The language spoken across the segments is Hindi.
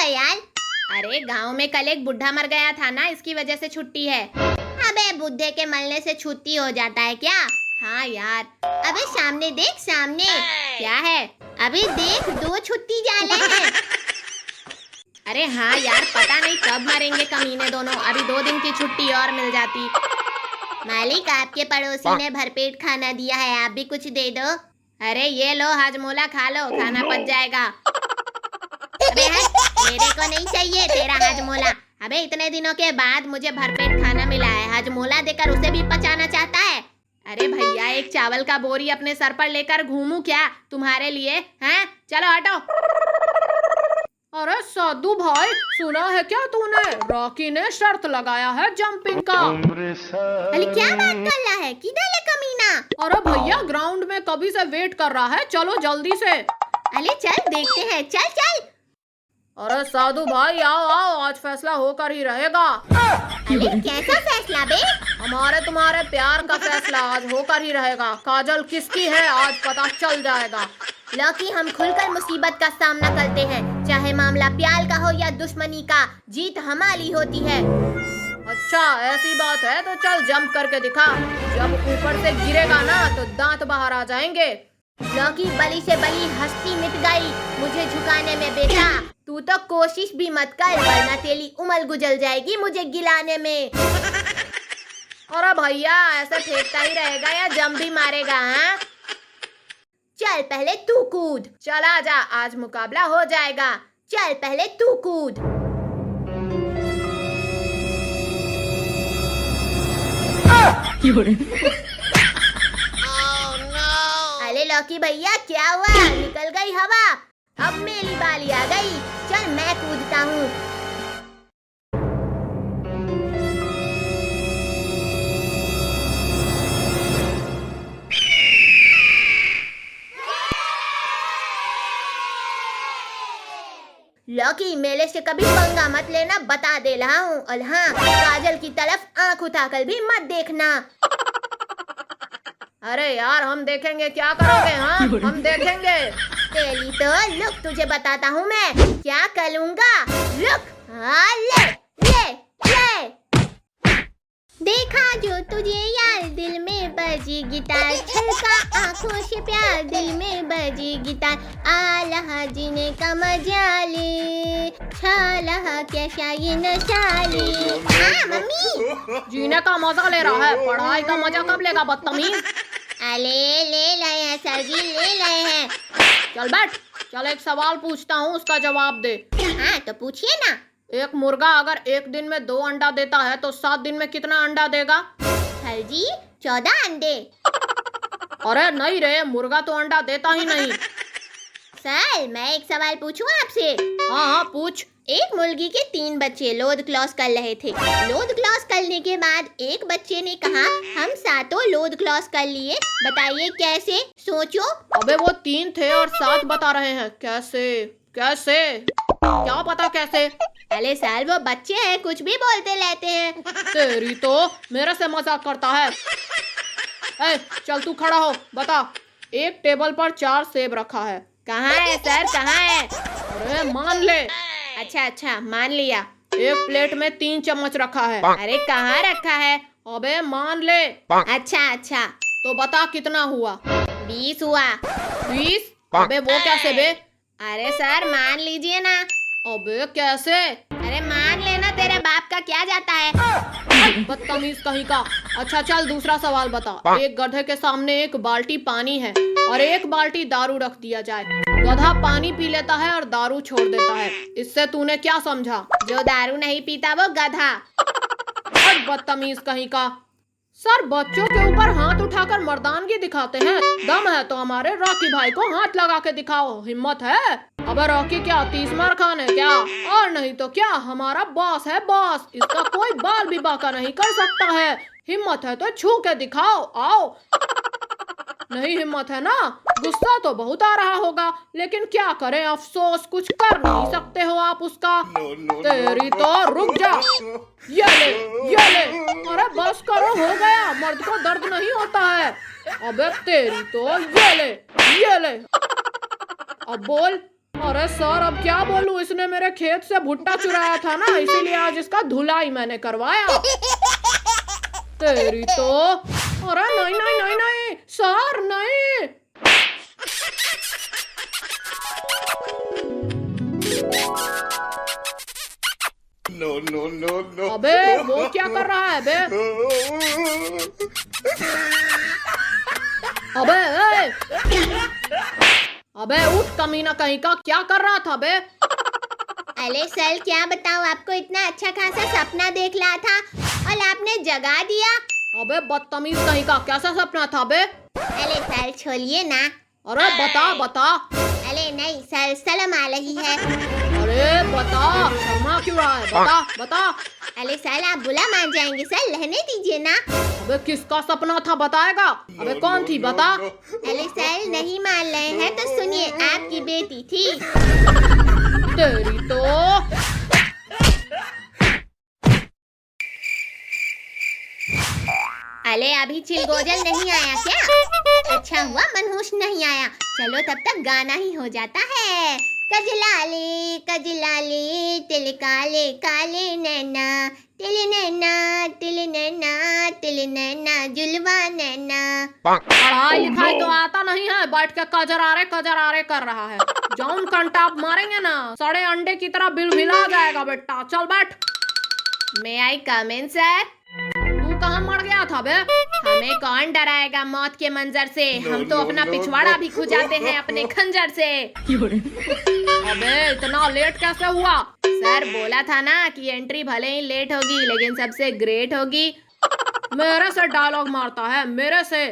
यार? अरे गांव में कल एक बुढ़ा मर गया था ना, इसकी वजह से छुट्टी है। अबे बुड्ढे के मरने से छुट्टी हो जाता है क्या? हाँ यार। अबे सामने देख, सामने। क्या है? अबे देख, 2 छुट्टी जाले हैं। अरे हाँ यार, पता नहीं कब मरेंगे कमीने दोनों। अभी 2 दिन की छुट्टी और मिल जाती। मालिक, आपके पड़ोसी ने भरपेट खाना दिया है, आप भी कुछ दे दो। अरे ये लो हाजमोला, खा लो, खाना पच जाएगा। अबे हट, मेरे को नहीं चाहिए तेरा हाजमोला। अबे इतने दिनों के बाद मुझे भरपेट खाना मिला है, हाजमोला देकर उसे भी पचाना चाहता है? अरे भैया, एक चावल का बोरी अपने सर पर लेकर घूमूं क्या तुम्हारे लिए? हैं? चलो हटो। अरे साधु भाई, सुना है क्या तूने? रॉकी ने शर्त लगाया है जंपिंग का। अरे क्या बात कर रहा है? किधर है कमीना? अरे भैया, ग्राउंड में कभी से वेट कर रहा है, चलो जल्दी से। अरे चल देखते हैं, चल चल। अरे साधु भाई, आओ आओ, आज फैसला होकर ही रहेगा। अरे कैसा फैसला बे? हमारे तुम्हारे प्यार का फैसला आज होकर ही रहेगा। काजल किसकी है आज पता चल जाएगा। लौकी, हम खुलकर मुसीबत का सामना करते हैं, चाहे मामला प्यार का हो या दुश्मनी का, जीत हमारी होती है। अच्छा ऐसी बात है तो चल जंप करके दिखा। जब ऊपर से गिरेगा ना तो दांत बाहर आ जाएंगे। लौकी, बली से बली हस्ती मिट गई मुझे झुकाने में बेटा। तू तो कोशिश भी मत कर, वरना तेरी उम्र गुजर जाएगी मुझे गिलाने में। अरे भैया, ऐसे फेंकता ही रहेगा या जंप भी मारेगा? हाँ, चल पहले तू कूद। चला जा, आज मुकाबला हो जाएगा। चल पहले तू कूद। अरे लौकी भैया, क्या हुआ? निकल गई हवा। अब मेरी बारी आ गई, चल मैं कूदता हूँ। लौकी, मेले से कभी पंगा मत लेना, बता दे रहा हूँ। और हाँ, काजल की तरफ आंख उठाकर भी मत देखना। अरे यार, हम देखेंगे, क्या करोगे? हाँ, हम देखेंगे। तेरी तो लुक तुझे बताता हूँ मैं क्या करूँगा। लुक, हाँ ले ले ले। देखा जो तुझे यार, दिल में बजी गिटार, छलका आंखों से प्यार, दिल में बजी गिटार, आलहा जीने का मजा ले, छालहा कैसा ये नशा ले। हाँ मम्मी, जीने का मजा ले रहा है, पढ़ाई का मजा कब लेगा बदतमीज? अरे ले रहे हैं सर जी, ले रहे हैं। चल बैठ, चल एक सवाल पूछता हूँ, उसका जवाब दे। हाँ तो पूछिए ना। एक मुर्गा अगर एक दिन में 2 अंडा देता है तो 7 दिन में कितना अंडा देगा? सर जी, 14 अंडे। अरे नहीं रे, मुर्गा तो अंडा देता ही नहीं। सर, मैं एक सवाल पूछूं आपसे? हाँ हाँ पूछ। एक मुर्गी के 3 बच्चे लोध क्लॉस कर रहे थे। लोध क्लॉस करने के बाद एक बच्चे ने कहा, हम 7 लोध क्लॉस कर लिए, बताइए कैसे? सोचो। अबे वो 3 थे और 7 बता रहे हैं, कैसे कैसे? क्या पता कैसे? अरे सर, वो बच्चे हैं, कुछ भी बोलते रहते हैं। तेरी तो, मेरे से मजाक करता है। ए, चल तू खड़ा हो, बता। एक टेबल पर 4 सेब रखा है। कहाँ है सर, कहाँ है? अरे मान ले। अच्छा अच्छा, मान लिया। एक प्लेट में 3 चम्मच रखा है। अरे कहाँ रखा है? अबे मान ले। अच्छा अच्छा, तो बता कितना हुआ? 20 हुआ। 20? अबे वो कैसे बे? अरे सर मान लीजिए ना। अबे कैसे? अरे मान लेना, तेरे बाप का क्या जाता है? बदतमीज कहीं का। अच्छा चल दूसरा सवाल बता। एक गधे के सामने एक बाल्टी पानी है और एक बाल्टी दारू रख दिया जाए। गधा पानी पी लेता है और दारू छोड़ देता है, इससे तूने क्या समझा? जो दारू नहीं पीता वो गधा। बदतमीज कहीं का। सर, बच्चों के ऊपर हाथ उठाकर मर्दानगी दिखाते हैं। दम है तो हमारे रॉकी भाई को हाथ लगा के दिखाओ, हिम्मत है? अबे रॉकी क्या 30 मार खान है क्या? और नहीं तो क्या, हमारा बॉस है बॉस, इसका कोई बाल भी बाका नहीं कर सकता है। हिम्मत है तो छू के दिखाओ, आओ। नहीं हिम्मत है ना? गुस्सा तो बहुत आ रहा होगा, लेकिन क्या करें, अफसोस कुछ कर नहीं सकते हो आप उसका। तेरी तो, रुक जा। ये ले, ये ले। अरे बस करो, हो गया, मर्द को दर्द नहीं होता है। अबे तेरी तो, ये ले, ये ले। अब बोल, अरे सर अब क्या बोलूं, इसने मेरे खेत से भुट्टा चुराया था ना, इसीलिए आज इसका धुलाई मैंने करवाया। तेरी तो। अरे नहीं नहीं नहीं नहीं सर नहीं। No, no, no, no. अबे वो क्या कर रहा है बे? अबे ए! अबे उठ कमीना कहीं का, क्या कर रहा था बे? अरे सर क्या बताऊँ आपको, इतना अच्छा खासा सपना देख रहा था और आपने जगा दिया। अबे बदतमीज कहीं का, कैसा सपना था बे? अरे सर छोड़िए ना। अरे बता बता। अरे नहीं सर, शर्म आ रही है। अरे बता, शर्मा क्यों रहा है, बता बता। अरे सर आप बुला मान जाएंगे सर, रहने दीजिए ना। अबे किसका सपना था बताएगा? अबे कौन थी बता। अरे सर नहीं मान रहे हैं तो सुनिए, आपकी बेटी थी। तेरी तो। अरे अभी चिलगोजल नहीं आया क्या? अच्छा हुआ मनहूस नहीं आया। चलो तब तक गाना ही हो जाता है। कजलाले कजलाले तिल काले काले नैना, तिल नैना तिल नैना तिल नैना जुलवा नैना। पढ़ाई लिखाई तो आता नहीं है, बैठ के कजरारे कर रहा है। जौन कंटाप मारेंगे ना, सड़े अंडे की तरह बिलबिला जाएगा बेटा। चल बैठ। मे आई कम इन सर? तू कहाँ मर गया था बे? हमें कौन डराएगा मौत के मंजर से, हम तो अपना पिछवाड़ा भी खुजाते हैं अपने खंजर से। अबे इतना लेट कैसे हुआ? सर बोला था ना कि एंट्री भले ही लेट होगी लेकिन सबसे ग्रेट होगी। मेरे से डायलॉग मारता है, मेरे से?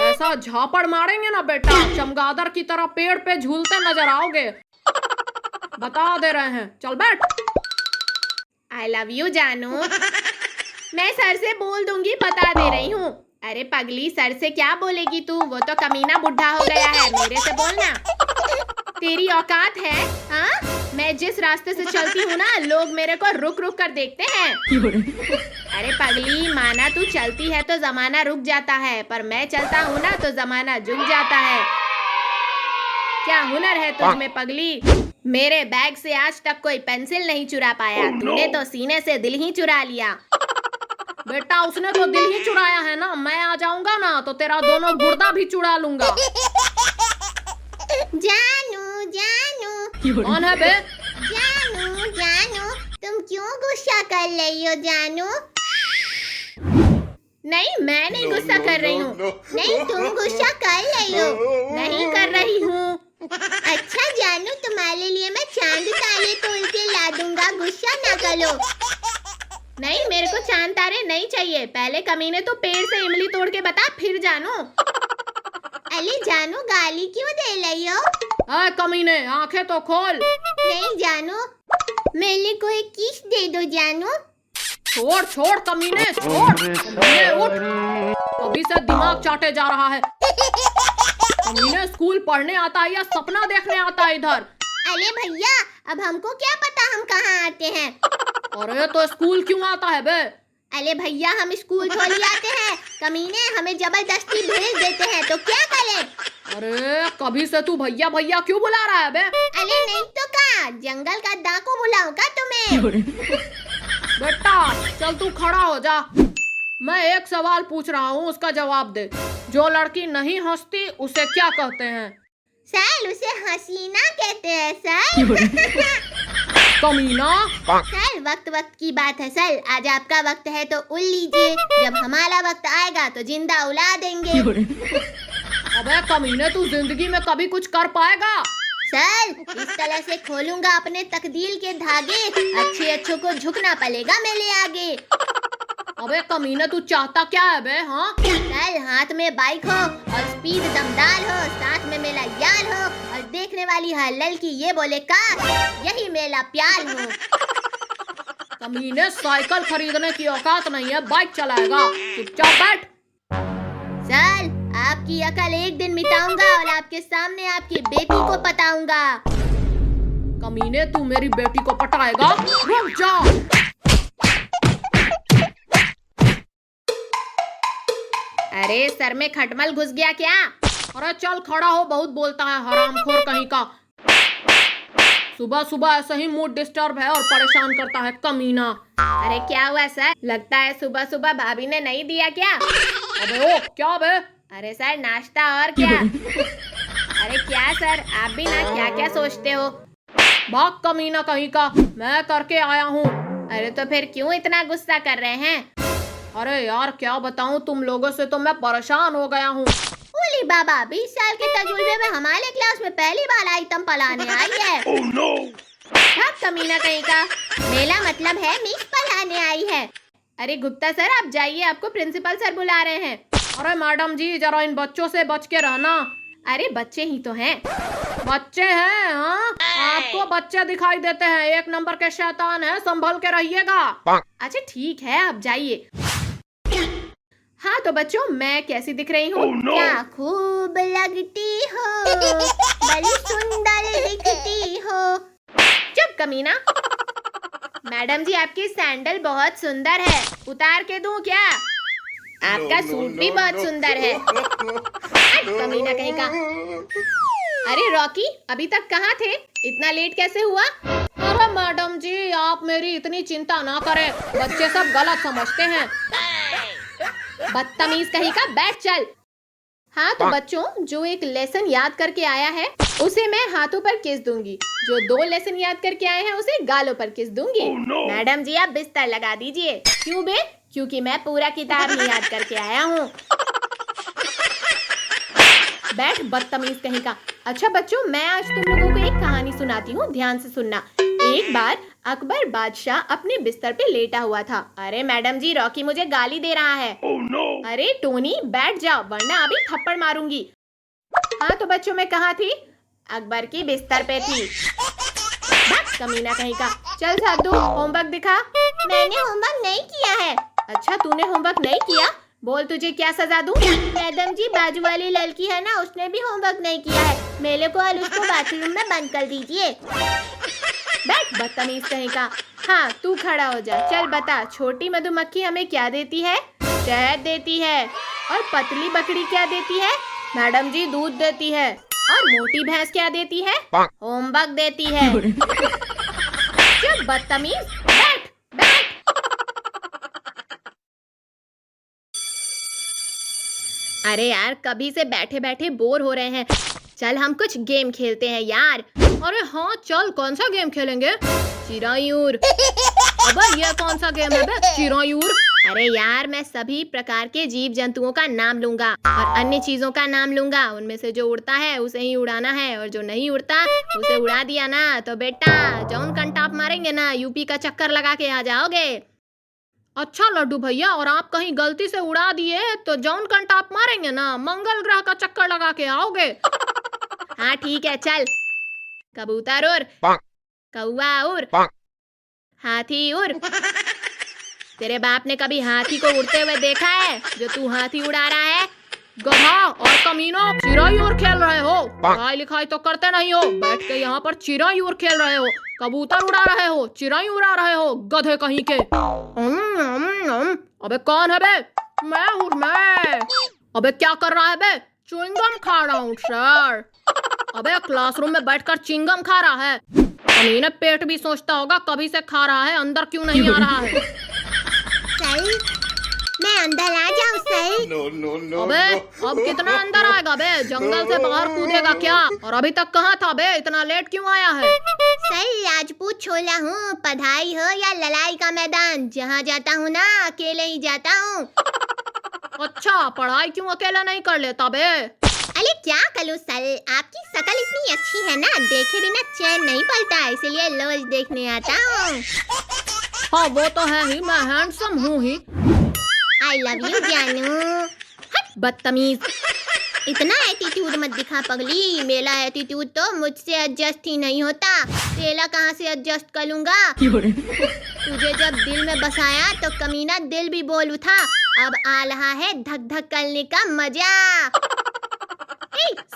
ऐसा झापड़ मारेंगे ना बेटा, चमगादड़ की तरह पेड़ पे झूलते नजर आओगे। बता दे रहे हैं, चल बैठ। आई लव यू जानू। मैं सर से बोल दूंगी, बता दे रही हूँ। अरे पगली, सर से क्या बोलेगी तू, वो तो कमीना बुढ़ा हो गया है, मेरे से बोलना। तेरी औकात है? हाँ, मैं जिस रास्ते से चलती हूँ ना, लोग मेरे को रुक रुक कर देखते हैं। अरे पगली, माना तू चलती है तो जमाना रुक जाता है, पर मैं चलता हूँ ना तो जमाना झुक जाता है। क्या हुनर है तुझ में पगली? मेरे बैग से आज तक कोई पेंसिल नहीं चुरा पाया, तूने तो सीने से दिल ही चुरा लिया। बेटा उसने तो दिल ही चुराया है ना, मैं आ जाऊंगा ना तो तेरा दोनों गुर्दा भी चुरा लूंगा। जानू जानू। कौन है बे? जानू जानू, तुम क्यों गुस्सा कर रही हो जानू? नहीं, मैं नहीं गुस्सा कर रही हूँ। नहीं तुम गुस्सा कर रही हो। नहीं कर रही हूँ। अच्छा जानू, तुम्हारे लिए मैं चांद तारे तोड़ के ला दूंगा, गुस्सा ना करो। नहीं, मेरे को चांद तारे नहीं चाहिए। पहले कमीने तो पेड़ से इमली तोड़ के बता, फिर जानू। अरे जानू गाली क्यों दे रही हो? अरे कमीने, आंखें तो खोल। नहीं जानू, मेरे को एक किस दे दो जानू। छोड़ छोड़ कमीने, छोड़। कमीने उठ, कभी से दिमाग चाटे जा रहा है। कमीने स्कूल पढ़ने आता है या सपना देखने आता है इधर? अरे भैया, अब हमको क्या पता हम कहाँ आते हैं। अरे तो स्कूल क्यों आता है बे? अरे भैया, हम स्कूल थोड़ी आते हैं, कमीने हमें जबरदस्ती भेज देते हैं, तो क्या करें? अरे कभी से तू भैया भैया क्यों बुला रहा है बे? अरे नहीं तो क्या, जंगल का डाकू बुलाऊं का तुम्हें? बेटा चल तू खड़ा हो जा, मैं एक सवाल पूछ रहा हूँ, उसका जवाब दे। जो लड़की नहीं हंसती उसे क्या कहते हैं? सर उसे हसीना कहते हैं सर। कमीना। सर वक्त वक्त की बात है सर, आज आपका वक्त है तो उड़ लीजिए, जब हमारा वक्त आएगा तो जिंदा उड़ा देंगे। अबे कमीने, तू जिंदगी में कभी कुछ कर पाएगा? सर इस तरह से खोलूंगा अपने तकदीर के धागे, अच्छे अच्छों को झुकना पड़ेगा मेरे आगे। अबे कमीने, तू चाहता क्या है बे? हाँ सर, हाथ में बाइक हो और स्पीड दमदार हो, साथ में मेरा यार हो और देखने वाली हर लड़की ये बोले का यही मेरा प्यार हो। कमीने, साइकिल खरीदने की औकात नहीं है, बाइक चलाएगा। चुपचाप बैठ। सर आपकी अकल एक दिन मिटाऊंगा और आपके सामने आपकी बेटी को पटाऊंगा। कमीने, तू मेरी बेटी को पटाएगा? रुक जा। अरे सर में खटमल घुस गया क्या? अरे चल खड़ा हो, बहुत बोलता है हरामखोर कहीं का। सुबह सुबह ऐसे ही मूड डिस्टर्ब है और परेशान करता है कमीना। अरे क्या हुआ सर? लगता है सुबह सुबह भाभी ने नहीं दिया क्या? अबे ओ क्या बे? अरे सर नाश्ता और क्या? अरे क्या सर, आप भी ना क्या क्या सोचते हो। भाग कमीना कहीं का, मैं करके आया हूँ। अरे तो फिर क्यों इतना गुस्सा कर रहे हैं? अरे यार क्या बताऊँ, तुम लोगों से तो मैं परेशान हो गया हूँ। ओली बाबा, 20 साल के तजुर्बे में हमारे क्लास में पहली बार आइटम पलाने आई है। Oh no! भाग कमीना कहीं का। मेरा मतलब है मिस पलाने आई है। अरे गुप्ता सर आप जाइए, आपको प्रिंसिपल सर बुला रहे हैं। अरे मैडम जी जरा इन बच्चों से बच के रहना। अरे बच्चे ही तो हैं। बच्चे हैं? हाँ, आपको बच्चे दिखाई देते हैं, एक नंबर के शैतान है, संभल के रहिएगा। अच्छा ठीक है, आप जाइए। हाँ तो बच्चों, मैं कैसी दिख रही हूँ? Oh no! क्या खूब लगती हो, बड़ी सुंदर दिखती हो। चुप कमीना। मैडम जी आपकी सैंडल बहुत सुंदर है, उतार के दूं क्या? आपका सूट भी बहुत सुंदर है। कमीना कहीं का। अरे रॉकी, अभी तक कहाँ थे? इतना लेट कैसे हुआ? अरे मैडम जी आप मेरी इतनी चिंता ना करें, बच्चे सब गलत समझते हैं। बदतमीज कहीं का, बैठ चल। हाँ तो बच्चों, जो एक लेसन याद करके आया है उसे मैं हाथों पर किस दूंगी, जो 2 लेसन याद करके आए हैं उसे गालों पर किस दूंगी। Oh no! मैडम जी आप बिस्तर लगा दीजिए। क्यों बे? क्योंकि मैं पूरा किताब नहीं याद करके आया हूँ। बैठ बदतमीज कहीं का। अच्छा बच्चों, मैं आज तुम लोगों को एक कहानी सुनाती हूँ, ध्यान से सुनना। एक बार अकबर बादशाह अपने बिस्तर पे लेटा हुआ था। अरे मैडम जी, रॉकी मुझे गाली दे रहा है। Oh no! अरे टोनी बैठ जाओ वरना अभी थप्पड़ मारूंगी। हाँ तो बच्चों, मैं कहाँ थी? अकबर की बिस्तर पे थी। बस कमीना कहीं का। चल साधु, होमवर्क दिखा। मैंने होमवर्क नहीं किया है। अच्छा तूने होमवर्क नहीं किया? बोल तुझे क्या सजा दूं? मैडम जी, बाजू वाली लड़की है ना, उसने भी होमवर्क नहीं किया है। मेरे को और उसको बाथरूम में बंद कर दीजिए। बैठ बदतमीज कहीं का। हाँ तू खड़ा हो जा। चल बता, छोटी मधुमक्खी हमें क्या देती है? शहद देती है। और पतली बकरी क्या देती है? मैडम जी दूध देती है। और मोटी भैंस क्या देती है? होमवर्क देती है। चुप बदतमीज, बैठ बैठ। अरे यार, कभी से बैठे बैठे बोर हो रहे हैं, चल हम कुछ गेम खेलते हैं यार। अरे हाँ चल, कौन सा गेम खेलेंगे? चिरायूर। अबे ये कौन सा गेम है बे, चिरायूर? अरे यार, मैं सभी प्रकार के जीव जंतुओं का नाम लूंगा और अन्य चीजों का नाम लूंगा। उनमें से जो उड़ता है उसे ही उड़ाना है और जो नहीं उड़ता उसे उड़ा दिया ना तो बेटा जौन कंटाप मारेंगे ना, यूपी का चक्कर लगा के आ जाओगे। अच्छा लड्डू भैया, और आप कहीं गलती से उड़ा दिए तो जौन कंटाप मारेंगे ना, मंगल ग्रह का चक्कर लगा के आओगे। हाँ ठीक है, चल। कबूतर उड़, कौवा उड़, हाथी उड़। तेरे बाप ने कभी हाथी को उड़ते हुए देखा है जो तू हाथी उड़ा रहा है? गधा और कमीनो, चिरायूर खेल रहे हो? पढ़ाई लिखाई तो करते नहीं हो, बैठ के यहाँ पर चिरायूर खेल रहे हो। कबूतर उड़ा रहे हो, चिराई उड़ा रहे हो, गधे कहीं के। अबे कौन है बे? मैं हूँ मैं। अबे क्या कर रहा है बे? च्युइंगम खा रहा हूँ सर। अबे क्लासरूम में बैठकर च्युइंगम खा रहा है? कमीने पेट भी सोचता होगा कभी से खा रहा है, अंदर क्यों नहीं आ रहा है? सही, मैं अंदर आ जाऊँ सही? No no no! अबे no. अब कितना अंदर आएगा बे? जंगल से बाहर कूदेगा क्या? और अभी तक कहाँ था बे? इतना लेट क्यों आया है? सही, राजपूत छोला हूँ। पढ़ाई हो या लड़ाई का मैदान, जहाँ जाता हूँ ना अकेले ही जाता हूँ। अच्छा, पढ़ाई क्यों अकेला नहीं कर लेता बे? अरे क्या करूँ सर, आपकी शक्ल इतनी अच्छी है ना, देखे बिना चैन नहीं पड़ता, इसलिए रोज देखने आता हूँ। हाँ वो तो है ही, मैं हैंडसम हूँ ही। आई लव यू जानू। हट बदतमीज। इतना एटीट्यूड मत दिखा पगली, मेरा एटीट्यूड तो मुझसे एडजस्ट ही नहीं होता, तेरा कहाँ से एडजस्ट कर लूंगा? तुझे जब दिल में बसाया तो कमीना दिल भी बोल उठा, अब आ रहा है धक धक करने का मजा।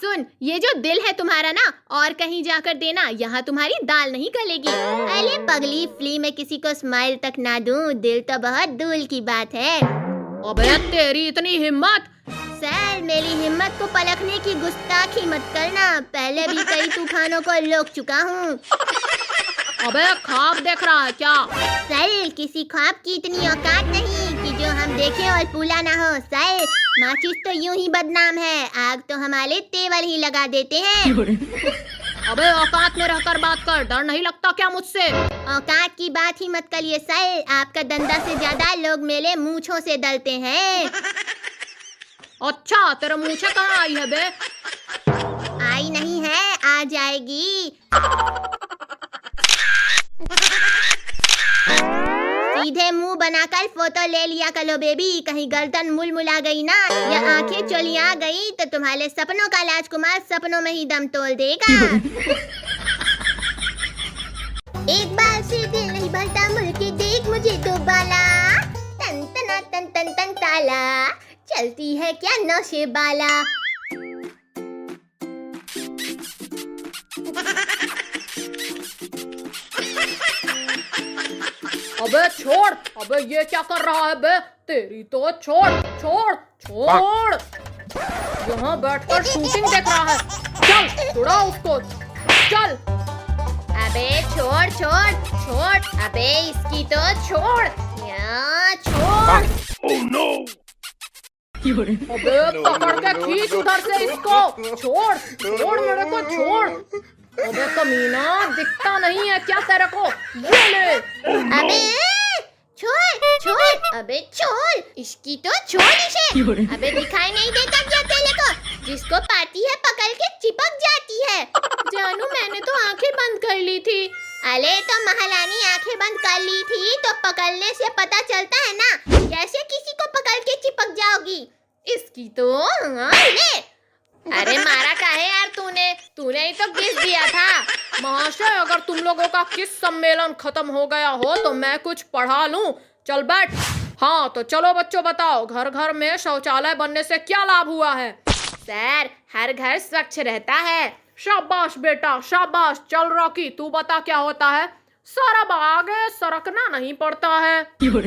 सुन, ये जो दिल है तुम्हारा ना, और कहीं जाकर देना, यहाँ तुम्हारी दाल नहीं गलेगी। अरे पगली, फ्री में किसी को स्माइल तक ना दूं, दिल तो बहुत दूर की बात है। अबे तेरी इतनी हिम्मत! सर, मेरी हिम्मत को परखने की गुस्ताखी मत करना, पहले भी कई तूफानों को रोक चुका हूँ। अबे ख्वाब देख रहा है क्या? सर किसी ख्वाब की इतनी औकात नहीं कि जो हम देखें और पूरा ना हो। सर माचिस तो यूं ही बदनाम है, आग तो हमारे तेवर ही लगा देते हैं। अबे औकात में रहकर बात कर, डर नहीं लगता क्या मुझसे? औकात की बात ही मत करिए सर, आपका डंडा से ज्यादा लोग मेरे मूंछों से डरते हैं। अच्छा तेरे मूंछें कहाँ आई है बे? आई नहीं है, आ जाएगी। सीधे मुंह बनाकर फोटो ले लिया करो बेबी, कहीं गर्दन मुलमुला गई ना या आंखें चलिया गई तो तुम्हारे सपनों का राजकुमार सपनों में ही दम तोड़ देगा। एक बार से दिल नहीं भरता मुड़ के देख मुझे दोबारा, तन तना तन तन तन ताला, चलती है क्या नौशे बाला। अबे छोड़, अबे ये क्या कर रहा है बे? तेरी तो छोड़ छोड़ छोड़, यहाँ बैठकर शूटिंग देख रहा है। चल छुड़ा उसको, चल। अबे छोड़ छोड़ छोड़, अबे इसकी तो छोड़, या छोड़। Oh no! अबे पकड़ के खींच उधर से इसको, छोड़ छोड़ मेरे को छोड़। अबे कमीना दिखता नहीं है क्या तेरे को? ये ले। अबे छोड़ छोड़, अबे छोड़, इसकी तो छोड़ इसे। अबे दिखाई नहीं देता क्या तेरे को? जिसको पाती है पकड़ के चिपक जाती है। जानू मैंने तो आंखें बंद कर ली थी। अरे तो महारानी आंखें बंद कर ली थी तो पकड़ने से पता चलता है ना, कैसे किसी को पकड़ के चिपक जाओगी? इसकी तो ले। अरे मारा काहे यार तूने ही तो किस दिया था। महाशय अगर तुम लोगों का किस सम्मेलन खत्म हो गया हो तो मैं कुछ पढ़ा लूं। चल बैठ। हाँ तो चलो बच्चों बताओ, घर घर में शौचालय बनने से क्या लाभ हुआ है? सर हर घर स्वच्छ रहता है। शाबाश बेटा शाबाश। चल रॉकी तू बता क्या होता है? सारा आगे सरकना नहीं पड़ता है।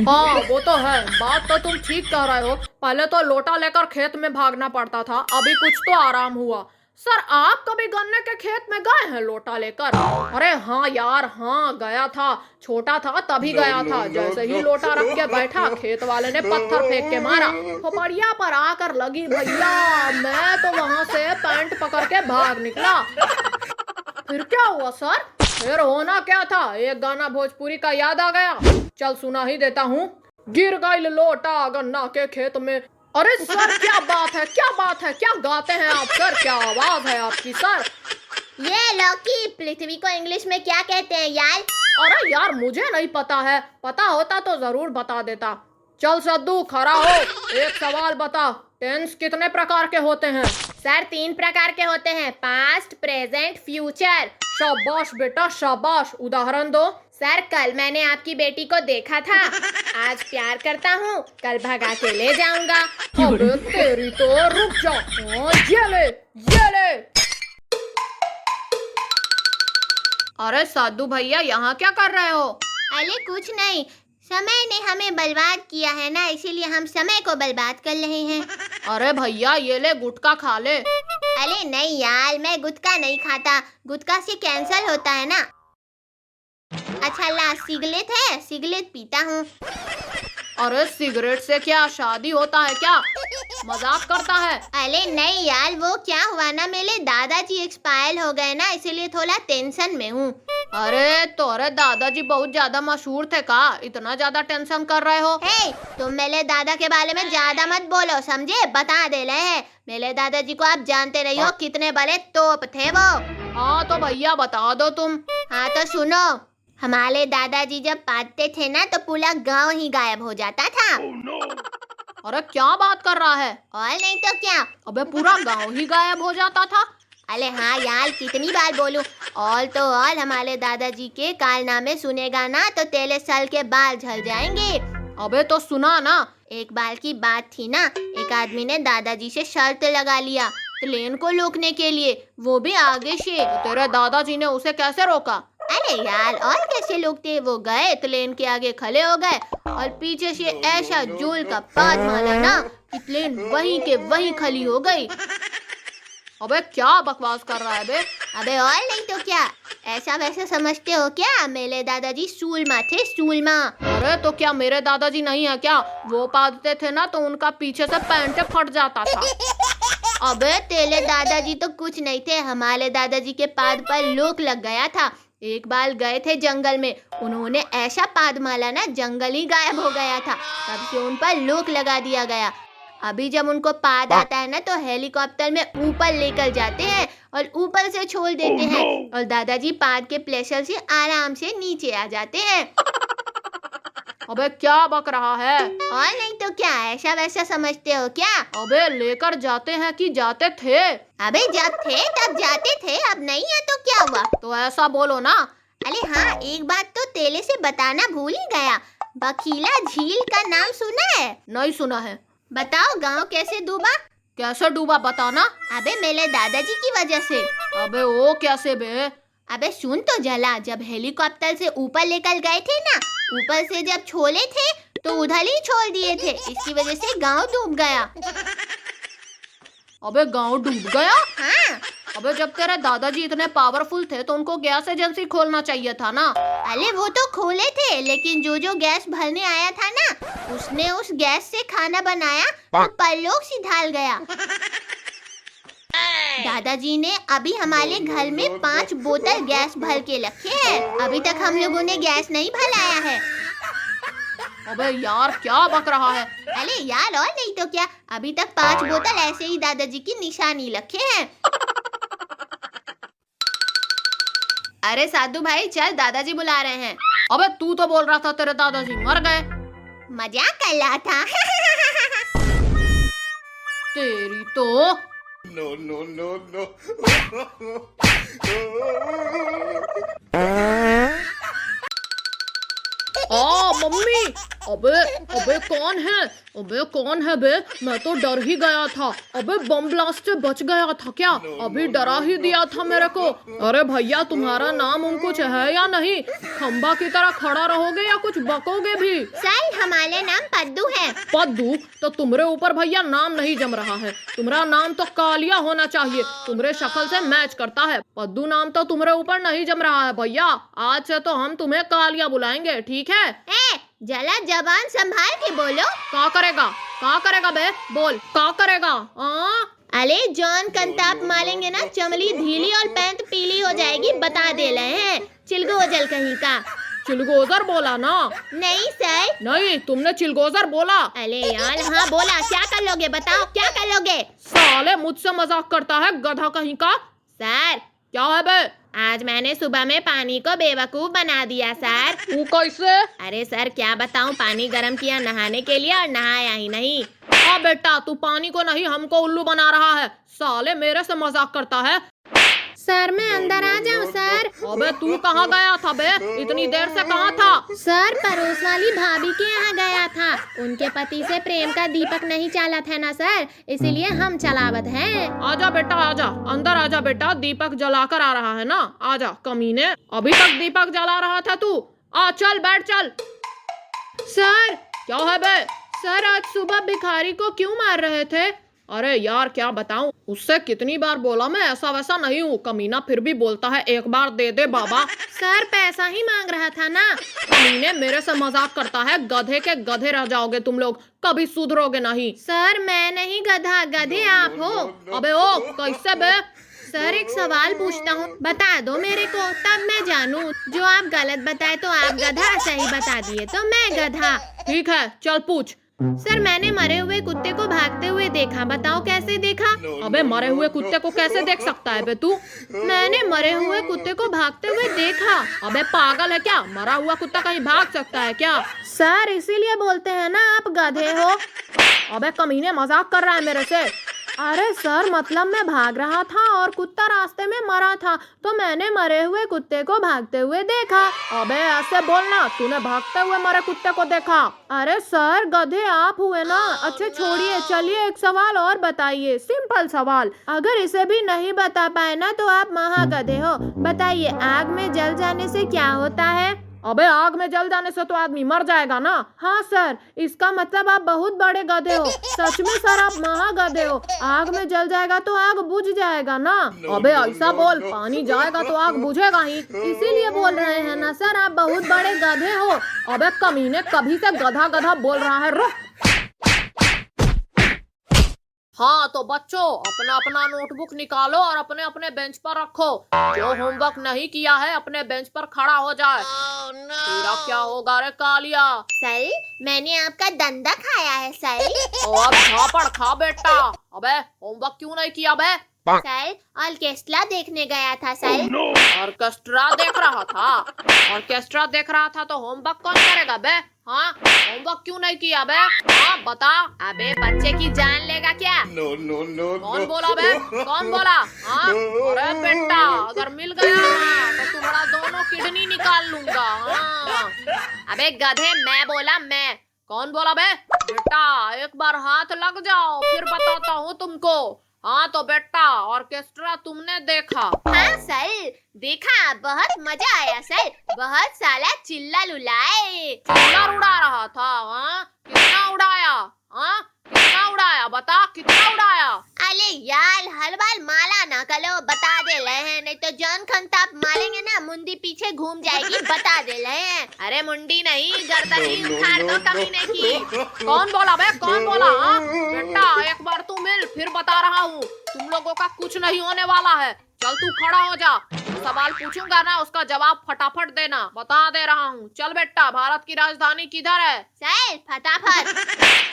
हाँ वो तो है, बात तो तुम ठीक कह रहे हो। पहले तो लोटा लेकर खेत में भागना पड़ता था, अभी कुछ तो आराम हुआ। सर आप कभी गन्ने के खेत में गए हैं लोटा लेकर? अरे हाँ यार हाँ गया था, छोटा था तभी गया था। जैसे ही लोटा रख के बैठा खेत वाले ने पत्थर फेंक के मारा, खोपड़िया पर आकर लगी भैया। मैं तो वहां से पैंट पकड़ के भाग निकला। फिर क्या हुआ सर? फिर होना क्या था, एक गाना भोजपुरी का याद आ गया। चल सुना ही देता हूँ। गिर गई लोटा गन्ना के खेत में। अरे सर क्या बात है, क्या बात है, क्या गाते हैं आप सर? क्या आवाज है आपकी सर? ये लौकी पृथ्वी को इंग्लिश में क्या कहते हैं यार? अरे यार मुझे नहीं पता है, पता होता तो जरूर बता देता। चल सद्दू खड़ा हो, एक सवाल बता, टेंस कितने प्रकार के होते हैं? सर 3 प्रकार के होते हैं, पास्ट प्रेजेंट फ्यूचर। शाबाश बेटा शाबाश। उदाहरण दो। सर कल मैंने आपकी बेटी को देखा था, आज प्यार करता हूँ, कल भगा के ले जाऊंगा। अबे तेरी तो रुक जा। ये ले ये ले। अरे साधु भैया यहाँ क्या कर रहे हो? अरे कुछ नहीं, समय ने हमें बर्बाद किया है ना, इसीलिए हम समय को बर्बाद कर रहे हैं। अरे भैया ये ले गुटखा खा ले। अरे नहीं यार मैं गुटखा नहीं खाता, गुटखा से कैंसर होता है ना। अच्छा ला सिगरेट है, सिगरेट पीता हूँ। अरे सिगरेट से क्या शादी होता है क्या? मजाक करता है। अरे नहीं यार वो क्या हुआ ना, मेरे दादाजी एक्सपायर हो गए ना, इसीलिए थोड़ा टेंशन में हूँ। अरे तोरे दादाजी बहुत ज्यादा मशहूर थे का, इतना ज्यादा टेंशन कर रहे हो? हे तुम मेरे दादा के बारे में ज्यादा मत बोलो समझे, बता दे रहे हैं। मेरे दादाजी को आप जानते रही हो, कितने बड़े तोप थे वो। हाँ तो भैया बता दो तुम। हाँ तो सुनो, हमारे दादाजी जब पाते थे ना तो पूरा गांव ही गायब हो जाता था। Oh no! अरे क्या बात कर रहा है? और नहीं तो क्या। अबे पूरा गांव ही गायब हो जाता था? अरे हाँ यार कितनी बार बोलूं, और तो और हमारे दादाजी के कारनामे सुनेगा ना तो तेरे सर के बाल झड़ जाएंगे। अबे तो सुना ना। एक बार की बात थी ना, एक आदमी ने दादाजी से शर्त लगा लिया ट्रेन को रोकने के लिए, वो भी आगे से। तेरे दादाजी ने उसे कैसे रोका? अरे यार और कैसे रोकते, वो गए ट्रेन के आगे खड़े हो गए और पीछे से ऐसा जोल का पाद मारा ना कि ट्रेन वहीं के वहीं खली हो गई। अबे क्या बकवास कर रहा है बे? अबे और नहीं तो क्या। ऐसा वैसा समझते हो क्या? मेरे दादाजी स्टूल माँ थे, स्टूल माँ। अरे तो क्या मेरे दादाजी नहीं है क्या? वो पादते थे ना तो उनका पीछे से पैंट फट जाता था। अबे तेरे दादाजी तो कुछ नहीं थे, हमारे दादाजी के पाद पर लोक लग गया था। एक बार गए थे जंगल में, उन्होंने ऐसा पाद मारा ना जंगल ही गायब हो गया था। तब से उन पर लोक लगा दिया गया। अभी जब उनको पाद आता है ना तो हेलीकॉप्टर में ऊपर लेकर जाते हैं और ऊपर से छोड़ देते हैं और दादाजी पाद के प्रेशर से आराम से नीचे आ जाते हैं। अबे क्या बक रहा है? और नहीं तो क्या, ऐसा वैसा समझते हो क्या? अबे लेकर जाते हैं कि जाते थे? अबे जब थे तब जाते थे, अब नहीं है तो क्या हुआ? तो ऐसा बोलो ना। अरे हाँ, एक बात तो तेले से बताना भूल ही गया। बखीला झील का नाम सुना है? नहीं सुना है। बताओ गांव कैसे डूबा? कैसे डूबा बताना। अबे मेरे दादाजी की वजह से। अबे वो कैसे बे? अबे सुन तो जला, जब हेलीकॉप्टर से ऊपर लेकर गए थे ना, ऊपर से जब छोड़े थे तो उधर ही छोड़ दिए थे, इसकी वजह से गांव डूब गया। अबे गांव डूब गया? हाँ। अबे जब तेरे दादाजी इतने पावरफुल थे तो उनको गैस एजेंसी खोलना चाहिए था ना। अरे वो तो खोले थे, लेकिन जो गैस भरने आया था ना, उसने उस गैस से खाना बनाया तो परलोक सिधाल गया। दादाजी ने अभी हमारे घर में 5 बोतल गैस भर के रखे हैं। अभी तक हम लोगों ने गैस नहीं भराया है। अबे यार क्या बक रहा है? अरे यार और नहीं तो क्या, अभी तक 5 बोतल ऐसे ही दादाजी की निशानी रखे हैं। अरे साधु भाई चल, दादाजी बुला रहे हैं। अबे तू तो बोल रहा था तेरे दादाजी मर गए। मजाक कर रहा था। तेरी तो। No, no, no, no. Mummy. अबे अबे कौन है? अबे कौन है बे? मैं तो डर ही गया था। अबे बम ब्लास्ट से बच गया था क्या? अभी डरा ही दिया था मेरे को। अरे भैया तुम्हारा नाम कुछ है या नहीं? खंबा की तरह खड़ा रहोगे या कुछ बकोगे भी? सर हमारे नाम पद्दू है। पद्दू? तो तुम्हारे ऊपर भैया नाम नहीं जम रहा है। तुम्हारा नाम तो कालिया होना चाहिए, तुम्हारे शक्ल से मैच करता है। पद्दू नाम तो तुम्हारे ऊपर नहीं जम रहा है भैया। आज से तो हम तुम्हें कालिया बुलाएंगे, ठीक है? जला जबान संभाल के बोलो। क्या करेगा बे? बोल क्या करेगा? अरे जॉन कंताप मारेंगे ना, चमड़ी ढीली और पैंट पीली हो जाएगी, बता दे रहे हैं। चिलगोजर कहीं का। चिलगोजर बोला ना? नहीं सर। नहीं, तुमने चिलगोजर बोला। अरे यार हाँ बोला। क्या कर लोगे बताओ, क्या कर लोगे? साले मुझसे मजाक करता है गधा कहीं का। सर क्या है बे? आज मैंने सुबह में पानी को बेवकूफ बना दिया सर। तू कैसे? अरे सर क्या बताऊं, पानी गर्म किया नहाने के लिए और नहाया ही नहीं। बेटा तू पानी को नहीं हमको उल्लू बना रहा है। साले मेरे से मजाक करता है। सर मैं अंदर आ जाऊं सर? अबे तू कहाँ गया था बे? इतनी देर से कहाँ था? सर पड़ोस वाली भाभी के यहाँ गया था। उनके पति से प्रेम का दीपक नहीं चला था ना सर, इसीलिए हम चलावत हैं। आजा बेटा आजा, अंदर आजा बेटा। दीपक जलाकर आ रहा है ना, आजा कमीने। अभी तक दीपक जला रहा था तू। आ चल बैठ चल। सर क्या है बे? सर आज सुबह भिखारी को क्यों मार रहे थे? अरे यार क्या बताऊं, उससे कितनी बार बोला मैं ऐसा वैसा नहीं हूँ। कमीना फिर भी बोलता है एक बार दे दे बाबा। सर पैसा ही मांग रहा था ना। कमीने मेरे से मजाक करता है। गधे के गधे रह जाओगे तुम लोग, कभी सुधरोगे नहीं। सर मैं नहीं गधा, गधे आप हो। अबे ओ कैसे बे? सर एक सवाल पूछता हूँ, बता दो मेरे को तब मैं जानूँ। जो आप गलत बताए तो आप गधा, सही बता दिए तो मैं गधा। ठीक है चल पूछ। सर मैंने मरे हुए कुत्ते को भागते हुए देखा, बताओ कैसे देखा? अबे मरे हुए कुत्ते को कैसे देख सकता है बे तू? मैंने मरे हुए कुत्ते को भागते हुए देखा। अबे पागल है क्या? मरा हुआ कुत्ता कहीं भाग सकता है क्या? सर इसीलिए बोलते हैं ना आप गधे हो। अबे कमीने मजाक कर रहा है मेरे से। अरे सर मतलब मैं भाग रहा था और कुत्ता रास्ते में मरा था, तो मैंने मरे हुए कुत्ते को भागते हुए देखा। अबे ऐसे बोलना, तूने भागते हुए मरे कुत्ते को देखा? अरे सर गधे आप हुए ना। अच्छा छोड़िए, चलिए एक सवाल और बताइए, सिंपल सवाल। अगर इसे भी नहीं बता पाए ना तो आप महागधे हो। बताइए आग में जल जाने से क्या होता है? अबे आग में जल जाने से तो आदमी मर जाएगा ना। हाँ सर, इसका मतलब आप बहुत बड़े गधे हो। सच में सर, आप महा गधे हो। आग में जल जाएगा तो आग बुझ जाएगा ना। अबे ऐसा बोल, पानी जाएगा तो आग बुझेगा ही। इसीलिए बोल रहे हैं ना सर, आप बहुत बड़े गधे हो। अबे कमीने, कभी से गधा गधा बोल रहा है, रुक। हाँ तो बच्चों, अपना अपना नोटबुक निकालो और अपने अपने बेंच पर रखो। जो होमवर्क नहीं किया है अपने बेंच पर खड़ा हो जाए। तेरा क्या होगा रे कालिया? सर, मैंने आपका दंदा खाया है सर। तो अब झापड़ खा बेटा। अबे होमवर्क क्यों नहीं किया बे? सर, ऑर्केस्ट्रा देखने गया था सर। ऑर्केस्ट्रा देख रहा था? ऑर्केस्ट्रा देख रहा था तो होमवर्क कौन करेगा बे? हाँ, होमवर्क क्यों नहीं किया बे? हाँ बता। अबे बच्चे की जान लेगा क्या? No, no, no, कौन बोला बे? कौन बोला? हाँ, अरे बेटा, अगर मिल गया ना तो तुम्हारा दोनों किडनी निकाल लूंगा। हाँ। अबे गधे, मैं बोला मैं। कौन बोला बे? बेटा एक बार हाथ लग जाओ फिर बताता हूँ तुमको। हाँ तो बेटा, ऑर्केस्ट्रा तुमने देखा? हाँ सर, देखा, बहुत मजा आया सर। बहुत साला चिल्ला लुलाए। चिल्ला उड़ा रहा था? हाँ, कितना उड़ाया? हाँ, कितना उड़ाया? बता, कितना उड़ाया? अरे यार, हर बार माला ना करो, बता दे रहे हैं। नहीं तो जॉन खंताप मारेंगे ना, मुंडी पीछे घूम जाएगी, बता दे रहे हैं। अरे मुंडी नहीं, गर्दन ही उखाड़ दो कमीने की। कौन बोला बे? कौन बोला? हाँ बेटा, एक बार तू मिल, फिर बता रहा हूँ। तुम लोगों का कुछ नहीं होने वाला है। चल तू खड़ा हो जा। सवाल पूछूंगा ना, उसका जवाब फटाफट देना। बता दे रहा हूँ। चल बेटा, भारत की राजधानी किधर है? सर, फटाफट।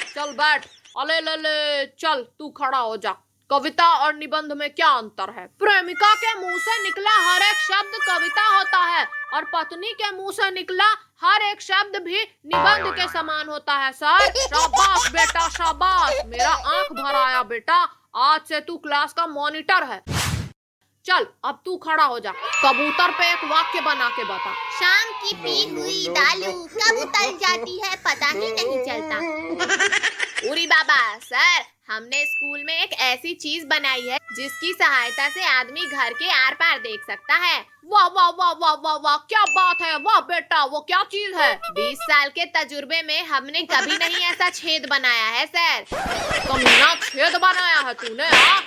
चल बैठ। अले ले ले, चल तू खड़ा हो जा। कविता और निबंध में क्या अंतर है? प्रेमिका के मुंह से निकला हर एक शब्द कविता होता है और पत्नी के मुंह से निकला हर एक शब्द भी निबंध के समान होता है। सर, शाबाश बेटा, शाबाश। मेरा आंख भर आया बेटा। आज से तू क्लास का मॉनिटर है। चल अब तू खड़ा हो जा। कबूतर पे एक वाक्य बना के बता। शाम की पी हुई दालू कब उतर जाती है पता ही नहीं चलता। उरी बाबा, सर, हमने स्कूल में एक ऐसी चीज बनाई है जिसकी सहायता से आदमी घर के आर पार देख सकता है। वाह वाह वाह वाह वाह वाह, क्या बात है। वाह बेटा, वो क्या चीज है? 20 साल के तजुर्बे में हमने कभी नहीं ऐसा छेद बनाया है सर। कमीना, छेद बनाया है तूने? हाँ?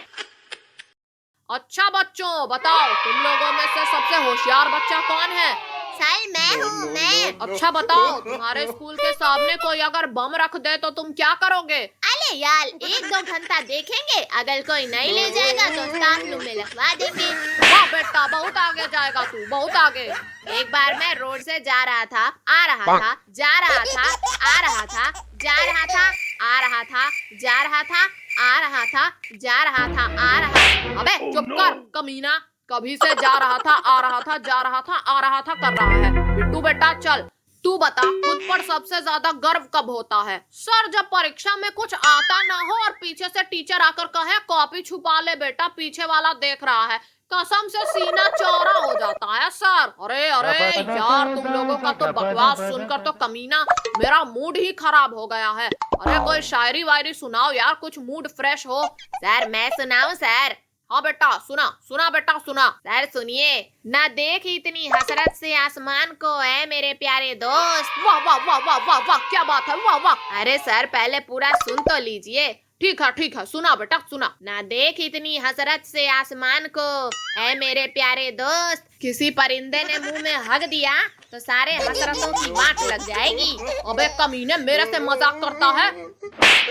अच्छा बच्चों, बताओ तुम लोगों में से सबसे होशियार बच्चा कौन है? सर, मैं हूँ, मैं। अच्छा बताओ, तुम्हारे स्कूल के सामने कोई अगर बम रख दे तो तुम क्या करोगे? अरे यार, 1-2 घंटा देखेंगे, अगर कोई नहीं ले जाएगा तो स्टाफ रूम में लिखवा देंगे। वाह बेटा, बहुत आगे जाएगा तू, बहुत आगे। एक बार मैं रोड से जा रहा था, आ रहा था, जा रहा था, आ रहा था, जा रहा था, आ रहा था, जा रहा था, आ रहा था, जा रहा था, आ रहा। अबे चुप कर कमीना। कभी से जा रहा था, आ रहा था, जा रहा था, आ रहा था कर रहा है। बिट्टू बेटा चल, तू बता, खुद पर सबसे ज्यादा गर्व कब होता है? सर, जब परीक्षा में कुछ आता ना हो और पीछे से टीचर आकर कहे कॉपी छुपा ले बेटा, पीछे वाला देख रहा है। कसम से सीना चौड़ा हो जाता है सर। अरे अरे यार, तुम लोगों का तो बकवास सुनकर तो कमीना मेरा मूड ही खराब हो गया है। अरे कोई शायरी वायरी सुनाओ यार, कुछ मूड फ्रेश हो। सर, मैं सुनाऊं सर? हाँ बेटा सुना, सुना बेटा सुना। सर सुनिए। ना देख इतनी हसरत से आसमान को, है मेरे प्यारे दोस्त। वाह वाह वाह वाह वाह वाह, क्या बात है, वाह वाह। अरे सर, पहले पूरा सुन तो लीजिए। ठीक है, सुना बेटा सुना। ना देख इतनी हसरत से आसमान को, ऐ मेरे प्यारे दोस्त। किसी परिंदे ने मुंह में हग दिया तो सारे हसरतों की वाट लग जाएगी। अबे कमीने, मेरे से मजाक करता है?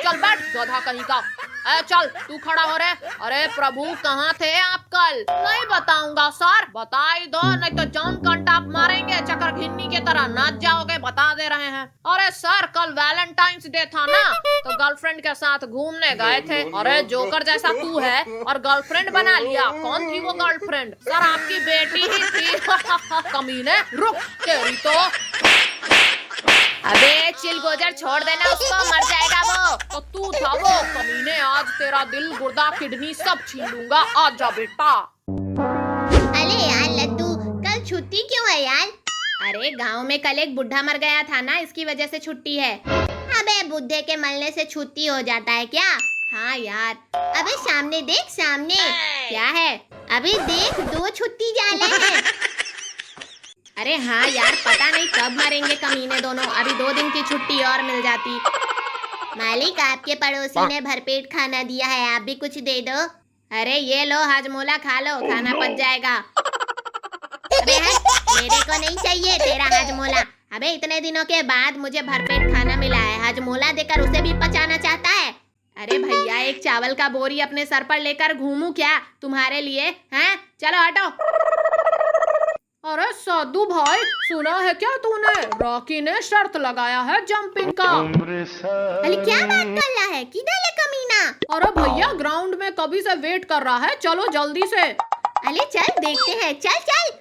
चल बैठ गधा कहीं का। चल तू खड़ा हो रे। अरे प्रभु, कहाँ थे आप कल? नहीं बताऊंगा सर। बता ही दो, नहीं तो जॉन कंटाप मारेंगे चक्कर घिन्नी के तरह, नाच जाओगे। बता दे रहे हैं। अरे सर, कल वैलेंटाइंस डे था ना, तो गर्लफ्रेंड के साथ घूमने गए थे। अरे जोकर जैसा तू है और गर्लफ्रेंड बना लिया। कौन थी वो गर्लफ्रेंड? सर, आपकी बेटी ही थी। कमीने, रुक तेरी तो। अबे चिलगोजर छोड़ देना उसको, मर जाएगा वो। तो तू था वो कमीने, आज तेरा दिल गुर्दा किडनी सब छीन लूंगा। आजा बेटा। अरे यार लड्डू, कल छुट्टी क्यों है यार? अरे गांव में कल एक बुढ़ा मर गया था ना, इसकी वजह से छुट्टी है। अबे बुढ़े के मरने से छुट्टी हो जाता है क्या? हाँ यार। अबे सामने देख, सामने। क्या है? अबे देख, 2 छुट्टी जाले हैं। अरे हाँ यार, पता नहीं कब मरेंगे कमीने दोनों। अभी 2 दिन की छुट्टी और मिल जाती। मालिक, आपके पड़ोसी ने भरपेट खाना दिया है, आप भी कुछ दे दो। अरे ये लो हाजमोला खा लो, खाना पच जाएगा। अबे हट, मेरे को नहीं चाहिए तेरा हाजमोला। अबे इतने दिनों के बाद मुझे भरपेट खाना मिला है, हाजमोला देकर उसे भी पचाना चाहता है। अरे भैया, एक चावल का बोरी अपने सर पर लेकर घूमूं क्या तुम्हारे लिए? हैं, चलो हटो। अरे साधु भाई, सुना है क्या तूने? रॉकी ने शर्त लगाया है जंपिंग का। अरे क्या बात कर रहा है, किधर है कमीना? अरे भैया, ग्राउंड में कभी से वेट कर रहा है, चलो जल्दी से। अरे चल देखते हैं, चल चल।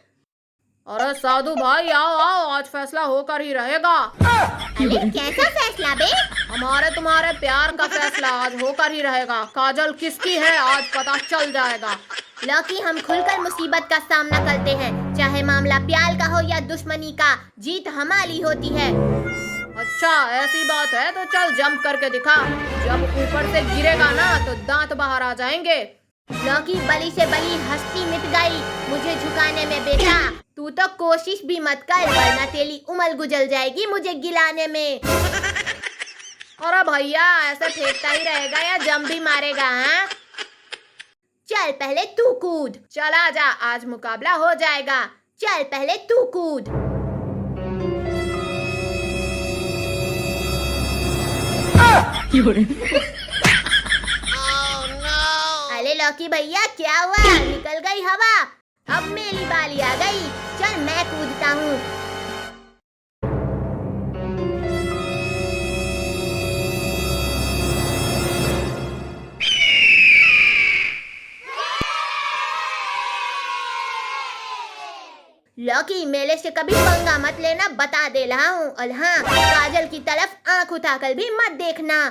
अरे साधु भाई, आओ आओ, आज फैसला होकर ही रहेगा। अरे कैसा फैसला बे? हमारे तुम्हारे प्यार का फैसला आज होकर ही रहेगा। काजल किसकी है आज पता चल जाएगा। लौकी, हम खुलकर मुसीबत का सामना करते हैं, चाहे मामला प्यार का हो या दुश्मनी का, जीत हमारी होती है। अच्छा ऐसी बात है तो चल जंप करके दिखा। जब ऊपर से गिरेगा ना तो दांत बाहर आ जाएंगे। लौकी, बली से बली हस्ती मिट गई मुझे झुकाने में बेटा। तू तो कोशिश भी मत कर, वरना तेरी उम्र गुजर जाएगी मुझे गिलाने में। अरे भैया, ऐसे फेंकता ही रहेगा या जंप भी मारेगा? हाँ, चल पहले तू कूद। चला जा, आज मुकाबला हो जाएगा। चल पहले तू कूद। अरे लौकी भैया, क्या हुआ? निकल गई हवा। अब मेरी बारी आ गई, चल मैं कूदता हूँ। लौकी, मेले से कभी पंगा मत लेना, बता दे रहा हूँ। और हाँ, काजल की तरफ आंख उठाकर भी मत देखना।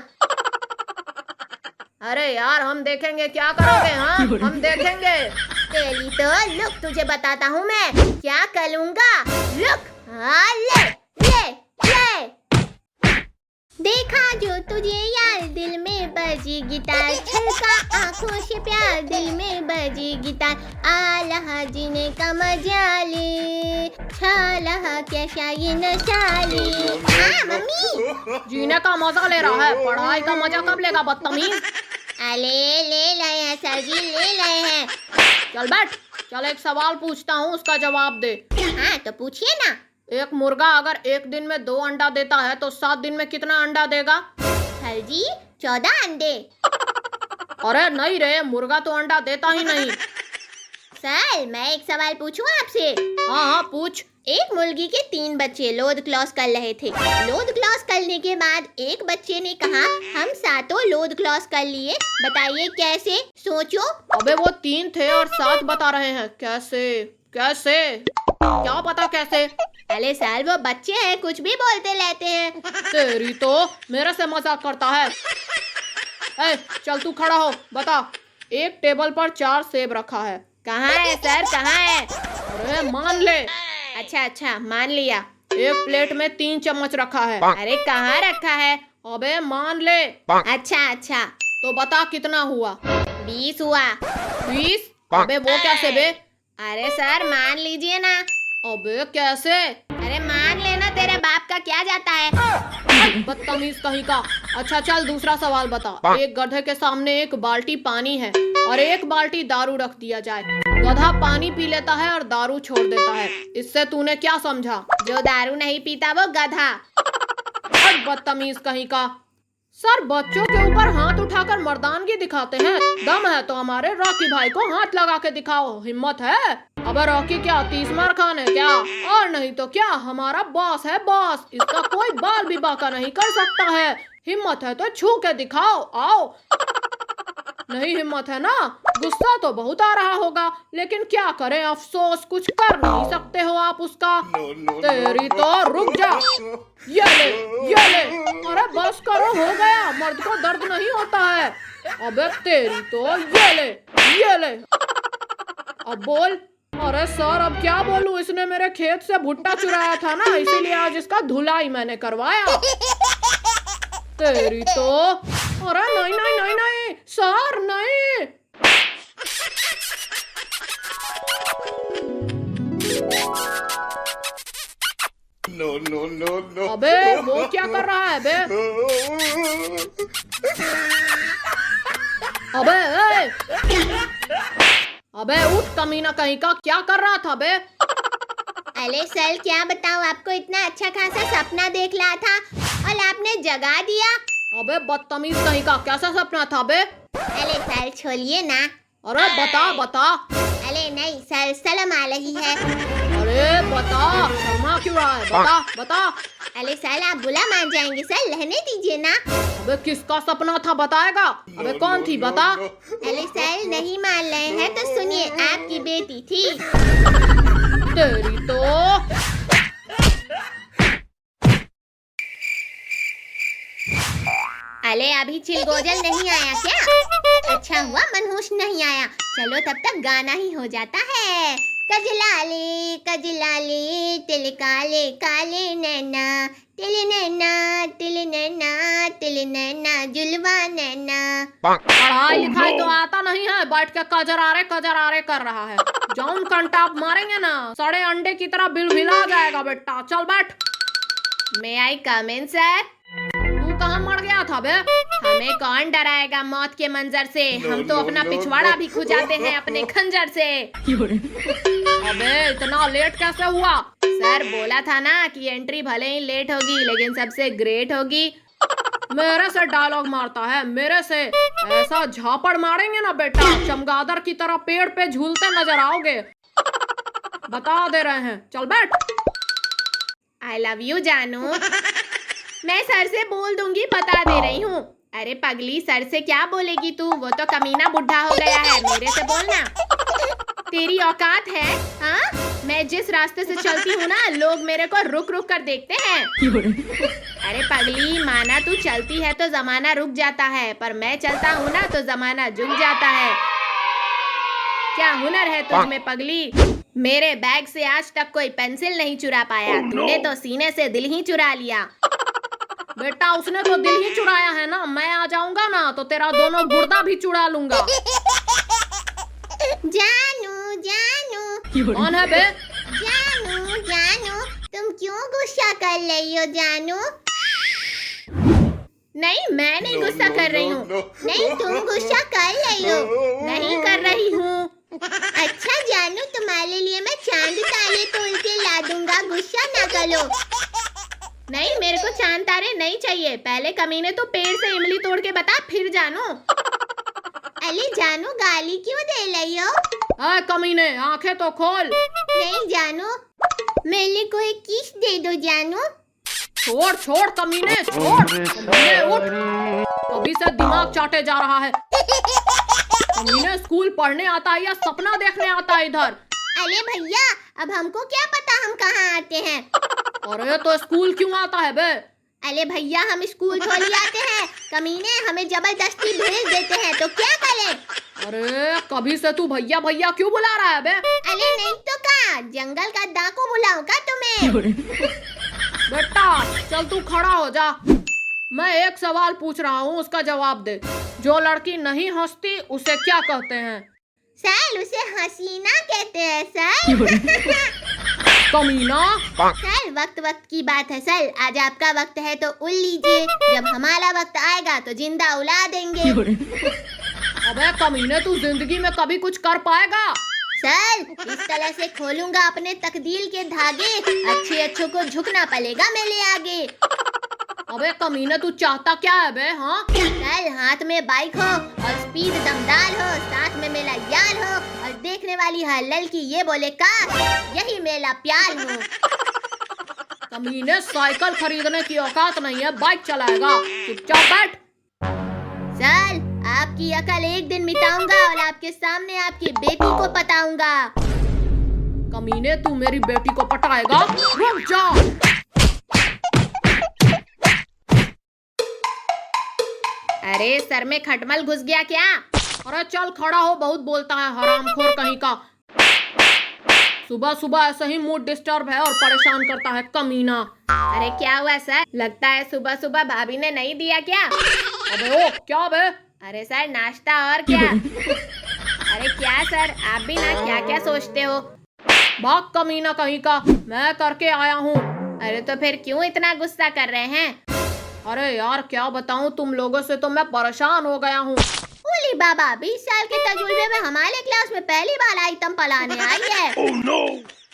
अरे यार, हम देखेंगे, क्या करोगे? हाँ, हम देखेंगे। तेरी तो लुक तुझे बताता हूँ मैं क्या करूँगा। लुक, हाँ ले ले ले। देखा जो तुझे यार, दिल में बजी गिटार, छलका आंखों से प्यार, दिल में बजी गिटार। आलहा जीने का मजा ले, छालहा कैसा ये नशा ले। हाँ मम्मी, जीने का मजा ले रहा है, पढ़ाई का मजा कब लेगा बदतमीज? अरे ले रहे हैं सर जी, ले रहे हैं। चल बैठ। चल एक सवाल पूछता हूँ, उसका जवाब दे। हाँ तो पूछिए ना। एक मुर्गा अगर एक दिन में 2 अंडा देता है तो 7 दिन में कितना अंडा देगा? सर जी 14 अंडे। अरे नहीं रे, मुर्गा तो अंडा देता ही नहीं। सर मैं एक सवाल पूछूं आपसे? हाँ हाँ पूछ। एक मुर्गी के 3 बच्चे लोद क्लॉस कर रहे थे। लोद क्लॉस करने के बाद एक बच्चे ने कहा हम 7 लोद क्लॉस कर लिए, बताइए कैसे? सोचो। अबे वो 3 थे और 7 बता रहे हैं, कैसे कैसे? क्या पता कैसे? अरे सर वो बच्चे हैं, कुछ भी बोलते रहते हैं। तेरी तो, मेरे से मजाक करता है। ए, चल तू खड़ा हो, बता। एक टेबल पर 4 सेब रखा है। कहाँ है सर, कहाँ है? अरे मान ले। अच्छा अच्छा, मान लिया। एक प्लेट में 3 चम्मच रखा है। अरे कहाँ रखा है? अबे मान ले। अच्छा अच्छा, तो बता कितना हुआ? 20 हुआ। 20? अबे वो कैसे बे? अरे सर मान लीजिए ना। अबे कैसे? अरे मान लेना, तेरे बाप का क्या जाता है? बदतमीज कहीं का। अच्छा चल दूसरा सवाल बता। एक गधे के सामने एक बाल्टी पानी है और एक बाल्टी दारू रख दिया जाए। गधा पानी पी लेता है और दारू छोड़ देता है, इससे तूने क्या समझा? जो दारू नहीं पीता वो गधा। बदतमीज कहीं का। सर बच्चों के ऊपर हाथ उठाकर मर्दानगी दिखाते हैं। दम है तो हमारे रॉकी भाई को हाथ लगा के दिखाओ, हिम्मत है? अबे रॉकी क्या 30 मार खान है क्या? और नहीं तो क्या, हमारा बॉस है बॉस, इसका कोई बाल भी बाका नहीं कर सकता है। हिम्मत है तो छू के दिखाओ, आओ। नहीं हिम्मत है ना? गुस्सा तो बहुत आ रहा होगा, लेकिन क्या करें, अफसोस कुछ कर नहीं सकते हो आप उसका। तेरी तो रुक जा। ये ले, ये ले। अरे बस करो, हो गया, मर्द को दर्द नहीं होता है। अबे तेरी तो, ये ले, ये ले। अब बोल। अरे सर अब क्या बोलूं, इसने मेरे खेत से भुट्टा चुराया था ना, इसीलिए आज इसका धुलाई मैंने करवाया। तेरी तो। अरे नहीं नहीं नहीं नहीं सर, नहीं। no, no, no. अबे वो क्या कर रहा है बे? अबे ए! अबे उठ कमीना कहीं का, क्या कर रहा था बे? अरे सर क्या बताऊं आपको, इतना अच्छा खासा सपना देख रहा था और आपने जगा दिया। अबे बदतमीज कहीं का, कैसा सपना था बे? अरे सर छोड़िए ना। अरे बता बता। अरे नहीं सर, शर्म आ रही है। अरे बता, शर्मा क्यों रहा है? बता बता। अरे सर आप बुला मान जाएंगे सर, रहने दीजिए ना। अबे किसका सपना था बताएगा? अबे कौन थी बता। अरे सर नहीं मान रहे हैं तो सुनिए, आपकी बेटी थी। तेरी तो। अरे अभी चिलगोजल नहीं आया क्या? अच्छा हुआ मनहूस नहीं आया। चलो तब तक गाना ही हो जाता है। कजलाले कजलाले तिल काले काले नैना, तिल नैना तिल नैना तिल नैना जुलवा नैना। पढ़ाई लिखाई तो आता नहीं है, बैठ के कजरारे कर रहा है। जौन कंटाप मारेंगे ना, सड़े अंडे की तरह बिलबिला जाएगा बेटा। चल बैठ। मे आई कम इन सर? तू कहाँ मर गया था बे? हमें कौन डराएगा मौत के मंजर से, हम तो अपना पिछवाड़ा भी खुजाते हैं अपने खंजर से। अबे इतना लेट कैसे हुआ? सर बोला था ना कि एंट्री भले ही लेट होगी लेकिन सबसे ग्रेट होगी। मेरे से डायलॉग मारता है, मेरे से? ऐसा झापड़ मारेंगे ना बेटा, चमगादड़ की तरह पेड़ पे झूलते नजर आओगे। बता दे रहे हैं, चल बैठ। आई लव यू जानू। मैं सर से बोल दूंगी, बता दे रही हूँ। अरे पगली, सर से क्या बोलेगी तू, वो तो कमीना बुढ़ा हो गया है, मेरे से बोलना। तेरी औकात है? हाँ, मैं जिस रास्ते से चलती हूँ ना, लोग मेरे को रुक रुक कर देखते हैं। अरे पगली, माना तू चलती है तो जमाना रुक जाता है, पर मैं चलता हूँ ना तो जमाना झुक जाता है। क्या हुनर है तुझ में पगली? मेरे बैग से आज तक कोई पेंसिल नहीं चुरा पाया, तूने तो सीने से दिल ही चुरा लिया। बेटा उसने तो दिल ही चुराया है ना, मैं आ जाऊंगा ना तो तेरा दोनों गुर्दा भी चुरा लूंगा। जानू जानू। कौन है बे? जानू जानू, तुम क्यों गुस्सा कर रही हो जानू? नहीं, मैं नहीं गुस्सा कर रही हूँ। नहीं तुम गुस्सा कर रही हो। नहीं कर रही हूँ। अच्छा जानू, तुम्हारे लिए मैं चांद तारे तोड़ के ला दूंगा, गुस्सा ना करो। नहीं, मेरे को चांद तारे नहीं चाहिए। पहले कमीने तो पेड़ से इमली तोड़ के बता, फिर जानू। अरे जानू गाली क्यों दे रही हो? अरे कमीने, आंखें तो खोल। नहीं जानू, मेरे को एक किस दे दो जानू। छोड़ छोड़ कमीने, छोड़। कमीने उठ, अभी से दिमाग चाटे जा रहा है। कमीने स्कूल पढ़ने आता है या सपना देखने आता है इधर? अरे भैया, अब हमको क्या पता हम कहाँ आते हैं। अरे तो स्कूल क्यों आता है बे? अरे भैया, हम स्कूल थोड़ी आते हैं, कमीने हमें जबरदस्ती भेज देते हैं, तो क्या करें? अरे कभी से तू भैया भैया क्यों बुला रहा है बे? अरे नहीं तो क्या, जंगल का डाकू बुलाऊं का तुम्हें? बेटा चल तू खड़ा हो जा। मैं एक सवाल पूछ रहा हूँ, उसका जवाब दे। जो लड़की नहीं हंसती उसे क्या कहते हैं? सर उसे हसीना कहते हैं सर। कमीना। सर वक्त वक्त की बात है सर, आज आपका वक्त है तो उड़ लीजिए, जब हमारा वक्त आएगा तो जिंदा उड़ा देंगे। अबे कमीने, तू जिंदगी में कभी कुछ कर पाएगा? सर इस तरह से खोलूंगा अपने तकदीर के धागे, अच्छे अच्छों को झुकना पड़ेगा मेरे आगे। अबे कमीने, तू चाहता क्या है बे? हाँ सर, हाथ में बाइक हो और स्पीड दमदार हो, साथ में मेरा यार हो और देखने वाली हर लड़की ये बोले का यही मेरा प्यार हो। कमीने, साइकिल खरीदने की औकात नहीं है, बाइक चलाएगा। चुपचाप बैठ। सर आपकी अकल एक दिन मिटाऊंगा और आपके सामने आपकी बेटी को पताऊंगा। कमीने, तू मेरी बेटी को पटाएगा? रुक जा। अरे सर में खटमल घुस गया क्या? अरे चल खड़ा हो, बहुत बोलता है हरामखोर कहीं का। सुबह सुबह ऐसे ही मूड डिस्टर्ब है और परेशान करता है कमीना। अरे क्या हुआ सर? लगता है सुबह सुबह भाभी ने नहीं दिया क्या? अबे ओ क्या बे? अरे सर नाश्ता और क्या? अरे क्या सर, आप भी ना क्या क्या सोचते हो। भाग कमीना कहीं का, मैं करके आया हूँ। अरे तो फिर क्यों इतना गुस्सा कर रहे हैं? अरे यार क्या बताऊं, तुम लोगों से तो मैं परेशान हो गया हूँ। ओली बाबा, 20 साल के तजुर्बे में हमारे क्लास में पहली बार आइटम पलाने आई है। Oh no!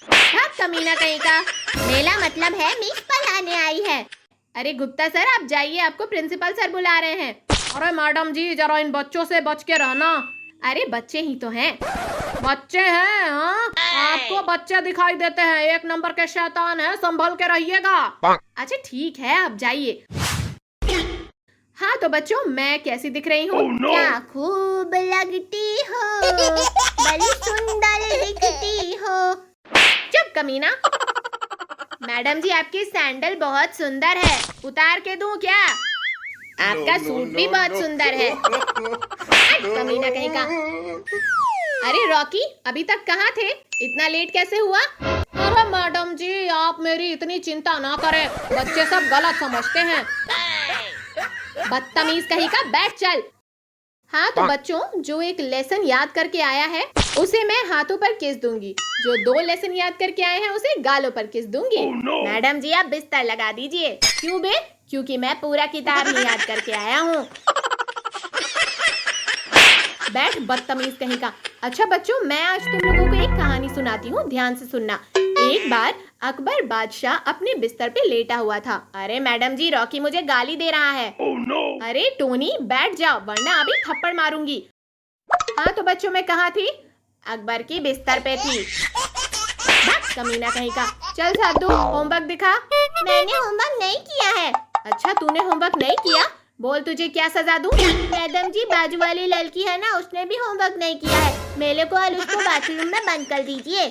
हाँ, कमीना कहीं का। मेरा मतलब है मिस पलाने आई है। अरे गुप्ता सर, आप जाइए, आपको प्रिंसिपल सर बुला रहे हैं। अरे मैडम जी, जरा इन बच्चों से बच के रहना। अरे बच्चे ही तो हैं। बच्चे हैं? हाँ, आपको बच्चे दिखाई देते हैं, एक नंबर के शैतान है, संभल के रहिएगा। अच्छा ठीक है, आप जाइए। हाँ तो बच्चों, मैं कैसी दिख रही हूँ? Oh no! क्या खूब लगती हो, बड़ी सुंदर दिखती हो। चुप कमीना। मैडम जी, आपकी सैंडल बहुत सुंदर है, उतार के दूं क्या? आपका सूट भी बहुत सुंदर है। कमीना कहीं का। अरे रॉकी, अभी तक कहाँ थे? इतना लेट कैसे हुआ? अरे मैडम जी, आप मेरी इतनी चिंता ना करें, बच्चे सब गलत समझते हैं। बदतमीज कहीं का, बैठ चल। हाँ तो बच्चों, जो एक लेसन याद करके आया है उसे मैं हाथों पर किस दूंगी, जो 2 लेसन याद करके आए हैं उसे गालों पर किस दूंगी। Oh no! मैडम जी, आप बिस्तर लगा दीजिए। क्यों बे? क्योंकि मैं पूरा किताब नहीं याद करके आया हूँ। बैठ बदतमीज कहीं का। अच्छा बच्चों, मैं आज तुम लोगों को एक कहानी सुनाती हूँ, ध्यान से सुनना। एक बार अकबर बादशाह अपने बिस्तर पे लेटा हुआ था। अरे मैडम जी, रॉकी मुझे गाली दे रहा है। Oh no! अरे टोनी, बैठ जाओ वरना अभी थप्पड़ मारूंगी। हाँ तो बच्चों, मैं कहाँ थी? अकबर की बिस्तर पे थी। कमीना कहीं का। चल साधु, होमवर्क दिखा। मैंने होमवर्क नहीं किया है। अच्छा, तूने होमवर्क नहीं किया? बोल, तुझे क्या सजा दूं? मैडम जी, बाजू वाली लड़की है ना, उसने भी होमवर्क नहीं किया है। मेरे को और उसको बाथरूम में बंद कर दीजिए।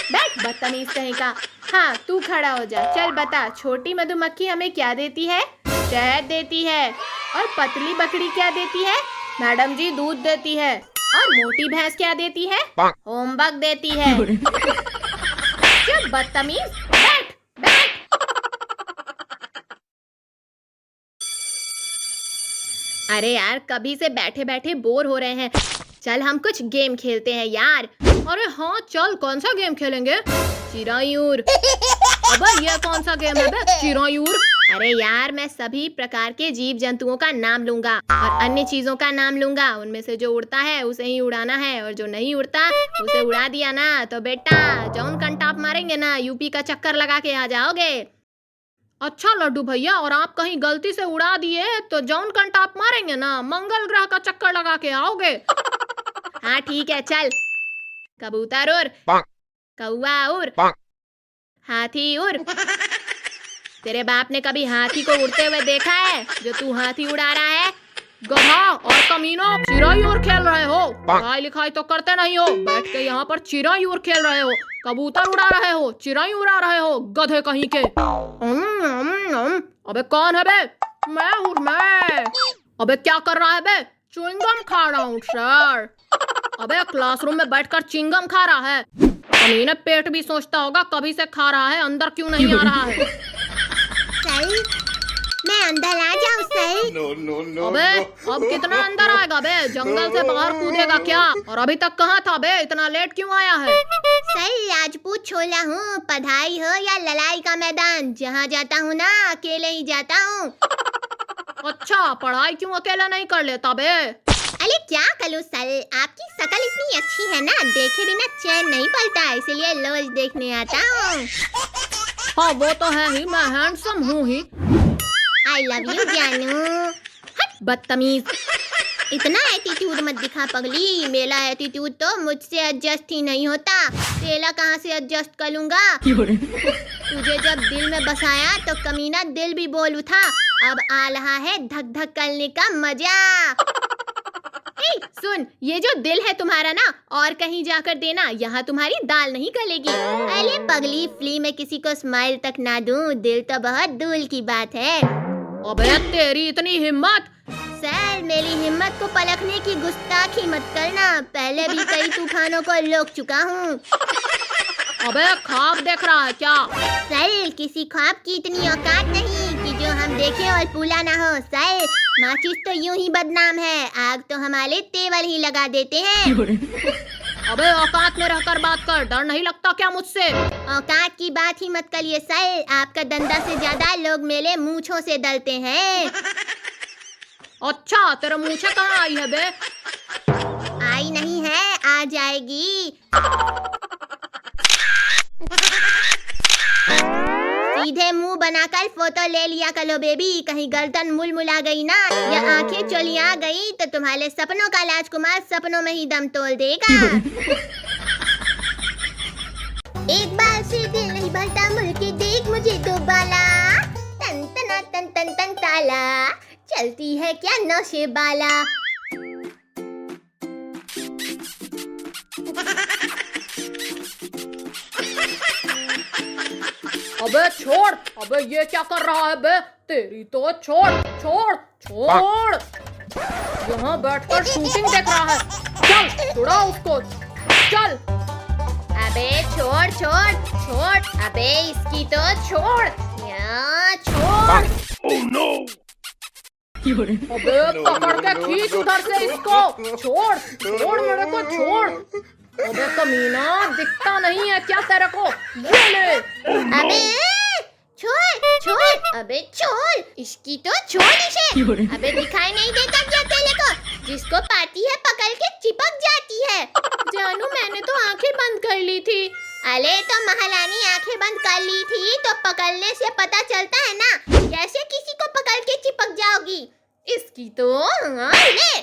बैठ बदतमीज कहीं का। हाँ, तू खड़ा हो जा। चल बता, छोटी मधुमक्खी हमें क्या देती है? शहद देती है। और पतली बकरी क्या देती है? मैडम जी, दूध देती है। और मोटी भैंस क्या देती है? होमवर्क देती है। चल बदतमीज, बैठ बैठ। अरे यार, कभी से बैठे बैठे बोर हो रहे हैं, चल हम कुछ गेम खेलते हैं यार। अरे हाँ चल, कौन सा गेम खेलेंगे? चिरायूर। अबे ये कौन सा गेम है बे, चिरायूर? अरे यार, मैं सभी प्रकार के जीव जंतुओं का नाम लूंगा और अन्य चीजों का नाम लूंगा। उनमें से जो उड़ता है उसे ही उड़ाना है, और जो नहीं उड़ता उसे उड़ा दिया ना तो बेटा जौन कंटाप मारेंगे ना, यूपी का चक्कर लगा के आ जाओगे। अच्छा लड्डू भैया, और आप कहीं गलती से उड़ा दिए तो जौन कंटाप मारेंगे ना, मंगल ग्रह का चक्कर लगा के आओगे। हाँ ठीक है, चल। कबूतर उड़, कौवा उड़, हाथी उड़। तेरे बाप ने कभी हाथी को उड़ते हुए देखा है जो तू हाथी उड़ा रहा है? गधा और कमीनो, चिरायूर खेल रहे हो? पढ़ाई लिखाई तो करते नहीं हो, बैठ के यहाँ पर चिरायूर खेल रहे हो। कबूतर उड़ा रहे हो, चिरायूर उड़ा रहे हो, गधे कहीं के। अबे कौन है बे? मैं हूँ, मैं। अबे क्या कर रहा है बे? च्युइंगम खा रहा हूँ सर। अबे क्लासरूम में बैठकर च्युइंगम खा रहा है? कमीने पेट भी सोचता होगा, कभी से खा रहा है, अंदर क्यों नहीं आ रहा है? सही, मैं अंदर आ जाऊँ सही? No, no, no, अबे no. अब कितना अंदर आएगा बे? जंगल से बाहर कूदेगा क्या? और अभी तक कहाँ था बे? इतना लेट क्यों आया है? सही, राजपूत छोला हूँ, पढ़ाई हो या लड़ाई का मैदान, जहाँ जाता हूँ ना अकेले ही जाता हूँ। अच्छा, पढ़ाई क्यों अकेला नहीं कर लेता बे? अरे क्या करूँ सर, आपकी शक्ल इतनी अच्छी है ना, देखे बिना चैन नहीं पड़ता, इसलिए रोज देखने आता हूँ। हाँ वो तो है ही, मैं हैंडसम हूँ ही। आई लव यू जानू। हट बदतमीज। इतना एटीट्यूड मत दिखा पगली, मेरा एटीट्यूड तो मुझसे एडजस्ट ही नहीं होता, तेरा कहाँ से एडजस्ट कर लूंगा। तुझे जब दिल में बसाया तो कमीना दिल भी बोल उठा, अब आ रहा है धक धक करने का मजा। सुन, ये जो दिल है तुम्हारा ना, और कहीं जाकर देना, यहाँ तुम्हारी दाल नहीं गलेगी। अरे पगली, फ्री में किसी को स्माइल तक ना दूं, दिल तो बहुत दूर की बात है। अबे तेरी इतनी हिम्मत! सर, मेरी हिम्मत को परखने की गुस्ताखी मत करना, पहले भी कई तूफानों को रोक चुका हूँ। अबे ख्वाब देख रहा है क्या? सर, किसी ख्वाब की इतनी औकात नहीं कि जो हम देखें और पूरा ना हो। सर, माचिस तो यूं ही बदनाम है, आग तो हमारे तेवर ही लगा देते हैं। अबे औकात में रहकर बात कर, डर नहीं लगता क्या मुझसे? औकात की बात ही मत करिए सर, आपका डंडा से ज्यादा लोग मेरे मूंछों से डरते हैं। अच्छा, तेरे मूंछें कहाँ आई है बे? आई नहीं है, आ जाएगी। सीधे मुंह बनाकर फोटो ले लिया करो बेबी, कहीं गर्दन मुलमुला गई ना या आंखें चलिया गई तो तुम्हारे सपनों का राजकुमार सपनों में ही दम तोड़ देगा। एक बार से दिल नहीं भरता मुड़ के देख मुझे दोबारा, तन तना तन तन तन ताला, चलती है क्या नौशे बाला। अबे छोड़, अबे ये क्या कर रहा है बे? तेरी तो छोड़ छोड़ छोड़, यहाँ बैठकर शूटिंग देख रहा है। चल छुड़ा उसको, चल। अबे छोड़ छोड़ छोड़, अबे इसकी तो छोड़, यहाँ छोड़। Oh no! अबे पकड़ के खींच उधर से इसको, छोड़ छोड़ मेरे को, छोड़। अबे कमीना, दिखता नहीं है क्या तेरे को? ये ले। अबे छोड़ छोड़, अबे छोड़, इसकी तो छोड़ इसे। अबे दिखाई नहीं देता क्या तेरे को? जिसको पाती है पकड़ के चिपक जाती है। जानू मैंने तो आंखें बंद कर ली थी। अरे तो महारानी आंखें बंद कर ली थी तो पकड़ने से पता चलता है ना, कैसे किसी को पकड़ के चिपक जाओगी? इसकी तो ले।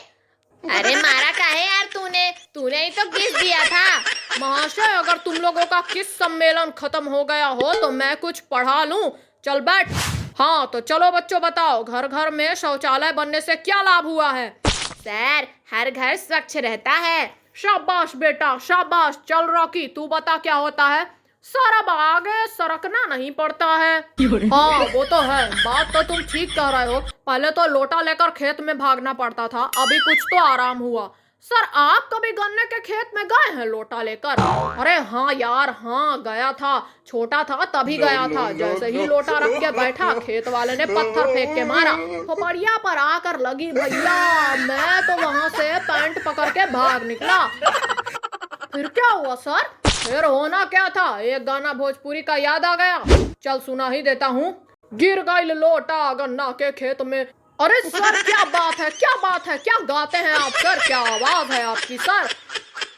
अरे मारा काहे यार तूने ही तो किस दिया था। महाशय, अगर तुम लोगों का किस सम्मेलन खत्म हो गया हो तो मैं कुछ पढ़ा लूं। चल बैठ। हाँ तो चलो बच्चों, बताओ घर घर में शौचालय बनने से क्या लाभ हुआ है? सर, हर घर स्वच्छ रहता है। शाबाश बेटा शाबाश। चल रॉकी, तू बता क्या होता है? सारा आगे सरकना नहीं पड़ता है। हाँ वो तो है, बात तो तुम ठीक कह रहे हो। पहले तो लोटा लेकर खेत में भागना पड़ता था, अभी कुछ तो आराम हुआ। सर, आप कभी गन्ने के खेत में गए हैं लोटा लेकर? अरे हाँ यार, हाँ गया था, छोटा था तभी गया था। जैसे ही लोटा रख के बैठा, खेत वाले ने पत्थर फेंक के मारा, खोपड़िया पर आकर लगी भैया। मैं तो वहां से पैंट पकड़ के भाग निकला। फिर क्या हुआ सर? फिर होना क्या था, एक गाना भोजपुरी का याद आ गया। चल सुना ही देता हूँ। गिर गई लोटा गन्ना के खेत में। अरे सर क्या बात है, क्या बात है, क्या गाते हैं आप सर? क्या आवाज है आपकी सर?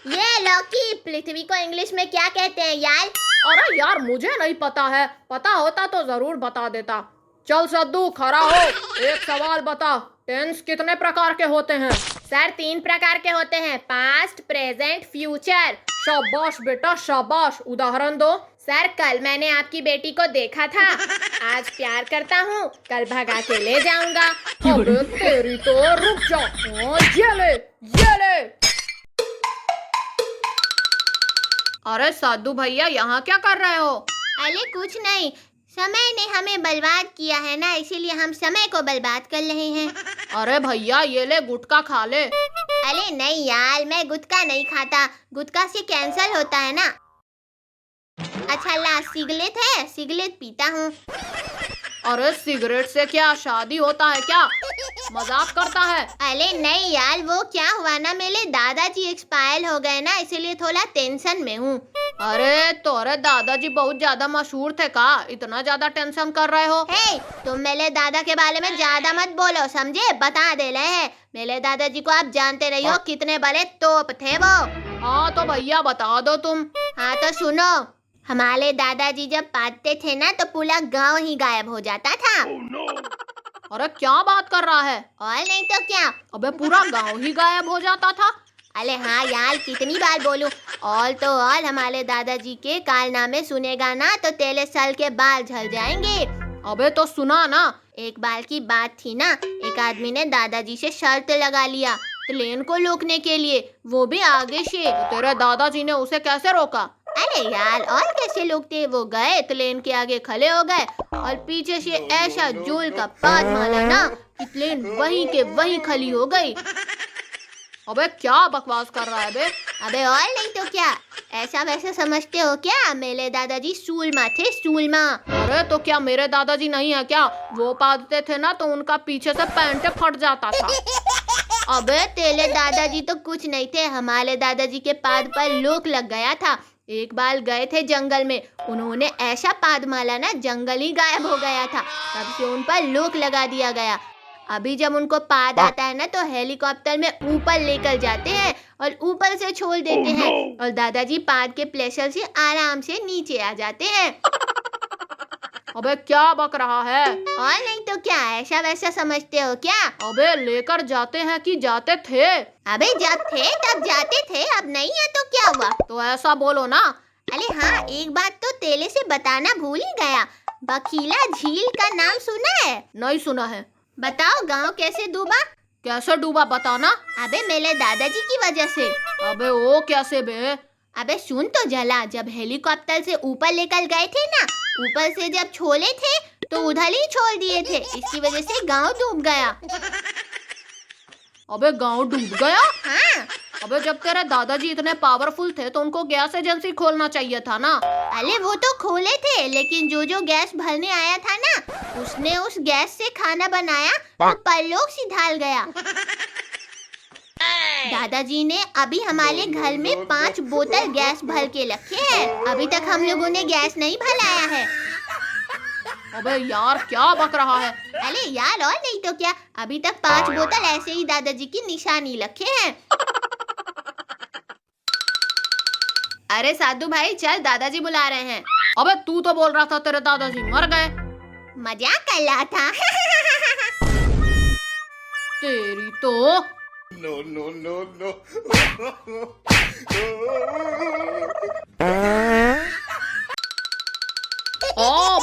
ये लौकी, पृथ्वी को इंग्लिश में क्या कहते हैं यार? अरे यार मुझे नहीं पता है, पता होता तो जरूर बता देता। चल सद्दू खड़ा हो, एक सवाल बता, टेंस कितने प्रकार के होते हैं? सर 3 प्रकार के होते हैं, पास्ट, प्रेजेंट, फ्यूचर। शाबाश बेटा शाबाश। उदाहरण दो। सर, कल मैंने आपकी बेटी को देखा था, आज प्यार करता हूँ, कल भगा के ले जाऊंगा। अबे तेरी तो, रुक जा। ये ले, ये ले। अरे साधु भैया, यहाँ क्या कर रहे हो? अरे कुछ नहीं, समय ने हमें बर्बाद किया है ना, इसीलिए हम समय को बर्बाद कर रहे हैं। अरे भैया ये ले, गुटखा खा ले। अरे नहीं यार, मैं गुटखा नहीं खाता, गुटखा से कैंसर होता है ना। अच्छा ला, सिगरेट है, सिगरेट पीता हूँ। अरे सिगरेट से क्या शादी होता है क्या? मजाक करता है। अरे नहीं यार, वो क्या हुआ ना, मेरे दादाजी एक्सपायर हो गए ना, इसीलिए थोड़ा टेंशन में हूँ। अरे तोरे दादाजी बहुत ज्यादा मशहूर थे का? इतना ज्यादा टेंशन कर रहे हो? हे, तुम मेरे दादा के बारे में ज्यादा मत बोलो, समझे? बता दे रहे हैं, मेरे दादाजी को आप जानते नहीं हो, कितने बड़े तोप थे वो। हाँ तो भैया बता दो तुम। हाँ तो सुनो, हमारे दादाजी जब पाते थे ना तो पूरा गांव ही गायब हो जाता था। Oh no! अरे क्या बात कर रहा है? और नहीं तो क्या। अबे पूरा गांव ही गायब हो जाता था? अरे हाँ यार, कितनी बार बोलूं। और तो और हमारे दादाजी के कारनामे सुनेगा ना तो तेरे सर के बाल झड़ जाएंगे। अबे तो सुना ना। एक बार की बात थी ना, एक आदमी ने दादाजी से शर्त लगा लिया ट्रेन को रोकने के लिए, वो भी आगे से। तेरे दादाजी ने उसे कैसे रोका? अरे यार, और कैसे रोकते, वो गए प्लेन के आगे खड़े हो गए और पीछे से ऐसा जोर का पाद मारा ना कि प्लेन वहीं के वहीं खली हो गई। अबे क्या बकवास कर रहा है बे? अबे और नहीं तो क्या, ऐसा वैसा समझते हो क्या? मेरे दादाजी सूलमा थे, सूलमा। अरे तो क्या मेरे दादाजी नहीं है क्या? वो पादते थे ना तो उनका पीछे से पैंट फट जाता था। अबे तेरे दादाजी तो कुछ नहीं थे, हमारे दादाजी के पाद पर लोक लग गया था। एक बार गए थे जंगल में, उन्होंने ऐसा पाद मारा ना जंगल ही गायब हो गया था। तब से उन पर लोक लगा दिया गया। अभी जब उनको पाद आता है ना तो हेलीकॉप्टर में ऊपर लेकर जाते हैं और ऊपर से छोड़ देते हैं और दादाजी पाद के प्रेशर से आराम से नीचे आ जाते हैं। अबे क्या बक रहा है? और नहीं तो क्या, ऐसा वैसा समझते हो क्या? अबे लेकर जाते हैं कि जाते थे? अबे जब थे तब जाते थे, अब नहीं है तो क्या हुआ? तो ऐसा बोलो ना। अरे हाँ, एक बात तो तेले से बताना भूल ही गया। बखीला झील का नाम सुना है? नहीं सुना है। बताओ गांव कैसे डूबा? कैसे डूबा बताना। अबे मेरे दादाजी की वजह से। अबे वो कैसे बे? अबे सुन तो जला, जब हेलीकॉप्टर से ऊपर लेकर गए थे ना, ऊपर से जब छोड़े थे तो उधर ही छोड़ दिए थे, इसकी वजह से गांव डूब गया। अबे गांव डूब गया? हाँ। अबे जब तेरे दादाजी इतने पावरफुल थे तो उनको गैस एजेंसी खोलना चाहिए था ना। अरे वो तो खोले थे, लेकिन जो गैस भरने आया था ना, उसने उस गैस से खाना बनाया तो परलोक सिधाल गया। दादाजी ने अभी हमारे घर में 5 बोतल गैस भर के रखे हैं। अभी तक हम लोगों ने गैस नहीं भराया है। अबे यार क्या बक रहा है? अरे यार और नहीं तो क्या, अभी तक 5 बोतल ऐसे ही दादाजी की निशानी रखे हैं। अरे साधु भाई चल, दादाजी बुला रहे हैं। अबे तू तो बोल रहा था तेरे दादाजी मर गए। मजाक कर रहा था। तेरी तो। No, no, no, no.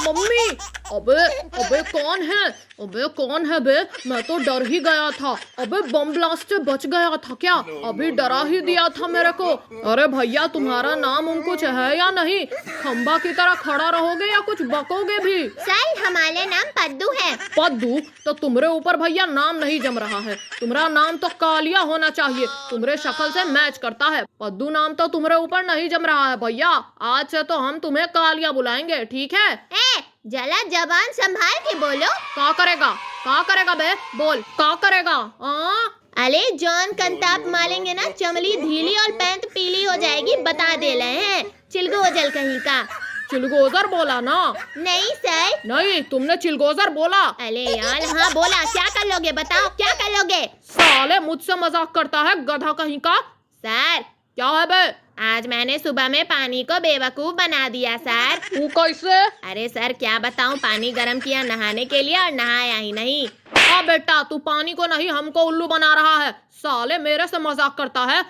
Mummy. अबे कौन है? अबे कौन है बे? मैं तो डर ही गया था। अबे बम ब्लास्ट से बच गया था क्या? अभी डरा ही दिया था मेरे को। अरे भैया तुम्हारा नाम उम कुछ है या नहीं? खंबा की तरह खड़ा रहोगे या कुछ बकोगे भी? सर हमारे नाम पद्दू है। पद्दू? तो तुम्हारे ऊपर भैया नाम नहीं जम रहा है। तुम्हारा नाम तो कालिया होना चाहिए, तुम्हारे शक्ल से मैच करता है। पद्दू नाम तो तुम्हारे ऊपर नहीं जम रहा है भैया। आज से तो हम तुम्हें कालिया बुलाएंगे, ठीक है? जला जबान संभाल के बोलो। क्या करेगा बे? बोल क्या करेगा? अरे जॉन कंताप मारेंगे ना, चमड़ी ढीली और पैंट पीली हो जाएगी, बता दे रहे हैं। चिलगोजर कहीं का। चिलगोजर बोला ना? नहीं सर। नहीं, तुमने चिलगोजर बोला। अरे यार हाँ बोला। क्या कर लोगे बताओ, क्या कर लोगे? साले मुझसे मजाक करता है गधा कहीं का। सर क्या है बे? आज मैंने सुबह में पानी को बेवकूफ बना दिया सर। तू कैसे? अरे सर क्या बताऊं, पानी गर्म किया नहाने के लिए और नहाया ही नहीं। बेटा तू पानी को नहीं हमको उल्लू बना रहा है। साले मेरे से मजाक करता है।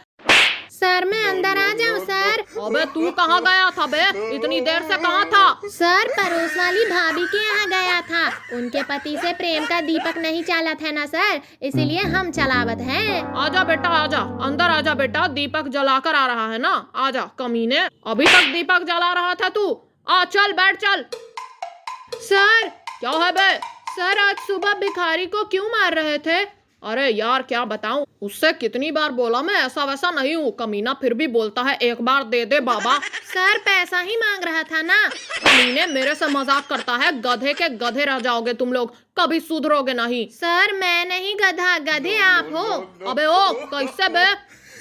सर मैं अंदर आ जाऊं सर? अबे तू कहाँ गया था बे? इतनी देर से कहाँ था? सर पड़ोस वाली भाभी के यहाँ गया था। उनके पति से प्रेम का दीपक नहीं चला था ना सर, इसीलिए हम चलावत हैं। आजा बेटा आजा, अंदर आजा बेटा, दीपक जलाकर आ रहा है ना। आजा कमीने, अभी तक दीपक जला रहा था तू। आ चल बैठ चल। सर क्या है बे? सर आज सुबह भिखारी को क्यों मार रहे थे? अरे यार क्या बताऊं, उससे कितनी बार बोला मैं ऐसा वैसा नहीं हूँ। कमीना फिर भी बोलता है एक बार दे दे बाबा। सर पैसा ही मांग रहा था ना। कमीने मेरे से मजाक करता है। गधे के गधे रह जाओगे तुम लोग, कभी सुधरोगे नहीं। सर मैं नहीं गधा, गधे आप हो। अबे ओ कैसे बे?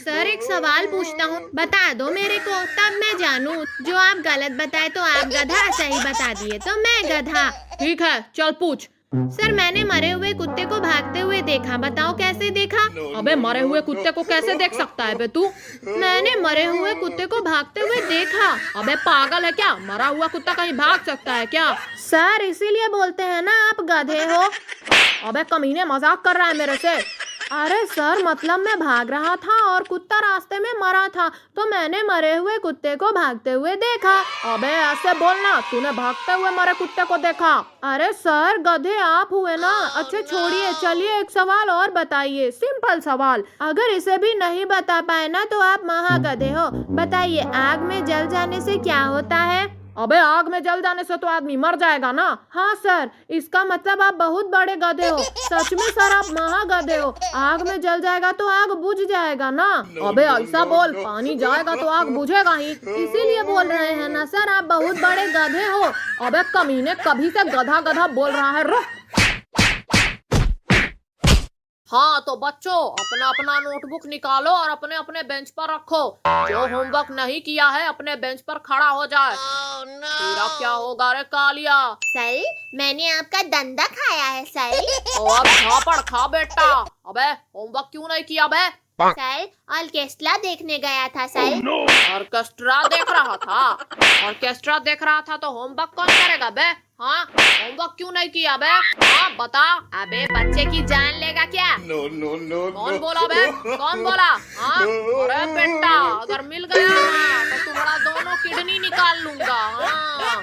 सर एक सवाल पूछता हूँ, बता दो मेरे को तब मैं जानूँ। जो आप गलत बताए तो आप गधा, सही बता दिए तो मैं गधा। ठीक है चल पूछ। सर मैंने मरे हुए कुत्ते को भागते हुए देखा, बताओ कैसे देखा? अबे मरे हुए कुत्ते को कैसे देख सकता है बे तू? मैंने मरे हुए कुत्ते को भागते हुए देखा। अबे पागल है क्या? मरा हुआ कुत्ता कहीं भाग सकता है क्या? सर इसीलिए बोलते हैं ना आप गधे हो। अबे कमीने मजाक कर रहा है मेरे से। अरे सर मतलब मैं भाग रहा था और कुत्ता रास्ते में मरा था, तो मैंने मरे हुए कुत्ते को भागते हुए देखा। अबे ऐसे बोलना, तूने भागते हुए मरे कुत्ते को देखा। अरे सर गधे आप हुए ना। अच्छा छोड़िए, चलिए एक सवाल और बताइए, सिंपल सवाल। अगर इसे भी नहीं बता पाए ना तो आप महागधे हो। बताइए आग में जल जाने से क्या होता है? अबे आग में जल जाने से तो आदमी मर जाएगा ना। हाँ सर, इसका मतलब आप बहुत बड़े गधे हो। सच में सर आप महागधे हो। आग में जल जाएगा तो आग बुझ जाएगा ना। अबे ऐसा बोल, पानी जाएगा तो आग बुझेगा ही। इसीलिए बोल रहे हैं ना सर आप बहुत बड़े गधे हो। अबे कमीने कभी से गधा गधा बोल रहा है। रुक हाँ तो बच्चों अपना अपना नोटबुक निकालो और अपने अपने बेंच पर रखो। जो होमवर्क नहीं किया है अपने बेंच पर खड़ा हो जाए। तेरा क्या होगा रे कालिया? सर मैंने आपका दंदा खाया है सर। तो अब झापड़ खा बेटा। अबे होमवर्क क्यों नहीं किया बे? सर ऑर्केस्ट्रा देखने गया था सर। ऑर्केस्ट्रा देख रहा था? ऑर्केस्ट्रा देख रहा था तो होमवर्क कौन करेगा बे? हाँ होमवर्क क्यों नहीं किया बे? हाँ बता। अबे बच्चे की जान लेगा क्या? No, no, no, कौन no. बोला बे? कौन बोला? हाँ अरे बेटा अगर मिल गया ना तो तुम्हारा दोनों किडनी निकाल लूंगा। हाँ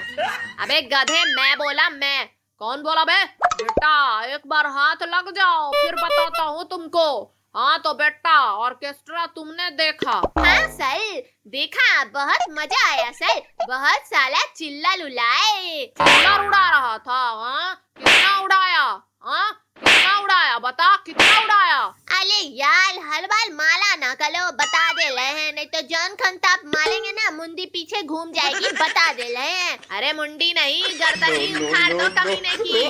अबे गधे, मैं बोला मैं। कौन बोला बे? बेटा एक बार हाथ लग जाओ फिर बताता हूँ तुमको। हाँ तो बेटा ऑर्केस्ट्रा तुमने देखा? हाँ सर देखा, बहुत मजा आया सर। बहुत साला चिल्ला लुलाए। चिल्ला उड़ा रहा था? हाँ कितना उड़ाया? हाँ कितना उड़ाया बता, कितना उड़ाया? अरे यार हर बार माला ना करो, बता दे रहे हैं, नहीं तो जान खनताप मारेंगे ना मुंडी पीछे घूम जाएगी, बता दे रहे हैं। अरे मुंडी नहीं, गर्दन ही उखाड़ दो कमीने की।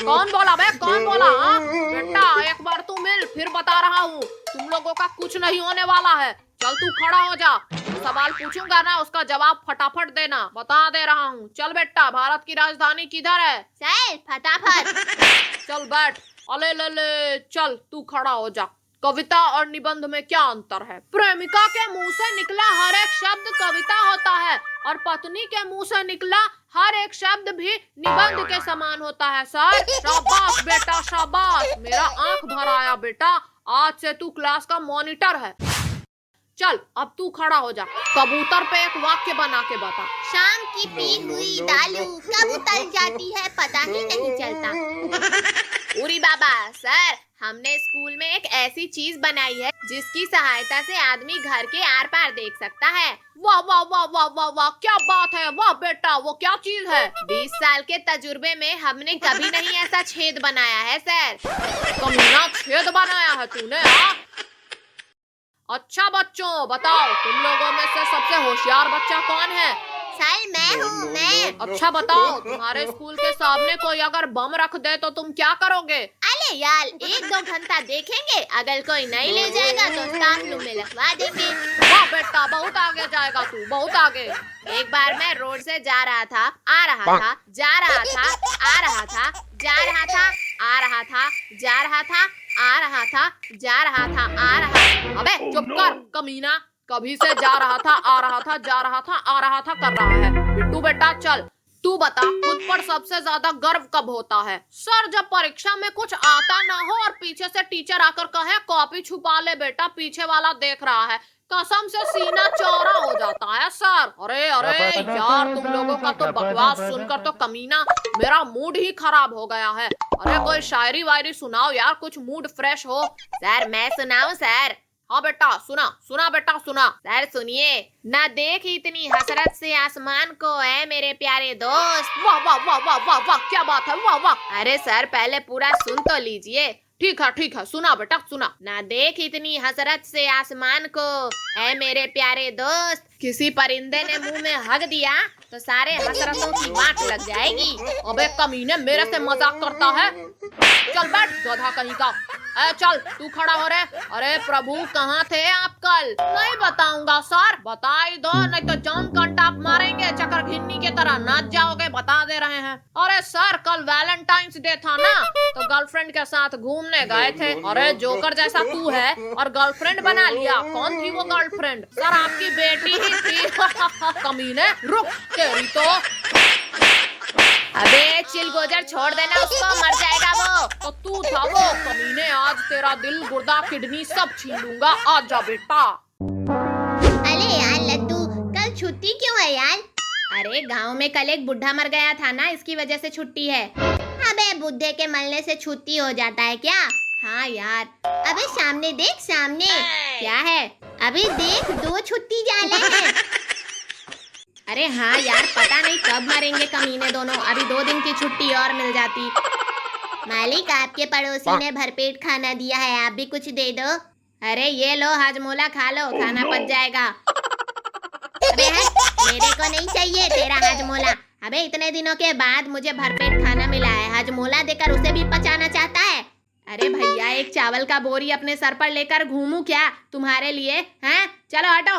कौन बोला बे? कौन बोला? हाँ बेटा एक बार तू मिल फिर बता रहा हूँ। तुम लोगों का कुछ नहीं होने वाला है। चल तू खड़ा हो जा। सवाल पूछूंगा ना उसका जवाब फटाफट देना। बता दे रहा हूँ। चल बेटा भारत की राजधानी किधर है? सर फटाफट। चल बैठ। अले ले ले चल तू खड़ा हो जा। कविता और निबंध में क्या अंतर है? प्रेमिका के मुंह से निकला हर एक शब्द कविता होता है और पत्नी के मुंह से निकला हर एक शब्द भी निबंध के समान होता है। सर शाबाश बेटा शाबाश, मेरा आंख भर आया बेटा। आज से तू क्लास का मॉनिटर है। चल अब तू खड़ा हो जा। कबूतर पे एक वाक्य बना के बता। शाम की पी हुई दालू कब उतर जाती है पता ही नहीं चलता। उरी बाबा सर, हमने स्कूल में एक ऐसी चीज बनाई है जिसकी सहायता से आदमी घर के आर पार देख सकता है। वाह वाह वाह वाह वाह वाह, क्या बात है। वाह बेटा वो क्या चीज है? 20 साल के तजुर्बे में हमने कभी नहीं ऐसा छेद बनाया है सर। कमीना छेद बनाया है तूने? हाँ अच्छा बच्चों बताओ तुम लोगों में से सबसे होशियार बच्चा कौन है? सर मैं हूँ मैं। अच्छा बताओ तुम्हारे स्कूल के सामने कोई अगर बम रख दे तो तुम क्या करोगे? अरे यार 1-2 घंटा देखेंगे, अगर कोई नहीं ले जाएगा तो स्टाफ रूम में रखवा देंगे। वाह बेटा बहुत आगे जाएगा तू, बहुत आगे। एक बार मैं रोड से जा रहा था, आ रहा था, जा रहा था, आ रहा था, जा रहा था, आ रहा था, जा रहा था, आ रहा था, जा रहा था, आ रहा। अबे चुप कर कमीना। कभी से जा रहा था, आ रहा था, जा रहा था, आ रहा था कर रहा है। बिट्टू बेटा चल तू बता खुद पर सबसे ज्यादा गर्व कब होता है? सर जब परीक्षा में कुछ आता ना हो और पीछे से टीचर आकर कहे कॉपी छुपा ले बेटा पीछे वाला देख रहा है, कसम से सीना चौड़ा हो जाता है सर। अरे अरे यार तुम लोगों का तो बकवास सुनकर तो कमीना मेरा मूड ही खराब हो गया है। अरे कोई शायरी वायरी सुनाओ यार, कुछ मूड फ्रेश हो। सर मैं सुनाऊं सर? हाँ बेटा सुना सुना बेटा सुना। सर सुनिए। ना देख इतनी हसरत से आसमान को है मेरे प्यारे दोस्त। वाह वाह वाह वाह वाह वाह क्या बात है, वाह वाह। अरे सर पहले पूरा सुन तो लीजिए। ठीक है सुना बेटा सुना। ना देख इतनी हसरत से आसमान को ऐ मेरे प्यारे दोस्त, किसी परिंदे ने मुंह में हग दिया तो सारे हसरतों की वाट लग जाएगी। अबे कमीने मेरे से मजाक करता है? चल बैठ गधा कहीं का। चल तू खड़ा हो रे। अरे प्रभु कहाँ थे आप कल? नहीं बताऊंगा सर। बता ही दो नहीं तो जान कंटाप मारेंगे, चक्कर घिन्नी के तरह नाच जाओगे। बता दे रहे हैं। अरे सर कल वैलेंटाइंस डे था ना तो गर्लफ्रेंड के साथ घूमने गए थे। अरे जोकर जैसा तू है और गर्लफ्रेंड बना लिया। कौन थी वो गर्लफ्रेंड? सर आपकी बेटी ही थी। कमीने रुक तेरी तो। अबे चिलगोजर छोड़ देना उसको, मर जाएगा वो। तो तू था वो कमीने, आज तेरा दिल गुर्दा किडनी सब छीन लूंगा। आजा बेटा। अरे यार लड्डू कल छुट्टी क्यों है यार? अरे गांव में कल एक बुढ़ा मर गया था ना, इसकी वजह से छुट्टी है। अबे बुड्ढे के मरने से छुट्टी हो जाता है क्या? हाँ यार। अबे सामने देख सामने। क्या है? अबे देख 2 छुट्टी जाने हैं। अरे हाँ यार पता नहीं कब मरेंगे कमीने दोनों। अभी 2 दिन की छुट्टी और मिल जाती। मालिक आपके पड़ोसी ने भरपेट खाना दिया है, आप भी कुछ दे दो। अरे ये लो हाजमोला खा लो, खाना पच जाएगा। अबे मेरे को नहीं चाहिए तेरा हाजमोला। अबे इतने दिनों के बाद मुझे भरपेट खाना मिला है, हाजमोला देकर उसे भी पचाना चाहता है। अरे भैया, एक चावल का बोरी अपने सर पर लेकर घूमूं क्या तुम्हारे लिए? हैं, चलो हटो।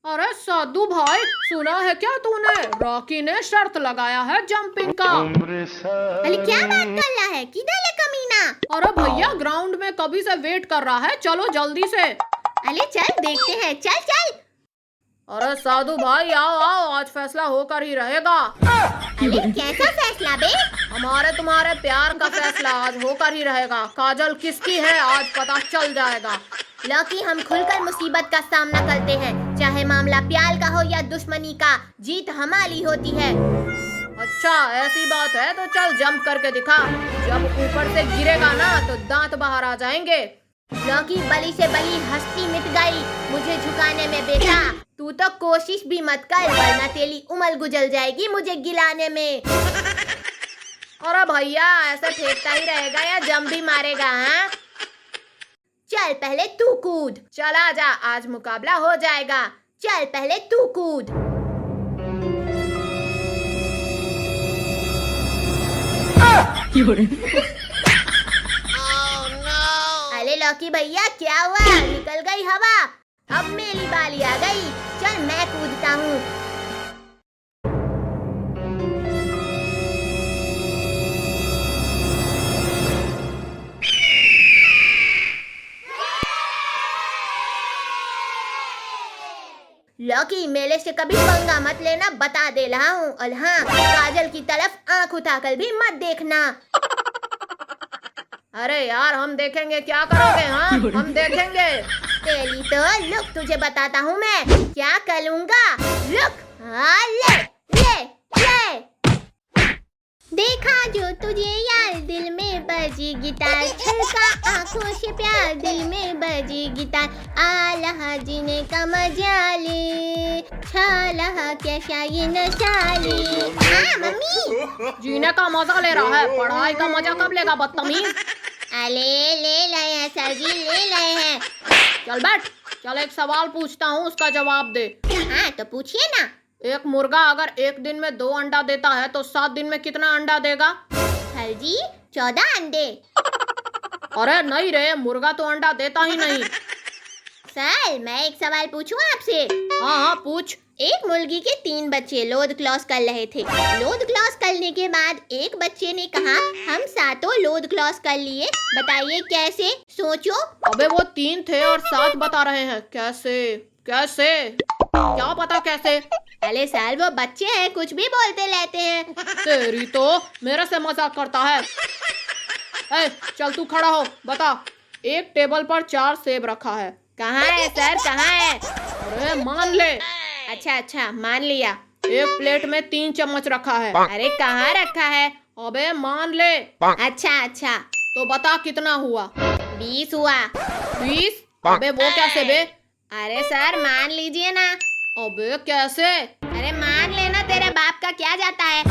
अरे साधु भाई, सुना है क्या तूने? रॉकी ने शर्त लगाया है जंपिंग का। अरे क्या बात कर रहा है? किधर है कमीना? अरे भैया, ग्राउंड में कभी से वेट कर रहा है, चलो जल्दी से। अरे चल देखते हैं, चल चल। अरे साधु भाई, आओ आओ, आज फैसला होकर ही रहेगा। अरे कैसा फैसला बे? हमारे तुम्हारे प्यार का फैसला आज होकर ही रहेगा। काजल किसकी है आज पता चल जाएगा। लॉकी, हम खुलकर मुसीबत का सामना करते हैं, चाहे मामला प्यार का हो या दुश्मनी का, जीत हमारी होती है। अच्छा ऐसी बात है तो चल जंप करके दिखा। जब ऊपर से गिरेगा ना तो दांत बाहर आ जाएंगे। लॉकी, बली से बली हस्ती मिट गई मुझे झुकाने में बेटा। तू तो कोशिश भी मत कर, वरना तेरी उम्र गुजर जाएगी मुझे गिलाने में। अरे भैया, ऐसे फेंकता ही रहेगा या जंप भी मारेगा? हाँ, चल पहले तू कूद। चला जा, आज मुकाबला हो जाएगा। चल पहले तू कूद। अरे लॉकी भैया, क्या हुआ? निकल गई हवा। अब मेरी बारी आ गई। चल मैं कूदता हूँ। लॉकी, मेले से कभी पंगा मत लेना, बता दे रहा हूँ। और हाँ, काजल की तरफ आंख उठाकर भी मत देखना। अरे यार, हम देखेंगे क्या करोगे? हाँ, हम देखेंगे। तेरी तो लुक तुझे बताता हूँ मैं क्या करूँगा। लुक, हाँ ले ले ले। देखा जो तुझे यार, दिल में बजी गिटार, छलका आंखों से प्यार, दिल में बजी गिटार, आलहा जीने का मजा ले, छालहा कैसा ये नशा ले। हाँ मम्मी, जीने का मजा ले रहा है, पढ़ाई का मजा कब लेगा बदतमीज? अरे ले रहे हैं सर जी, ले रहे हैं। चल बैठ। चल एक सवाल पूछता हूँ, उसका जवाब दे। हाँ तो पूछिए ना। एक मुर्गा अगर एक दिन में 2 अंडा देता है तो 7 दिन में कितना अंडा देगा? सर जी 14 अंडे। अरे नहीं रे, मुर्गा तो अंडा देता ही नहीं। सर मैं एक सवाल पूछूं आपसे? हाँ हाँ पूछ। एक मुर्गी के 3 बच्चे लोड क्लॉस कर रहे थे। लोड क्लॉस करने के बाद एक बच्चे ने कहा हम 7 लोड क्लॉस कर लिए, बताइए कैसे? सोचो। अबे वो 3 थे और 7 बता रहे हैं, कैसे कैसे? क्या पता कैसे? अरे सर वो बच्चे हैं, कुछ भी बोलते रहते हैं। तेरी तो, मेरे से मजाक करता है। ए, चल तू खड़ा हो, बता। एक टेबल पर 4 सेब रखा है। कहाँ है सर, कहाँ है? अरे मान ले। अच्छा अच्छा मान लिया। एक प्लेट में 3 चम्मच रखा है। अरे कहाँ रखा है? अबे मान ले। अच्छा अच्छा, तो बता कितना हुआ? 20 हुआ। 20? अबे वो कैसे बे? अरे सर मान लीजिए ना। अबे कैसे? अरे मान लेना, तेरे बाप का क्या जाता है?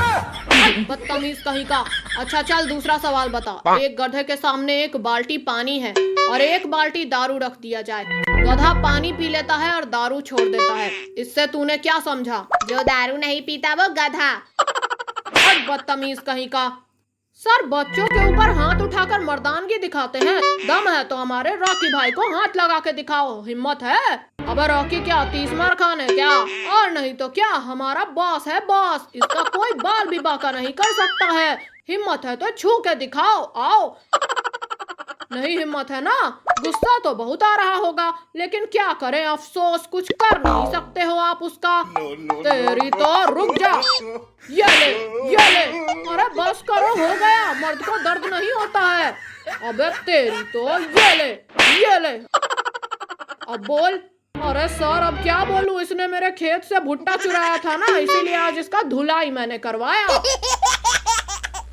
बदतमीज कहीं का। अच्छा चल दूसरा सवाल बता। एक गधे के सामने एक बाल्टी पानी है और एक बाल्टी दारू रख दिया जाए। गधा पानी पी लेता है और दारू छोड़ देता है, इससे तूने क्या समझा? जो दारू नहीं पीता वो गधा। बदतमीज कहीं का। सर बच्चों के ऊपर हाथ उठाकर मर्दानगी दिखाते हैं। दम है तो हमारे रॉकी भाई को हाथ लगा के दिखाओ, हिम्मत है? अबे रॉकी क्या 30 मार खाने क्या? और नहीं तो क्या, हमारा बॉस है बॉस, इसका कोई बाल भी बाका नहीं कर सकता है। हिम्मत है तो छू के दिखाओ, आओ। नहीं हिम्मत है ना? गुस्सा तो बहुत आ रहा होगा, लेकिन क्या करें, अफसोस कुछ कर नहीं सकते हो आप उसका। तेरी तो, रुक जा। ये ले, ये ले। अरे बस करो, हो गया, मर्द को दर्द नहीं होता है। अबे तेरी तो, ये ले, ये ले। अब बोल। अरे सर अब क्या बोलूं, इसने मेरे खेत से भुट्टा चुराया था ना, इसीलिए आज इसका धुलाई मैंने करवाया।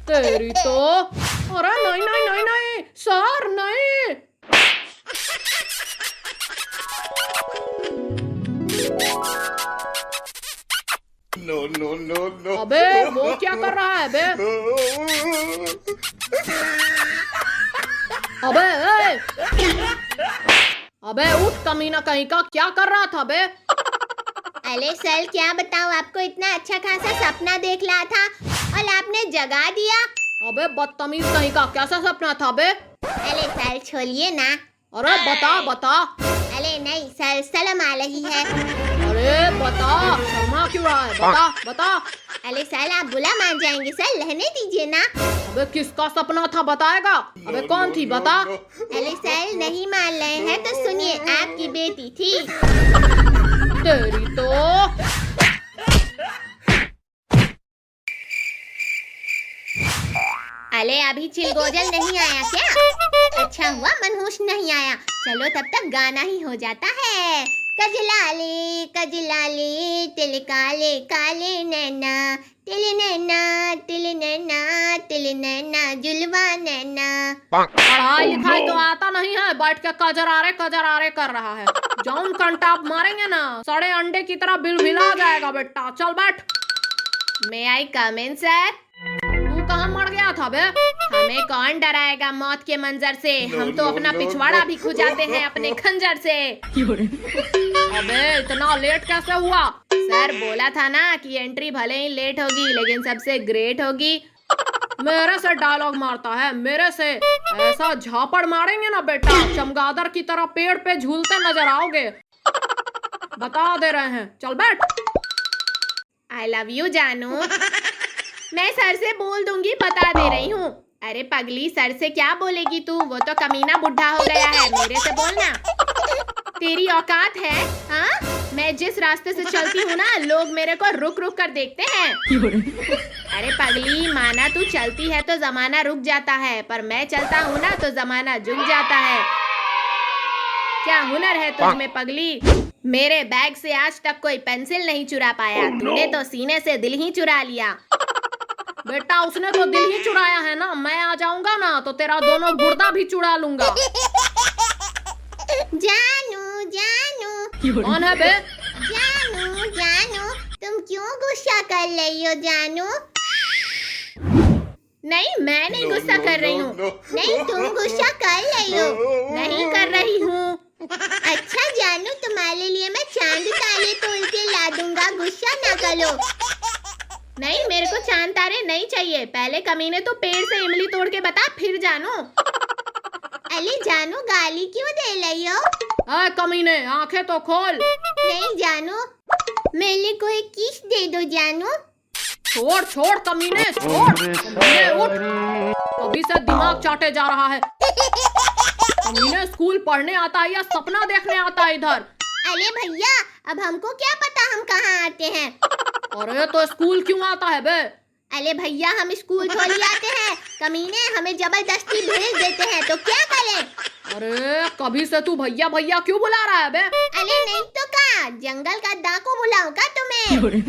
तेरी तो, अरे नहीं नहीं नहीं नहीं सर नहीं। No, no, no, no. अबे वो क्या कर रहा है बे? अबे ए! अबे उठ कमीना कहीं का, क्या कर रहा था बे? अरे सर क्या बताऊं आपको, इतना अच्छा खासा सपना देख रहा था और आपने जगा दिया। अबे बदतमीज कहीं का, कैसा सपना था बे? अरे सर छोड़िए ना। अरे बता। अरे नहीं सर, शर्म आ रही है। अरे बता, शर्मा क्यों रहा है? बता। अरे सर आप बुला मान जाएंगे सर, रहने दीजिए ना। अबे किसका सपना था बताएगा? अबे कौन थी बता। अरे सर नहीं मान रहे हैं तो सुनिए, आपकी बेटी थी। तेरी तो। अरे अभी चिलगोजल नहीं आया क्या? अच्छा हुआ मनहूस नहीं आया। चलो तब तक गाना ही हो जाता है। कजलाले कजलाले तिल काले काले नैना, तिल नैना तिल नैना तिल नैना जुलवा नैना। पढ़ाई लिखाई तो आता नहीं है, बैठ के कजरारे कर रहा है। जौन कंटाप मारेंगे ना, सड़े अंडे की तरह बिलबिला जाएगा बेटा। चल बैठ। मे आई कम इन सर? तू कहाँ मर गया था बे? हमें कौन डराएगा मौत के मंजर से? हम तो अपना पिछवाड़ा भी खुजाते हैं अपने खंजर से। अबे इतना लेट कैसे हुआ? सर बोला था ना कि एंट्री भले ही लेट होगी लेकिन सबसे ग्रेट होगी। मेरे से डायलॉग मारता है, मेरे से? ऐसा झापड़ मारेंगे ना बेटा, चमगादड़ की तरह पेड़ पे झूलते नजर आओगे। बता दे रहे हैं, चल बैठ। आई लव यू जानू। मैं सर से बोल दूंगी, बता दे रही हूँ। अरे पगली, सर से क्या बोलेगी तू? वो तो कमीना बुढ़ा हो गया है, मेरे से बोलना। तेरी औकात है? हाँ, मैं जिस रास्ते से चलती हूँ ना, लोग मेरे को रुक रुक कर देखते हैं। अरे पगली, माना तू चलती है तो जमाना रुक जाता है, पर मैं चलता हूँ ना तो जमाना झुक जाता है। क्या हुनर है तुझ में पगली? मेरे बैग से आज तक कोई पेंसिल नहीं चुरा पाया। तूने तो सीने से दिल ही चुरा लिया। बेटा उसने तो दिल ही चुराया है ना, मैं आ जाऊंगा ना तो तेरा दोनों गुर्दा भी चुरा लूंगा। जानू जानू। कौन है बे? जानू जानू, तुम क्यों गुस्सा कर रही हो जानू? नहीं, मैं नहीं गुस्सा कर रही हूँ। नहीं तुम गुस्सा कर रही हो। नहीं कर रही हूँ। अच्छा जानू, तुम्हारे लिए मैं चांद तारे तोड़ के ला दूंगा, गुस्सा ना करो। नहीं, मेरे को चांद तारे नहीं चाहिए। पहले कमीने तो पेड़ से इमली तोड़ के बता, फिर जानू। अरे जानू गाली क्यों दे रही हो? कमीने, आंखें तो खोल। नहीं जानू, मेरे को एक किस दे दो जानू। छोड़ कमीने, छोड़। कमीने उठ, कभी से दिमाग चाटे जा रहा है। कमीने स्कूल पढ़ने आता है या सपना देखने आता है इधर? अरे भैया, अब हमको क्या पता हम कहाँ आते हैं। अरे तो स्कूल क्यों आता है बे? अरे भैया, हम स्कूल थोड़ी आते हैं। कमीने हमें जबरदस्ती भेज देते हैं, तो क्या करें? अरे कभी से तू भैया भैया क्यों बुला रहा है बे? अरे नहीं तो क्या, जंगल का डाकू बुलाऊं का तुम्हें?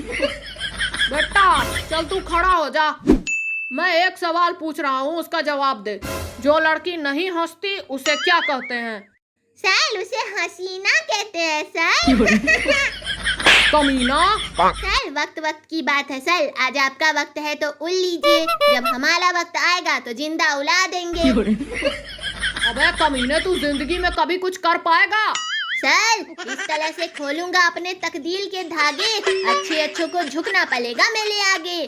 बेटा चल तू खड़ा हो जा। मैं एक सवाल पूछ रहा हूँ, उसका जवाब दे। जो लड़की नहीं हंसती उसे क्या कहते हैं? सर उसे हसीना कहते हैं सर। कमीना। सर वक्त की बात है सर। आज आपका वक्त है तो उड़ लीजिए, जब हमारा वक्त आएगा तो जिंदा उड़ा देंगे। अबे कमीने, तू जिंदगी में कभी कुछ कर पाएगा? सर इस तरह से खोलूंगा अपने तकदीर के धागे, अच्छे को झुकना पड़ेगा मेरे आगे।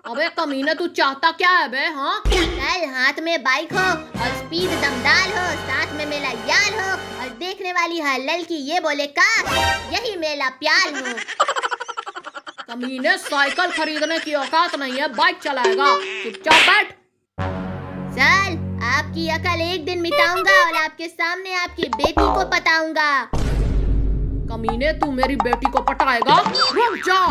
अबे कमीने, तू चाहता क्या है बे? हाँ सर, हाथ में बाइक हो और स्पीड दमदार हो, साथ में मेरा यार हो और देखने वाली हर लड़की ये बोले का यही मेरा प्यार हो। कमीने, साइकिल खरीदने की औकात नहीं है, बाइक चलाएगा। चुपचाप बैठ। सर आपकी अकल एक दिन मिटाऊंगा और आपके सामने आपकी बेटी को पटाऊंगा। कमीने, तू मेरी बेटी को पटाएगा? रुक जा।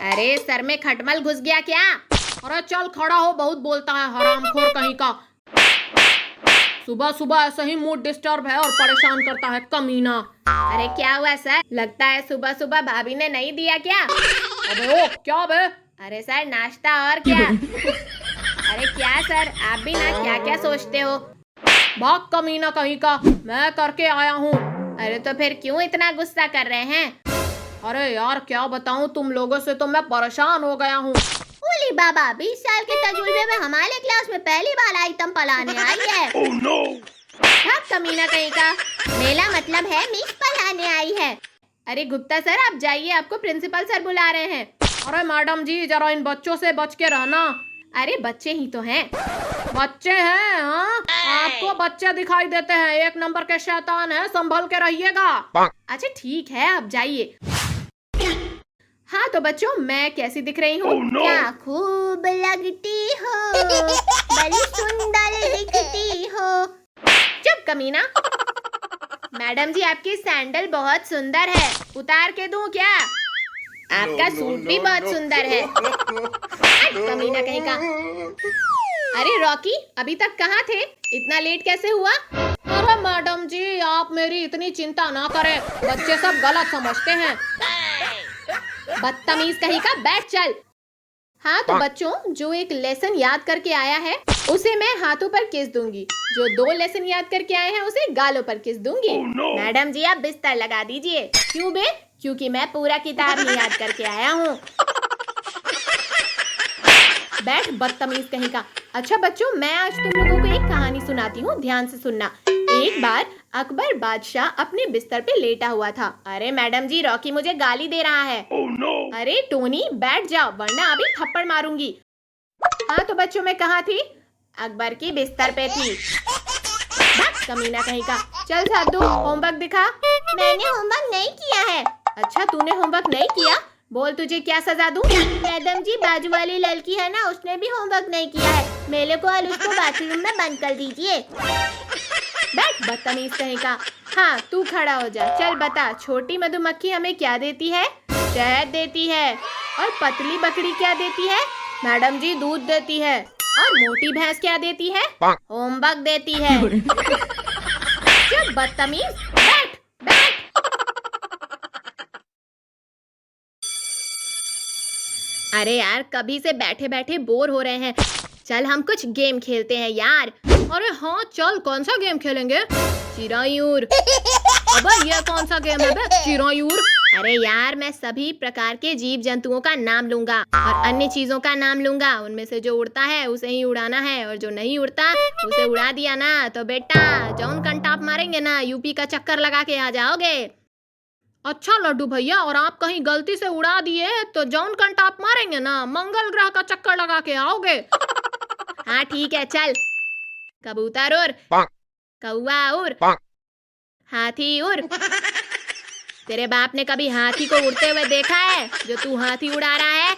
अरे सर में खटमल घुस गया क्या? अरे चल खड़ा हो, बहुत बोलता है हरामखोर कहीं का। सुबह सुबह ऐसे ही मूड डिस्टर्ब है और परेशान करता है कमीना। अरे क्या हुआ सर? लगता है सुबह सुबह भाभी ने नहीं दिया क्या? अबे ओ क्या बे? अरे सर नाश्ता और क्या? अरे क्या सर, आप भी ना क्या क्या सोचते हो। भाग कमीना कहीं का, मैं करके आया हूँ। अरे तो फिर क्यों इतना गुस्सा कर रहे हैं? अरे यार क्या बताऊँ, तुम लोगों से तो मैं परेशान हो गया हूँ। ओली बाबा, 20 साल के तजुर्बे में हमारे क्लास में पहली बार आइटम पढ़ाने आई है। Oh no! भाग कमीना कहीं का। मेरा मतलब है मिस पढ़ाने आई है। अरे गुप्ता सर आप जाइए, आपको प्रिंसिपल सर बुला रहे हैं। अरे मैडम जी जरा इन बच्चों से बच के रहना। अरे बच्चे ही तो हैं। बच्चे हैं? हाँ, आपको बच्चे दिखाई देते हैं, एक नंबर के शैतान है, संभल के रहिएगा। अच्छा ठीक है आप जाइए। हाँ तो बच्चों मैं कैसी दिख रही हूँ? क्या खूब लगती हो, बड़ी सुंदर दिखती हो। चुप कमीना। मैडम जी आपकी सैंडल बहुत सुंदर है, उतार के दूं क्या? आपका सूट भी बहुत सुंदर है। कमीना कहीं का। अरे रॉकी अभी तक कहाँ थे, इतना लेट कैसे हुआ? अरे मैडम जी आप मेरी इतनी चिंता ना करें, बच्चे सब गलत समझते हैं। बदतमीज कहीं का, बैठ चल। हाँ तो बच्चों जो एक लेसन याद करके आया है उसे मैं हाथों पर किस दूंगी, जो 2 लेसन याद करके आए हैं उसे गालों पर किस दूंगी। मैडम जी आप बिस्तर लगा दीजिए। क्यों बे? क्योंकि मैं पूरा किताब ही याद करके आया हूँ। बैठ बदतमीज कहीं का। अच्छा बच्चों मैं आज तुम लोगों को एक कहानी सुनाती हूँ, ध्यान से सुनना। एक बार अकबर बादशाह अपने बिस्तर पे लेटा हुआ था। अरे मैडम जी रॉकी मुझे गाली दे रहा है। अरे टोनी बैठ जाओ वरना अभी थप्पड़ मारूंगी। हाँ तो बच्चों मैं कहाँ थी? अकबर की बिस्तर पे थी। कमीना कहीं का। चल साधु होमवर्क दिखा। मैंने होमवर्क नहीं किया है। अच्छा तूने होमवर्क नहीं किया, बोल तुझे क्या सजा दूं? मैडम जी बाजू वाली लड़की है ना, उसने भी होमवर्क नहीं किया है। मेरे को और उसको बाथरूम में बंद कर दीजिए। बैठ बदतमीज कहीं का। हाँ तू खड़ा हो जा। चल बता छोटी मधुमक्खी हमें क्या देती है? शहद देती है। और पतली बकरी क्या देती है? मैडम जी दूध देती है। और मोटी भैंस क्या देती है? होमवर्क देती है। चल बदतमीज, बैठ बैठ। अरे यार कभी से बैठे बैठे बोर हो रहे हैं, चल हम कुछ गेम खेलते हैं यार। अरे हाँ चल, कौन सा गेम खेलेंगे? चिरायूर। अबे ये कौन सा गेम है बे, चिरायूर? अरे यार मैं सभी प्रकार के जीव जंतुओं का नाम लूंगा और अन्य चीजों का नाम लूंगा। उनमें से जो उड़ता है उसे ही उड़ाना है और जो नहीं उड़ता उसे उड़ा दिया ना तो बेटा जौन कंटाप मारेंगे ना यूपी का चक्कर लगा के आ जाओगे। अच्छा लड्डू भैया, और आप कहीं गलती से उड़ा दिए तो जौन कंटाप मारेंगे ना मंगल ग्रह का चक्कर लगा के आओगे। हाँ ठीक है चल। कबूतर उड़, कौवा उड़, हाथी उड़। तेरे बाप ने कभी हाथी को उड़ते हुए देखा है जो तू हाथी उड़ा रहा है?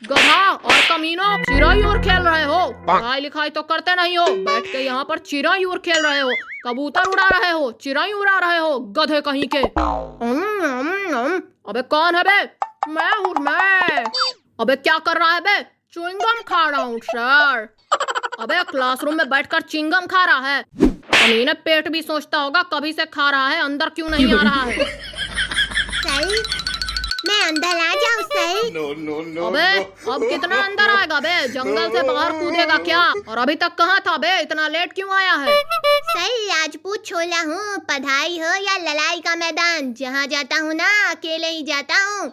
गधा और कमीनो, चिरायूर खेल रहे हो? पढ़ाई लिखाई तो करते नहीं हो, बैठ के यहाँ पर चिरायूर खेल रहे हो। कबूतर उड़ा रहे हो, चिराई उड़ा रहे हो, गधे कहीं के। अबे कौन है बे? मैं हूँ मैं। अबे क्या कर रहा है बे? च्युइंगम खा रहा हूँ सर। अबे क्लासरूम में बैठकर च्युइंगम खा रहा है? कमीने पेट भी सोचता होगा कभी से खा रहा है, अंदर क्यों नहीं आ रहा है? सही मैं अंदर आ जाऊँ सही? No, no, no, अबे no. अब कितना अंदर आएगा बे? जंगल से बाहर कूदेगा क्या? और अभी तक कहाँ था बे? इतना लेट क्यों आया है? सही राजपूत छोला हूँ, पढ़ाई हो या लड़ाई का मैदान, जहाँ जाता हूँ ना अकेले ही जाता हूँ।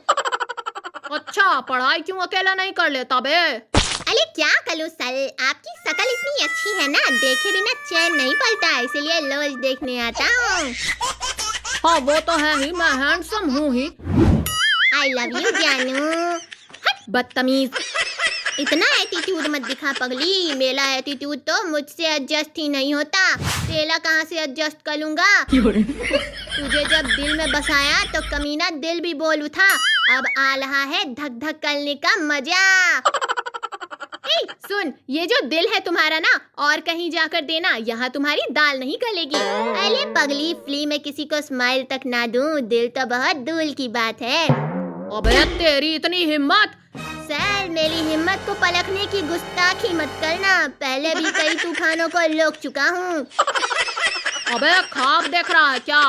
अच्छा पढ़ाई क्यों अकेला नहीं कर लेता बे? अरे क्या करूँ सर, आपकी शक्ल इतनी अच्छी है ना, देखे बिना चैन नहीं पड़ता, इसलिए रोज देखने आता हूँ। हाँ वो तो है ही, मैं हैंडसम हूँ ही। आई लव यू जानू। हट बदतमीज। इतना एटीट्यूड मत दिखा पगली, मेरा एटीट्यूड तो मुझसे एडजस्ट ही नहीं होता, तेरा कहाँ से एडजस्ट कर लूंगा? तुझे जब दिल में बसाया तो कमीना दिल भी बोल उठा, अब आ रहा है धक धक करने का मजा। सुन ये जो दिल है तुम्हारा ना और कहीं जाकर देना, यहाँ तुम्हारी दाल नहीं गलेगी। अरे पगली फ्ली में किसी को स्माइल तक ना दूं, दिल तो बहुत दूर की बात है। अबे तेरी इतनी हिम्मत? सर मेरी हिम्मत को परखने की गुस्ताखी मत करना, पहले भी कई तूफानों को रोक चुका हूँ। अबे ख्वाब देख रहा है क्या?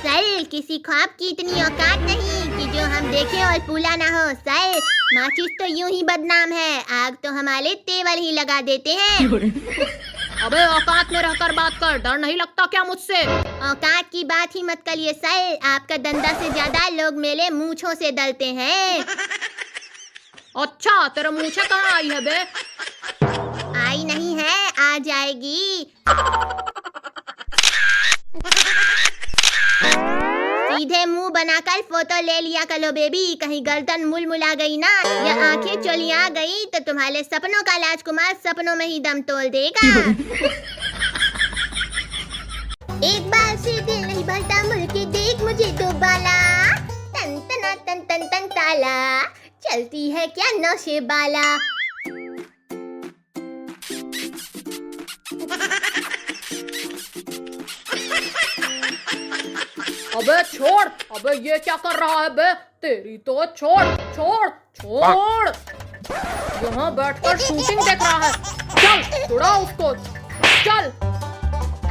सर किसी ख्वाब की इतनी औकात नहीं कि जो हम देखें और पूरा ना हो। सर माचिस तो यूं ही बदनाम है, आग तो हमारे तेवर ही लगा देते हैं। अबे औकात में रहकर बात कर, डर नहीं लगता क्या मुझसे? औकात की बात ही मत करिए सर, आपका डंडा से ज्यादा लोग मेरे मूंछों से डरते हैं। अच्छा तेरे मूंछें कहाँ आई है बे? आई नहीं है, आ जाएगी। सीधे मुंह बनाकर फोटो ले लिया करो बेबी, कहीं गर्दन मुलमुला गई ना या आंखें चलिया गई तो तुम्हारे सपनों का राजकुमार सपनों में ही दम तोड़ देगा। एक बार से दिल नहीं भरता मुड़ के देख मुझे दोबारा, तन तना तन तन तन ताला, चलती है क्या नौशे बाला। अबे छोड़, अबे ये क्या कर रहा है बे? तेरी तो छोड़ छोड़ छोड़, यहाँ बैठकर शूटिंग देख रहा है। चल छुड़ा उसको, चल।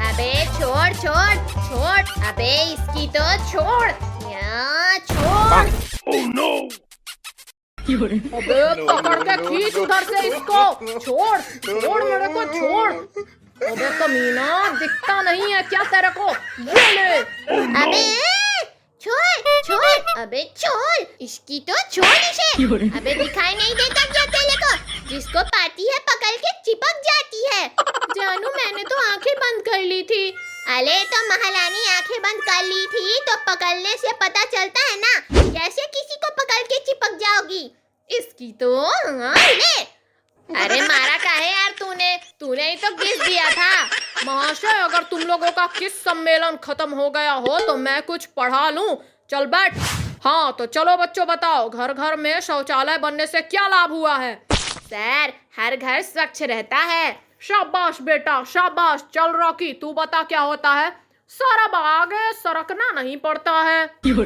अबे छोड़ छोड़ छोड़, अबे इसकी तो छोड़, या छोड़। Oh no! अबे पकड़ के खींच उधर से इसको, छोड़ छोड़ मेरे को छोड़। अबे कमीना दिखता नहीं है क्या तेरे को? ये ले। अबे छोड़ छोड़, अबे छोड़, इसकी तो छोड़ इसे। अबे दिखाई नहीं देता क्या तेरे को? जिसको पाती है पकड़ के चिपक जाती है। जानू मैंने तो आंखें बंद कर ली थी। अरे तो महारानी आंखें बंद कर ली थी तो पकड़ने से पता चलता है ना, कैसे किसी को पकड़ के चिपक जाओगी? इसकी तो ले। अरे मारा काहे यार तूने? तूने ही तो किस दिया था। महाशय अगर तुम लोगों का किस सम्मेलन खत्म हो गया हो तो मैं कुछ पढ़ा लूं। चल बैठ। हाँ तो चलो बच्चों बताओ, घर घर में शौचालय बनने से क्या लाभ हुआ है? सर हर घर स्वच्छ रहता है। शाबाश बेटा शाबाश। चल रॉकी तू बता क्या होता है? सारा आगे सरकना नहीं पड़ता है।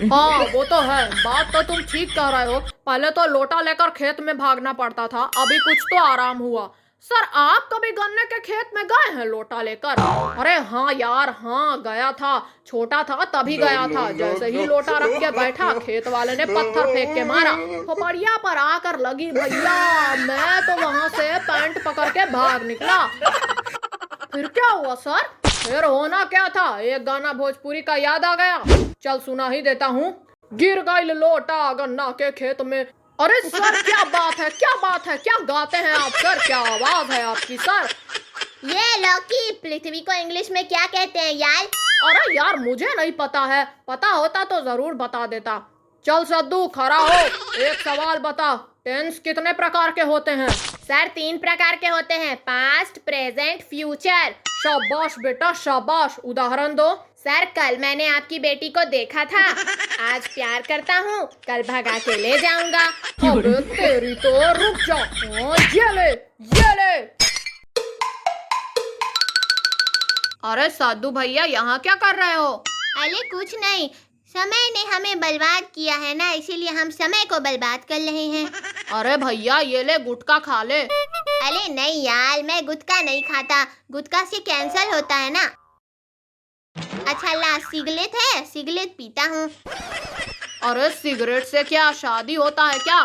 हाँ वो तो है, बात तो तुम ठीक कह रहे हो। पहले तो लोटा लेकर खेत में भागना पड़ता था, अभी कुछ तो आराम हुआ। सर आप कभी गन्ने के खेत में गए हैं लोटा लेकर? अरे हाँ यार हाँ गया था, छोटा था तभी गया था। जैसे ही लोटा रख के बैठा खेत वाले ने पत्थर फेंक के मारा, खोपड़िया पर आकर लगी भैया। मैं तो वहां से पैंट पकड़ के भाग निकला। फिर क्या हुआ सर? फिर होना क्या था, एक गाना भोजपुरी का याद आ गया। चल सुना ही देता हूँ। गिर गई लोटा गन्ना के खेत में। अरे सर क्या बात है, क्या बात है, क्या गाते हैं आप सर? क्या आवाज है आपकी सर? ये लौकी पृथ्वी को इंग्लिश में क्या कहते हैं यार? अरे यार मुझे नहीं पता है, पता होता तो जरूर बता देता। चल सद्दू खड़ा हो, एक सवाल बता, टेंस कितने प्रकार के होते हैं? सर 3 प्रकार के होते हैं, पास्ट प्रेजेंट फ्यूचर। शाबाश बेटा शाबाश। उदाहरण दो। सर कल मैंने आपकी बेटी को देखा था, आज प्यार करता हूँ, कल भगा के ले जाऊंगा। अबे तेरी तो रुक जा। ये ले ये ले। अरे साधु भैया यहाँ क्या कर रहे हो? अरे कुछ नहीं, समय ने हमें बर्बाद किया है ना, इसीलिए हम समय को बर्बाद कर रहे हैं। अरे भैया ये ले गुटखा खा ले। अरे नहीं यार मैं गुटखा नहीं खाता, गुटखा से कैंसर होता है ना। अच्छा ला सिगरेट है, सिगरेट पीता हूँ। अरे सिगरेट से क्या शादी होता है क्या?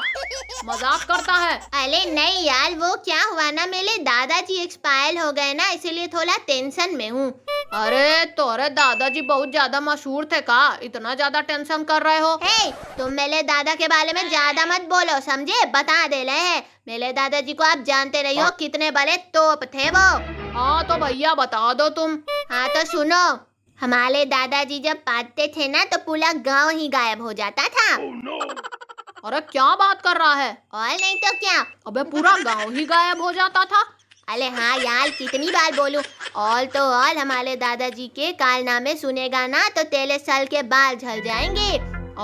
मजाक करता है। अरे नहीं यार वो क्या हुआ ना, मेरे दादाजी एक्सपायर हो गए ना, इसीलिए थोड़ा टेंशन में हूँ। अरे तोरे दादाजी बहुत ज्यादा मशहूर थे का? इतना ज्यादा टेंशन कर रहे हो? हे तुम मेरे दादा के बारे में ज्यादा मत बोलो समझे, बता दे रहे हैं। मेरे दादाजी को आप जानते रही हो, कितने बड़े तोप थे वो। हाँ तो भैया बता दो तुम। हाँ तो सुनो, हमारे दादाजी जब पाते थे ना तो पूरा गांव ही गायब हो जाता था। Oh no! अरे क्या बात कर रहा है? और नहीं तो क्या। अबे पूरा गांव ही गायब हो जाता था? अरे हाँ यार कितनी बार बोलूं। और तो और हमारे दादाजी के कारनामे सुनेगा ना तो तेरे सर के बाल झड़ जाएंगे।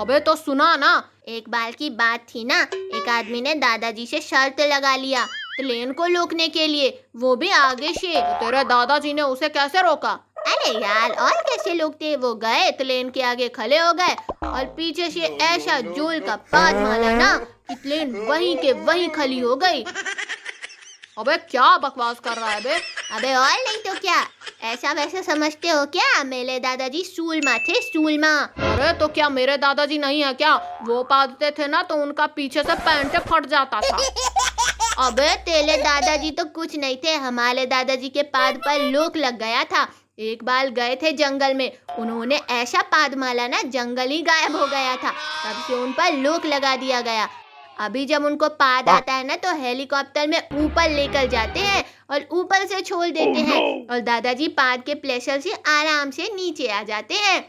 अबे तो सुना ना। एक बार की बात थी ना, एक आदमी ने दादाजी से शर्त लगा लिया ट्रेन को रोकने के लिए, वो भी आगे से। तेरे दादाजी ने उसे कैसे रोका? अरे यार और कैसे लोग थे, वो गए ट्रेन के आगे खड़े हो गए और पीछे से ऐसा जोल का पाद मारा ना कि ट्रेन वहीं के वहीं खली हो गई। अबे क्या बकवास कर रहा है बे? अबे और नहीं तो क्या, ऐसा वैसा समझते हो क्या? मेरे दादाजी सूलमा थे, सूलमा। अरे तो क्या मेरे दादाजी नहीं है क्या? वो पादते थे ना तो उनका पीछे से पैंट फट जाता था। अबे तेरे दादाजी तो कुछ नहीं थे, हमारे दादाजी के पाद पर लोक लग गया था। एक बार गए थे जंगल में, उन्होंने ऐसा पाद मारा ना जंगल ही गायब हो गया था, तब से उन पर लोक लगा दिया गया। अभी जब उनको पाद आता है ना तो हेलीकॉप्टर में ऊपर लेकर जाते हैं और ऊपर से छोड़ देते हैं और दादाजी पाद के प्रेशर से आराम से नीचे आ जाते हैं।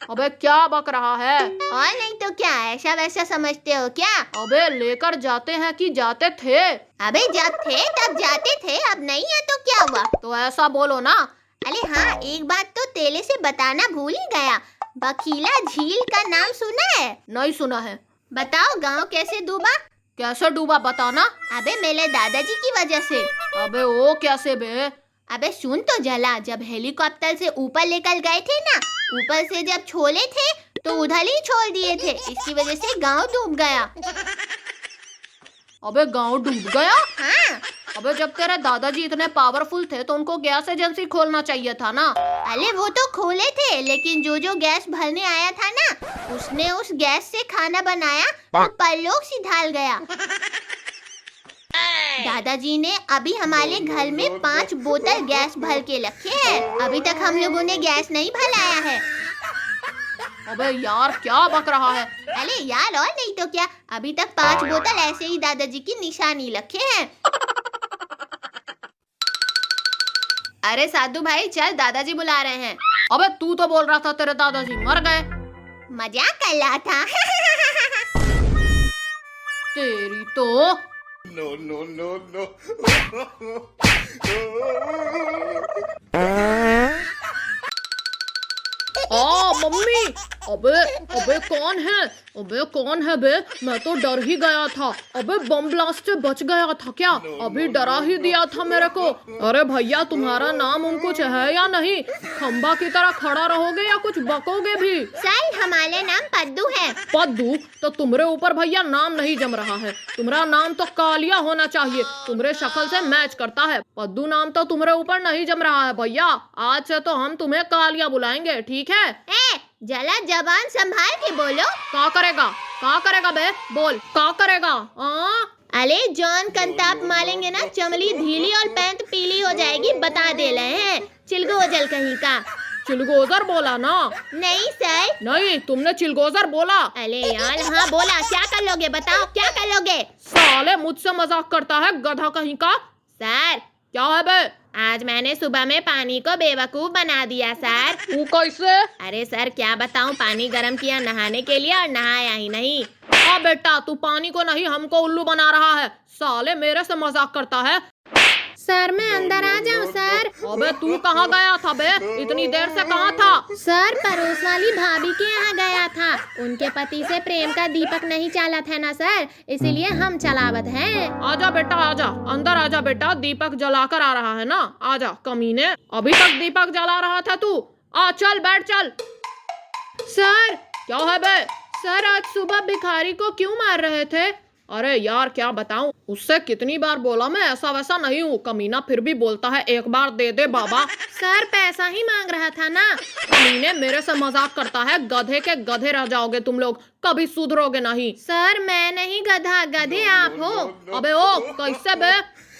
अबे क्या बक रहा है? और नहीं तो क्या, ऐसा वैसा समझते हो क्या? अबे लेकर जाते हैं कि जाते थे? अबे जब थे तब जाते थे, अब नहीं है तो क्या हुआ? तो ऐसा बोलो ना। अरे हाँ, एक बात तो तेले से बताना भूल ही गया। बखीला झील का नाम सुना है? नहीं सुना है। बताओ गांव कैसे डूबा? कैसे डूबा बताना। अबे मेरे दादाजी की वजह से। अबे वो कैसे बे? अबे सुन तो जला, जब हेलीकॉप्टर से ऊपर लेकर गए थे ना, ऊपर से जब छोले थे तो उधर ही छोड़ दिए थे, इसकी वजह से गांव डूब गया। अबे गांव डूब गया? हाँ। अबे जब तेरे दादाजी इतने पावरफुल थे तो उनको गैस एजेंसी खोलना चाहिए था ना। अरे वो तो खोले थे, लेकिन जो गैस भरने आया था ना, उसने उस गैस से खाना बनाया तो परलोक सिधाल गया। दादाजी ने अभी हमारे घर में 5 बोतल गैस भर के रखे हैं, अभी तक हम लोगों ने गैस नहीं भराया है। अबे यार क्या बक रहा है? अरे यार और नहीं तो क्या, अभी तक 5 बोतल ऐसे ही दादाजी की निशानी रखे हैं। अरे साधु भाई चल, दादाजी बुला रहे हैं। अबे तू तो बोल रहा था तेरे दादाजी मर गए। मजाक कर रहा था। तेरी तो। No, no, no, no. Mummy. अबे अबे कौन है? अबे कौन है बे? मैं तो डर ही गया था। अबे बम ब्लास्ट से बच गया था क्या? अभी डरा ही दिया था मेरे को। अरे भैया तुम्हारा नाम उम कुछ है या नहीं? खंबा की तरह खड़ा रहोगे या कुछ बकोगे भी? सर हमारा नाम पद्दू है। पद्दू? तो तुम्हारे ऊपर भैया नाम नहीं जम रहा है। तुम्हारा नाम तो कालिया होना चाहिए, तुम्हारे शक्ल से मैच करता है। पद्दू नाम तो तुम्हारे ऊपर नहीं जम रहा है भैया। आज से तो हम तुम्हें कालिया बुलाएंगे, ठीक है? जला जबान संभाल के बोलो। क्या करेगा बे? बोल क्या करेगा? अरे जॉन कंताप मारेंगे ना, चमड़ी ढीली और पैंट पीली हो जाएगी, बता दे रहे हैं। चिलगोजल कहीं का। चिलगोजर बोला ना? नहीं सर। नहीं, तुमने चिलगोजर बोला। अरे यार हाँ बोला। क्या कर लोगे बताओ, क्या कर लोगे? साले मुझसे मजाक करता है गधा कहीं का। सर क्या है बे? आज मैंने सुबह में पानी को बेवकूफ बना दिया सर। तू कैसे? अरे सर क्या बताऊं, पानी गर्म किया नहाने के लिए और नहाया ही नहीं। हाँ बेटा, तू पानी को नहीं हमको उल्लू बना रहा है। साले मेरे से मजाक करता है। सर मैं अंदर आ जाऊं सर? अबे तू कहाँ गया था बे? इतनी देर से कहाँ था? सर पड़ोस वाली भाभी के यहाँ गया था, उनके पति से प्रेम का दीपक नहीं चला था ना सर, इसीलिए हम चलावत हैं। आजा बेटा आजा, अंदर आजा बेटा, दीपक जलाकर आ रहा है ना। आजा कमीने, अभी तक दीपक जला रहा था तू। आ चल बैठ चल। सर क्या है बे? सर आज सुबह भिखारी को क्यों मार रहे थे? अरे यार क्या बताऊं, उससे कितनी बार बोला मैं ऐसा वैसा नहीं हूँ। कमीना फिर भी बोलता है एक बार दे दे बाबा। सर पैसा ही मांग रहा था ना। कमीने मेरे से मजाक करता है। गधे के गधे रह जाओगे तुम लोग, कभी सुधरोगे नहीं। सर मैं नहीं गधा, गधे आप हो। अबे ओ कैसे बे?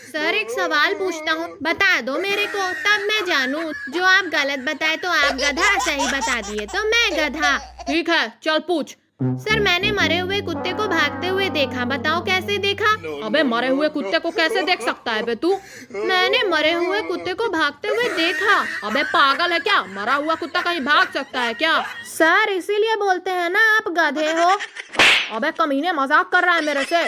सर एक सवाल पूछता हूँ, बता दो मेरे को, तब मैं जानूँ। जो आप गलत बताए तो आप गधा, सही बता दिए तो मैं गधा। ठीक है चल पूछ। सर मैंने मरे हुए कुत्ते को भागते हुए देखा, बताओ कैसे देखा? अबे मरे हुए कुत्ते को कैसे देख सकता है बे तू? मैंने मरे हुए कुत्ते को भागते हुए देखा। अबे पागल है क्या? मरा हुआ कुत्ता कहीं भाग सकता है क्या? सर इसीलिए बोलते हैं ना आप गधे हो। अबे कमीने मजाक कर रहा है मेरे से।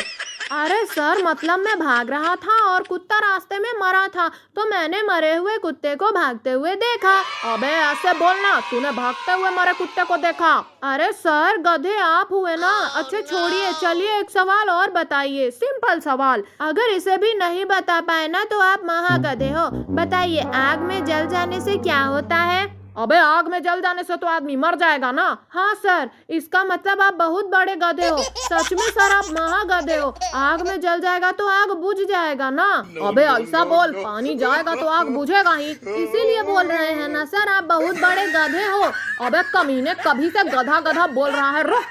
अरे सर मतलब मैं भाग रहा था और कुत्ता रास्ते में मरा था, तो मैंने मरे हुए कुत्ते को भागते हुए देखा। अबे ऐसे बोलना, तूने भागते हुए मरे कुत्ते को देखा? अरे सर गधे आप हुए ना। अच्छा छोड़िए, चलिए एक सवाल और बताइए, सिंपल सवाल। अगर इसे भी नहीं बता पाए ना तो आप महागधे हो। बताइए आग में जल जाने से क्या होता है? अबे आग में जल जाने से तो आदमी मर जाएगा ना। हाँ सर, इसका मतलब आप बहुत बड़े गधे हो। सच में सर आप महागधे हो। आग में जल जाएगा तो आग बुझ जाएगा ना। अबे ऐसा बोल, पानी जाएगा तो आग बुझेगा ही। इसीलिए बोल रहे हैं ना सर, आप बहुत बड़े गधे हो। अबे कमीने कभी से गधा गधा बोल रहा है। रुक।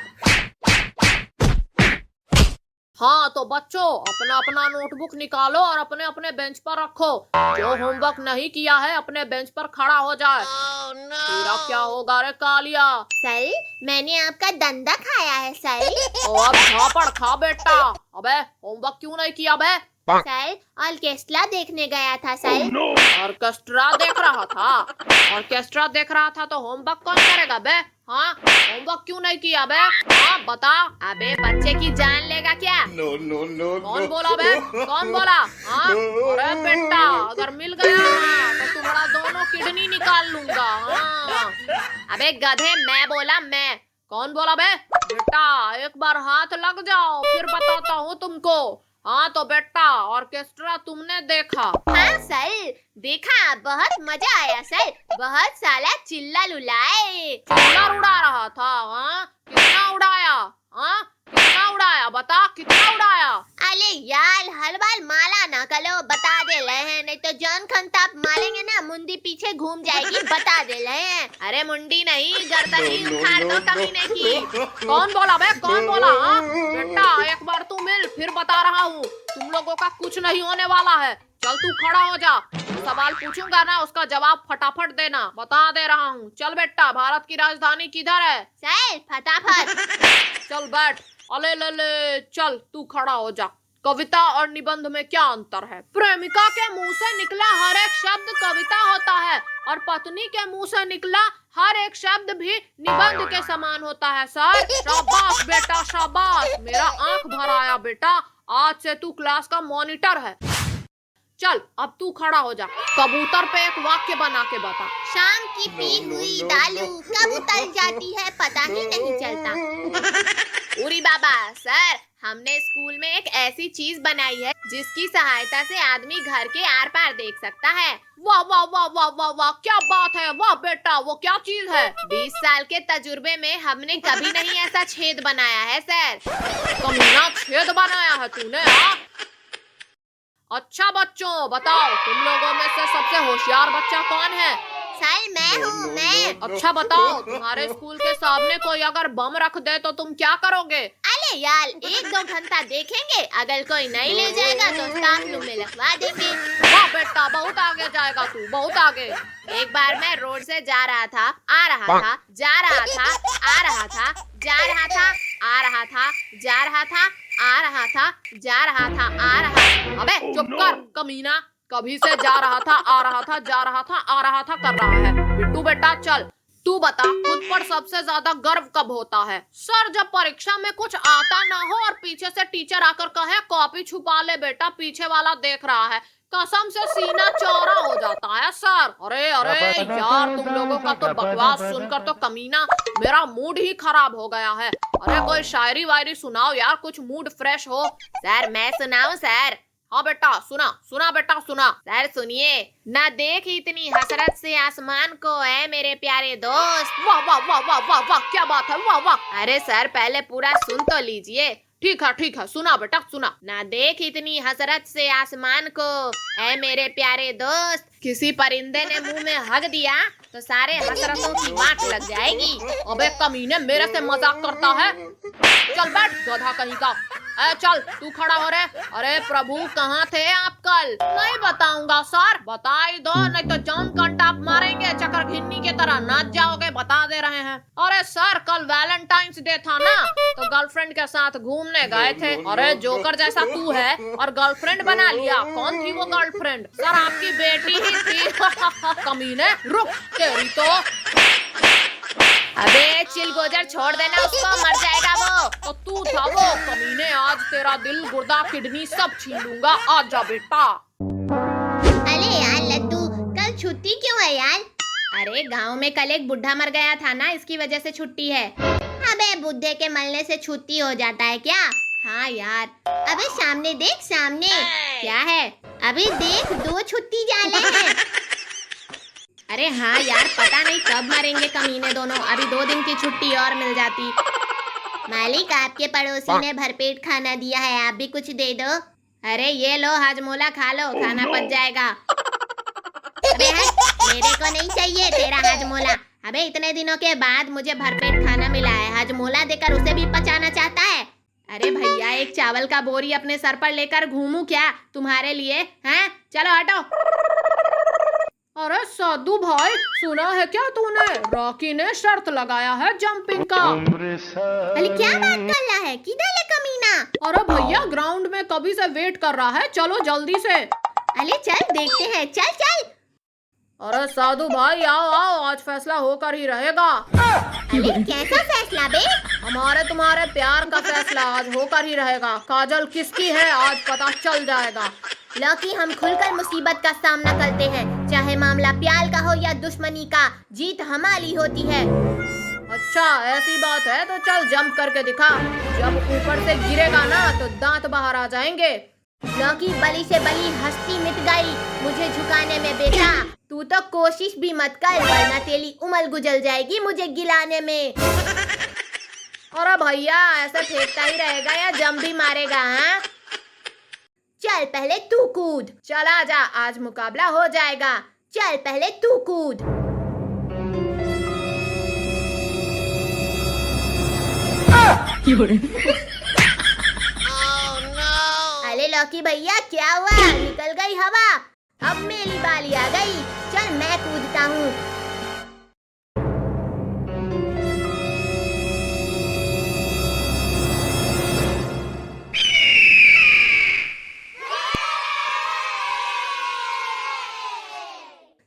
हाँ तो बच्चों अपना अपना नोटबुक निकालो और अपने अपने बेंच पर रखो। जो होमवर्क नहीं किया है अपने बेंच पर खड़ा हो जाए। तेरा क्या होगा रे कालिया? सर मैंने आपका डंडा खाया है सर। तो अब झापड़ खा बेटा। अबे होमवर्क क्यों नहीं किया बे? सर ऑर्केस्ट्रा देखने गया था सर। ऑर्केस्ट्रा देख रहा था? ऑर्केस्ट्रा देख रहा था तो होमवर्क कौन करेगा बे? हाँ, होमवर्क क्यों नहीं किया बे? हाँ बता। अबे बच्चे की जान लेगा क्या? No, no, no, कौन no. बोला बे? कौन बोला? हाँ, अरे बेटा अगर मिल गया ना तो तुम्हारा दोनों किडनी निकाल लूंगा। हाँ, अबे गधे, मैं बोला मैं। कौन बोला बे? बेटा एक बार हाथ लग जाओ फिर बताता हूँ तुमको। हाँ तो बेटा ऑर्केस्ट्रा तुमने देखा? हाँ सर देखा, बहुत मजा आया सर, बहुत साला चिल्ला लुलाए। चिल्लर उड़ा रहा था? हाँ, कितना उड़ाया? हाँ, कितना उड़ाया बता, कितना उड़ाया? अरे यार हर बार माला ना करो, बता दे रहे हैं, नहीं तो जान खंताप मारेंगे ना, मुंडी पीछे घूम जाएगी, बता दे रहे हैं। अरे मुंडी नहीं, गर्दन ही उखाड़ दो कमीने की। कौन बोला बे? कौन बोला? हाँ बेटा एक बार तू मिल फिर बता रहा हूँ, तुम लोगों का कुछ नहीं होने वाला है। चल तू खड़ा हो जा, सवाल पूछूंगा ना उसका जवाब फटाफट देना, बता दे रहा हूँ। चल बेटा, भारत की राजधानी किधर है? सर फटाफट। चल बैठ। अले ले ले, चल तू खड़ा हो जा। कविता और निबंध में क्या अंतर है? प्रेमिका के मुंह से निकला हर एक शब्द कविता होता है और पत्नी के मुंह से निकला हर एक शब्द भी निबंध के समान होता है। सर शाबाश बेटा शाबाश, मेरा आंख भर आया बेटा, आज से तू क्लास का मॉनिटर है। चल अब तू खड़ा हो जा, कबूतर पे एक वाक्य बना के बता। शाम की पी हुई दालू कब उतर जाती है पता ही नहीं चलता। उरी बाबा सर, हमने स्कूल में एक ऐसी चीज बनाई है जिसकी सहायता से आदमी घर के आर पार देख सकता है। वाह वाह वाह वाह वाह वाह, क्या बात है, वाह बेटा, वो क्या चीज है? 20 साल के तजुर्बे में हमने कभी नहीं ऐसा छेद बनाया है सर। कमीना, छेद बनाया है तूने? हाँ? अच्छा बच्चों बताओ, तुम लोगों में से सबसे होशियार बच्चा कौन है? सर मैं हूँ, मैं। अच्छा बताओ, तुम्हारे स्कूल के सामने कोई अगर बम रख दे तो तुम क्या करोगे? अरे यार 1-2 घंटा देखेंगे, अगर कोई नहीं ले जाएगा तो स्टाफ रूम में लिखवा देंगे। वाह बेटा, बहुत आगे जाएगा तू, बहुत आगे। एक बार मैं रोड से जा रहा था, आ रहा था, जा रहा था, आ रहा था, जा रहा था, आ रहा था, जा रहा था, आ रहा था, जा रहा था, आ रहा। अबे चुप कर कमीना, कभी से जा रहा था, आ रहा था, जा रहा था, आ रहा था कर रहा है। बिट्टू बेटा चल, तू बता खुद पर सबसे ज्यादा गर्व कब होता है? सर जब परीक्षा में कुछ आता ना हो और पीछे से टीचर आकर कहे कॉपी छुपा ले बेटा, पीछे वाला देख रहा है, कसम से सीना चौड़ा हो जाता है सर। अरे अरे यार, तुम लोगों का तो बकवास सुनकर तो कमीना मेरा मूड ही खराब हो गया है। अरे कोई शायरी वायरी सुनाओ यार, कुछ मूड फ्रेश हो। सर मैं सुनाऊं सर? हाँ बेटा सुना, सुना बेटा सुना। सर सुनिए, ना देख इतनी हसरत से आसमान को है मेरे प्यारे दोस्त। वाह वाह वाह वाह वाह वाह, क्या बात है, वाह वाह। अरे सर पहले पूरा सुन तो लीजिए। ठीक है सुना बेटा सुना। ना देख इतनी हसरत से आसमान को ऐ मेरे प्यारे दोस्त, किसी परिंदे ने मुंह में हग दिया तो सारे हसरतों की वाट लग जाएगी। अबे कमीने, मेरे से मजाक करता है? चल बैठ गधा कहीं का। चल तू खड़ा हो रे। अरे प्रभु कहाँ थे आप कल? नहीं बताऊंगा सर। बता ही दो, नहीं तो जान कंटाप मारेंगे, चक्कर घिन्नी की तरह नाच जाओगे, बता दे रहे हैं। अरे सर कल वैलेंटाइंस डे था ना, तो गर्लफ्रेंड के साथ घूमने गए थे। अरे जोकर जैसा तू है और गर्लफ्रेंड बना लिया। कौन थी वो गर्लफ्रेंड? सर आपकी बेटी ही थी। कमीने रुक, तेरी तो। अबे चिलगोजर छोड़ देना उसको, मर जाएगा वो। तो तू था वो कमीने, आज तेरा दिल गुर्दा किडनी सब छीन लूंगा। आजा बेटा। अरे यार लड्डू कल छुट्टी क्यों है यार? अरे गांव में कल एक बुढ़ा मर गया था ना, इसकी वजह से छुट्टी है। अबे बुढ़े के मरने से छुट्टी हो जाता है क्या? हाँ यार। अबे सामने देख, सामने। क्या है? अबे देख 2 छुट्टी जाले हैं। अरे हाँ यार, पता नहीं कब मरेंगे कमीने दोनों, अभी 2 दिन की छुट्टी और मिल जाती। मालिक आपके पड़ोसी ने भरपेट खाना दिया है, आप भी कुछ दे दो। अरे ये लो हाजमोला खा लो, खाना पच जाएगा। अबे हट, मेरे को नहीं चाहिए तेरा हाजमोला। अबे इतने दिनों के बाद मुझे भरपेट खाना मिला है, हाजमोला देकर उसे भी पचाना चाहता है? अरे भैया, एक चावल का बोरी अपने सर पर लेकर घूमूं क्या तुम्हारे लिए? हैं चलो हटो। अरे साधु भाई, सुना है क्या तूने? रॉकी ने शर्त लगाया है जंपिंग का। अरे क्या बात कर रहा है? किधर है कमीना? अरे भैया ग्राउंड में कभी से वेट कर रहा है, चलो जल्दी से। अरे चल देखते हैं, चल चल। अरे साधु भाई आओ आओ, आज फैसला होकर ही रहेगा। अरे कैसा फैसला बे? हमारे तुम्हारे प्यार का फैसला आज होकर ही रहेगा। काजल किसकी है आज पता चल जाएगा। लौकी, हम खुलकर मुसीबत का सामना करते हैं, चाहे मामला प्यार का हो या दुश्मनी का, जीत हमारी होती है। अच्छा ऐसी बात है तो चल जंप करके दिखा। जब ऊपर से गिरेगा ना तो दांत बाहर आ जाएंगे। लौकी, बली से बली हस्ती मिट गई मुझे झुकाने में बेटा। तू तो कोशिश भी मत कर, वरना तेरी उम्र गुजर जाएगी मुझे गिलाने में। अरे भैया ऐसे फेंकता ही रहेगा या जंप भी मारेगा? हाँ चल पहले तू कूद। चला जा, आज मुकाबला हो जाएगा। चल पहले तू कूद। अरे लौकी भैया क्या हुआ? निकल गई हवा, अब मेरी बारी आ गई। चल मैं कूदता हूँ।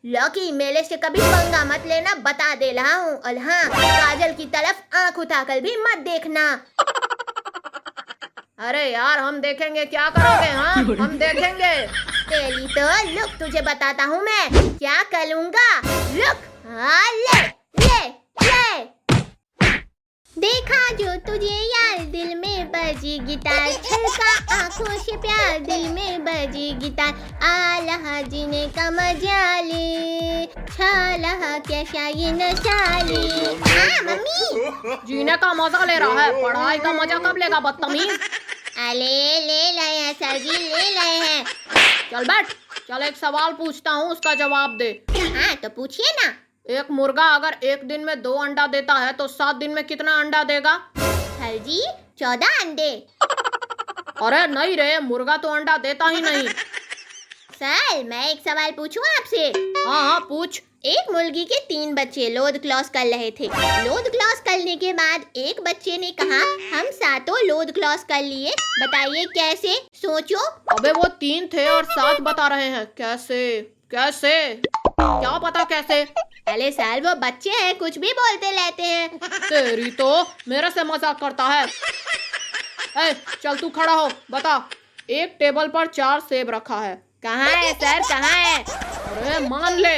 लौकी, मेले से कभी पंगा मत लेना, बता दे रहा हूँ। और हाँ, काजल की तरफ आंख उठाकर भी मत देखना। अरे यार हम देखेंगे, क्या करोगे? हाँ हम देखेंगे। तेरी तो लुक तुझे बताता हूँ मैं क्या करूँगा। लुक, हाँ ले ले ले। देखा जो तुझे यार, दिल में बजी गिटार, छलका आंखों से प्यार, दिल में बजी गिटार। आलहा जीने का मजा ले, छालहा कैसा ये नशा ले। हाँ मम्मी। जीने का मजा ले रहा है, पढ़ाई का मजा कब लेगा बदतमीज? अरे ले रहे हैं सर जी, ले रहे हैं। चल बैठ, चल एक सवाल पूछता हूँ उसका जवाब दे। हाँ तो पूछिए ना। एक मुर्गा अगर एक दिन में 2 अंडा देता है तो 7 दिन में कितना अंडा देगा? सर जी 14 अंडे। अरे नहीं रे, मुर्गा तो अंडा देता ही नहीं। सर मैं एक सवाल पूछूं आपसे? हाँ हाँ पूछ। एक मुर्गी के 3 बच्चे लोध क्लॉस कर रहे थे। लोध क्लॉस करने के बाद एक बच्चे ने कहा हम 7 लोध क्लॉस कर लिए, बताइए कैसे? सोचो। अबे वो 3 थे और 7 बता रहे हैं, कैसे कैसे? क्या पता कैसे? अरे सर वो बच्चे हैं, कुछ भी बोलते रहते हैं। तेरी तो, मेरे से मजाक करता है। ए, चल तू खड़ा हो, बता। एक टेबल पर 4 सेब रखा है। कहाँ है सर, कहाँ है? अरे मान ले।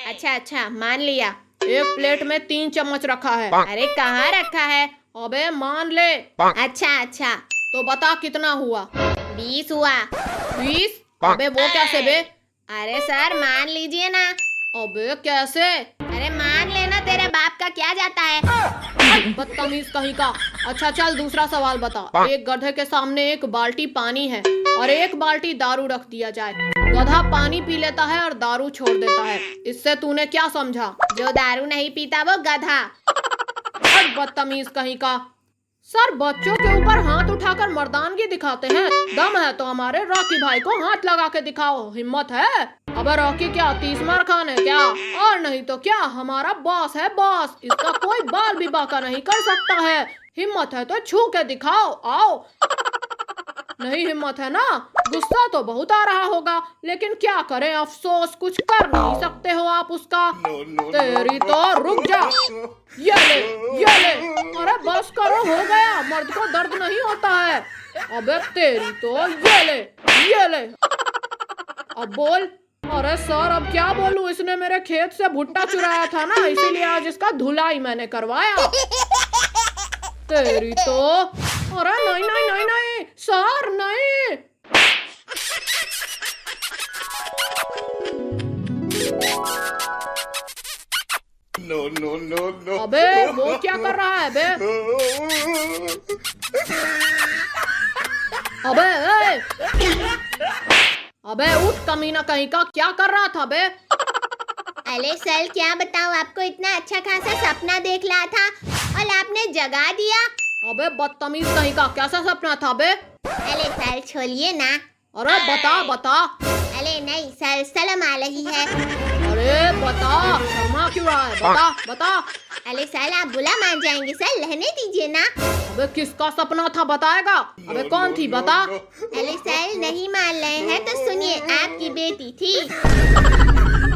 अच्छा अच्छा मान लिया। एक प्लेट में 3 चम्मच रखा है। अरे कहाँ रखा है? अबे मान ले। अच्छा अच्छा तो बता कितना हुआ? 20 हुआ। 20? अबे वो कैसे बे? अरे सर मान लीजिए ना। अबे कैसे? अरे मान लेना, तेरे बाप का क्या जाता है? बदतमीज कहीं का। अच्छा चल दूसरा सवाल बता। एक गधे के सामने एक बाल्टी पानी है और एक बाल्टी दारू रख दिया जाए। गधा पानी पी लेता है और दारू छोड़ देता है, इससे तूने क्या समझा? जो दारू नहीं पीता वो गधा। बदतमीज कहीं का। सर बच्चों के ऊपर हाथ उठाकर मर्दानगी दिखाते हैं। दम है तो हमारे रॉकी भाई को हाथ लगा के दिखाओ, हिम्मत है? अबे रॉकी क्या 30 मार खान है क्या? और नहीं तो क्या, हमारा बॉस है बॉस, इसका कोई बाल भी बाका नहीं कर सकता है। हिम्मत है तो छू के दिखाओ, आओ। नहीं हिम्मत है ना? गुस्सा तो बहुत आ रहा होगा, लेकिन क्या करें, अफसोस कुछ कर नहीं सकते हो आप उसका। तेरी तो, रुक जा। ये ले, ये ले। अरे बस करो, हो गया, मर्द को दर्द नहीं होता है। अबे तेरी तो, ये ले, ये ले। अब बोल। अरे सर अब क्या बोलूं, इसने मेरे खेत से भुट्टा चुराया था ना, इसीलिए आज इसका धुलाई मैंने करवाया। तेरी तो, अरे नहीं नहीं नहीं नहीं सर नहीं। No, no, no, no. अबे वो क्या कर रहा है बे? अबे ए! अबे उठ कमीना कहीं का, क्या कर रहा था बे? अरे सर क्या बताऊं आपको, इतना अच्छा खासा सपना देख रहा था और आपने जगा दिया। अबे बदतमीज कहीं का, कैसा सपना था बे? अरे सर छोड़िए ना। अरे बता बता। अरे नहीं सर, शर्म आ रही है। अरे अरे बता, शर्मा क्यों रहा है? बता बता। अरे सर आप बुला मान जाएंगे सर, रहने दीजिए ना। अबे किसका सपना था बताएगा? अबे कौन थी बता। अरे सर नहीं मान रहे हैं तो सुनिए, आपकी बेटी थी।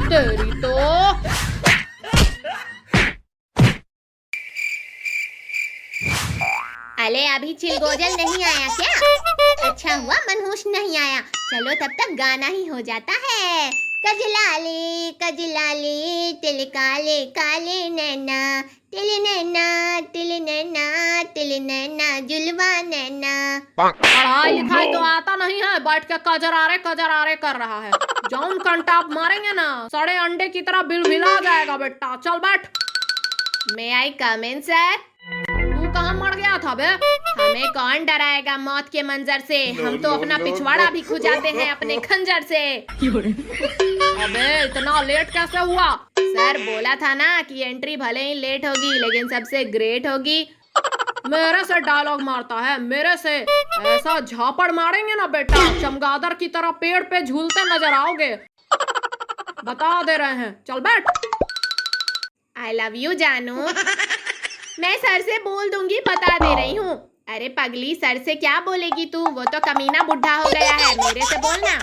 तेरी तो। अरे अभी चिलगोजल नहीं आया क्या? अच्छा हुआ मनहूस नहीं आया। चलो तब तक गाना ही हो जाता है। कजलाले कजलाले तिल काले काले नैना, तिल नैना तिल नैना तिल नैना जुलवा नैना। पढ़ाई लिखाई तो आता नहीं है, बैठ के कजरारे कर रहा है। जौन कंटाप मारेंगे ना, सड़े अंडे की तरह बिलबिला जाएगा बेटा। चल बैठ। मे आई कम इन सर? तू कहाँ मर गया था बे? हमें कौन डराएगा मौत के मंजर से? हम तो अपना पिछवाड़ा भी खुजाते हैं अपने खंजर से। अबे इतना लेट कैसे हुआ? सर बोला था ना कि एंट्री भले ही लेट होगी लेकिन सबसे ग्रेट होगी। मेरे से डायलॉग मारता है, मेरे से? ऐसा झापड़ मारेंगे ना बेटा, चमगादड़ की तरह पेड़ पे झूलते नजर आओगे। बता दे रहे हैं, चल बैठ। आई लव यू जानू। मैं सर से बोल दूंगी, बता दे रही हूँ। अरे पगली, सर से क्या बोलेगी तू? वो तो कमीना बुढ़ा हो गया है, मेरे से बोलना।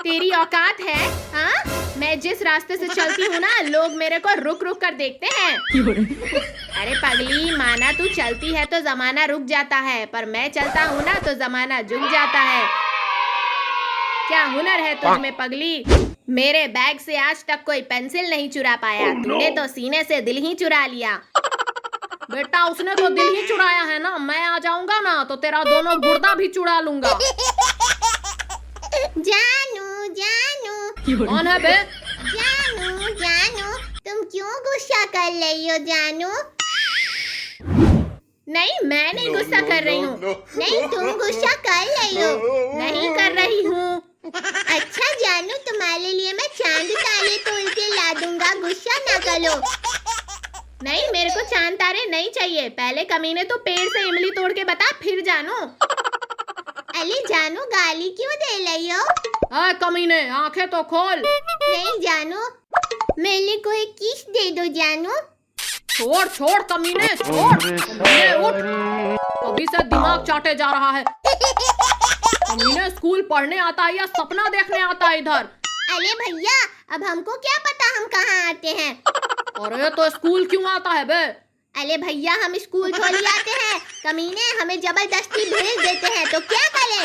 तेरी औकात है? हाँ, मैं जिस रास्ते से चलती हूँ ना, लोग मेरे को रुक रुक कर देखते हैं। अरे पगली, माना तू चलती है तो जमाना रुक जाता है, पर मैं चलता हूँ ना तो जमाना झुक जाता है। क्या हुनर है तुझ में पगली? मेरे बैग से आज तक कोई पेंसिल नहीं चुरा पाया। तूने तो सीने से दिल ही चुरा लिया। बेटा उसने तो दिल ही चुराया है ना, मैं आ जाऊंगा ना तो तेरा दोनों गुर्दा भी चुरा लूंगा। जानू जानू। कौन है बे? जानू जानू, तुम क्यों गुस्सा कर रही हो जानू? नहीं, मैं नहीं गुस्सा कर रही हूँ। नहीं तुम गुस्सा कर रही हो। नहीं कर रही हूँ। अच्छा जानू, तुम्हारे लिए मैं चांद तारे तोड़ के ला दूंगा, गुस्सा ना करो। नहीं, मेरे को चांद तारे नहीं चाहिए। पहले कमीने तो पेड़ से इमली तोड़ के बता, फिर जानू। अरे जानू गाली क्यों दे रही हो? अरे कमीने, आंखें तो खोल। नहीं जानू, मेरे को एक किस दे दो जानू। छोड़ छोड़ कमीने, छोड़। कमीने उठ, कभी से दिमाग चाटे जा रहा है। कमीने स्कूल पढ़ने आता है या सपना देखने आता है इधर? अरे भैया, अब हमको क्या पता हम कहाँ आते हैं। अरे तो स्कूल क्यों आता है बे? अरे भैया, हम स्कूल थोड़ी आते हैं, कमीने हमें जबरदस्ती भेज देते हैं, तो क्या करें?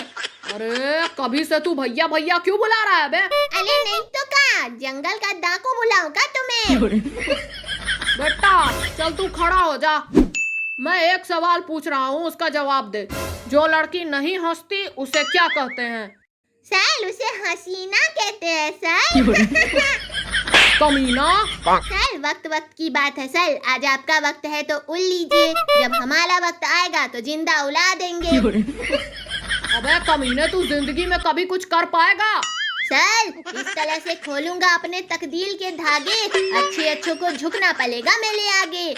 अरे कभी से तू भैया भैया क्यों बुला रहा है बे? अरे नहीं तो क्या, जंगल का डाकू बुलाऊं का तुम्हें? बेटा चल तू खड़ा हो जा। मैं एक सवाल पूछ रहा हूँ, उसका जवाब दे। जो लड़की नहीं हंसती उसे क्या कहते हैं? सर उसे हसीना कहते हैं सर। कमीना। सर वक्त वक्त की बात है सर, आज आपका वक्त है तो उड़ लीजिए, जब हमारा वक्त आएगा तो जिंदा उड़ा देंगे। अबे कमीने, तू जिंदगी में कभी कुछ कर पाएगा? सर इस तरह से खोलूंगा अपने तकदीर के धागे, अच्छे अच्छों को झुकना पड़ेगा मेरे आगे।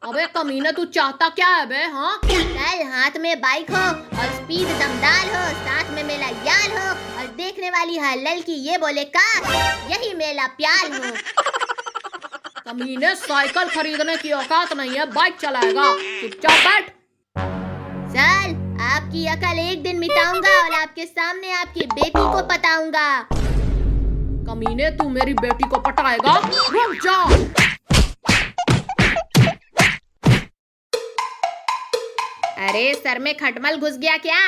अबे कमीने, तू चाहता क्या है बे? हाँ सर, हाथ में बाइक हो और स्पीड दमदार हो, साथ में मेरा यार हो और देखने वाली हर लड़की ये बोले का यही मेरा प्यार हो। कमीने, साइकिल खरीदने की औकात नहीं है, बाइक चलाएगा। चुपचाप बैठ। सर आपकी अकल एक दिन मिटाऊंगा और आपके सामने आपकी बेटी को पटाऊंगा। कमीने, तू मेरी बेटी को पटाएगा? रुक जा। अरे सर में खटमल घुस गया क्या?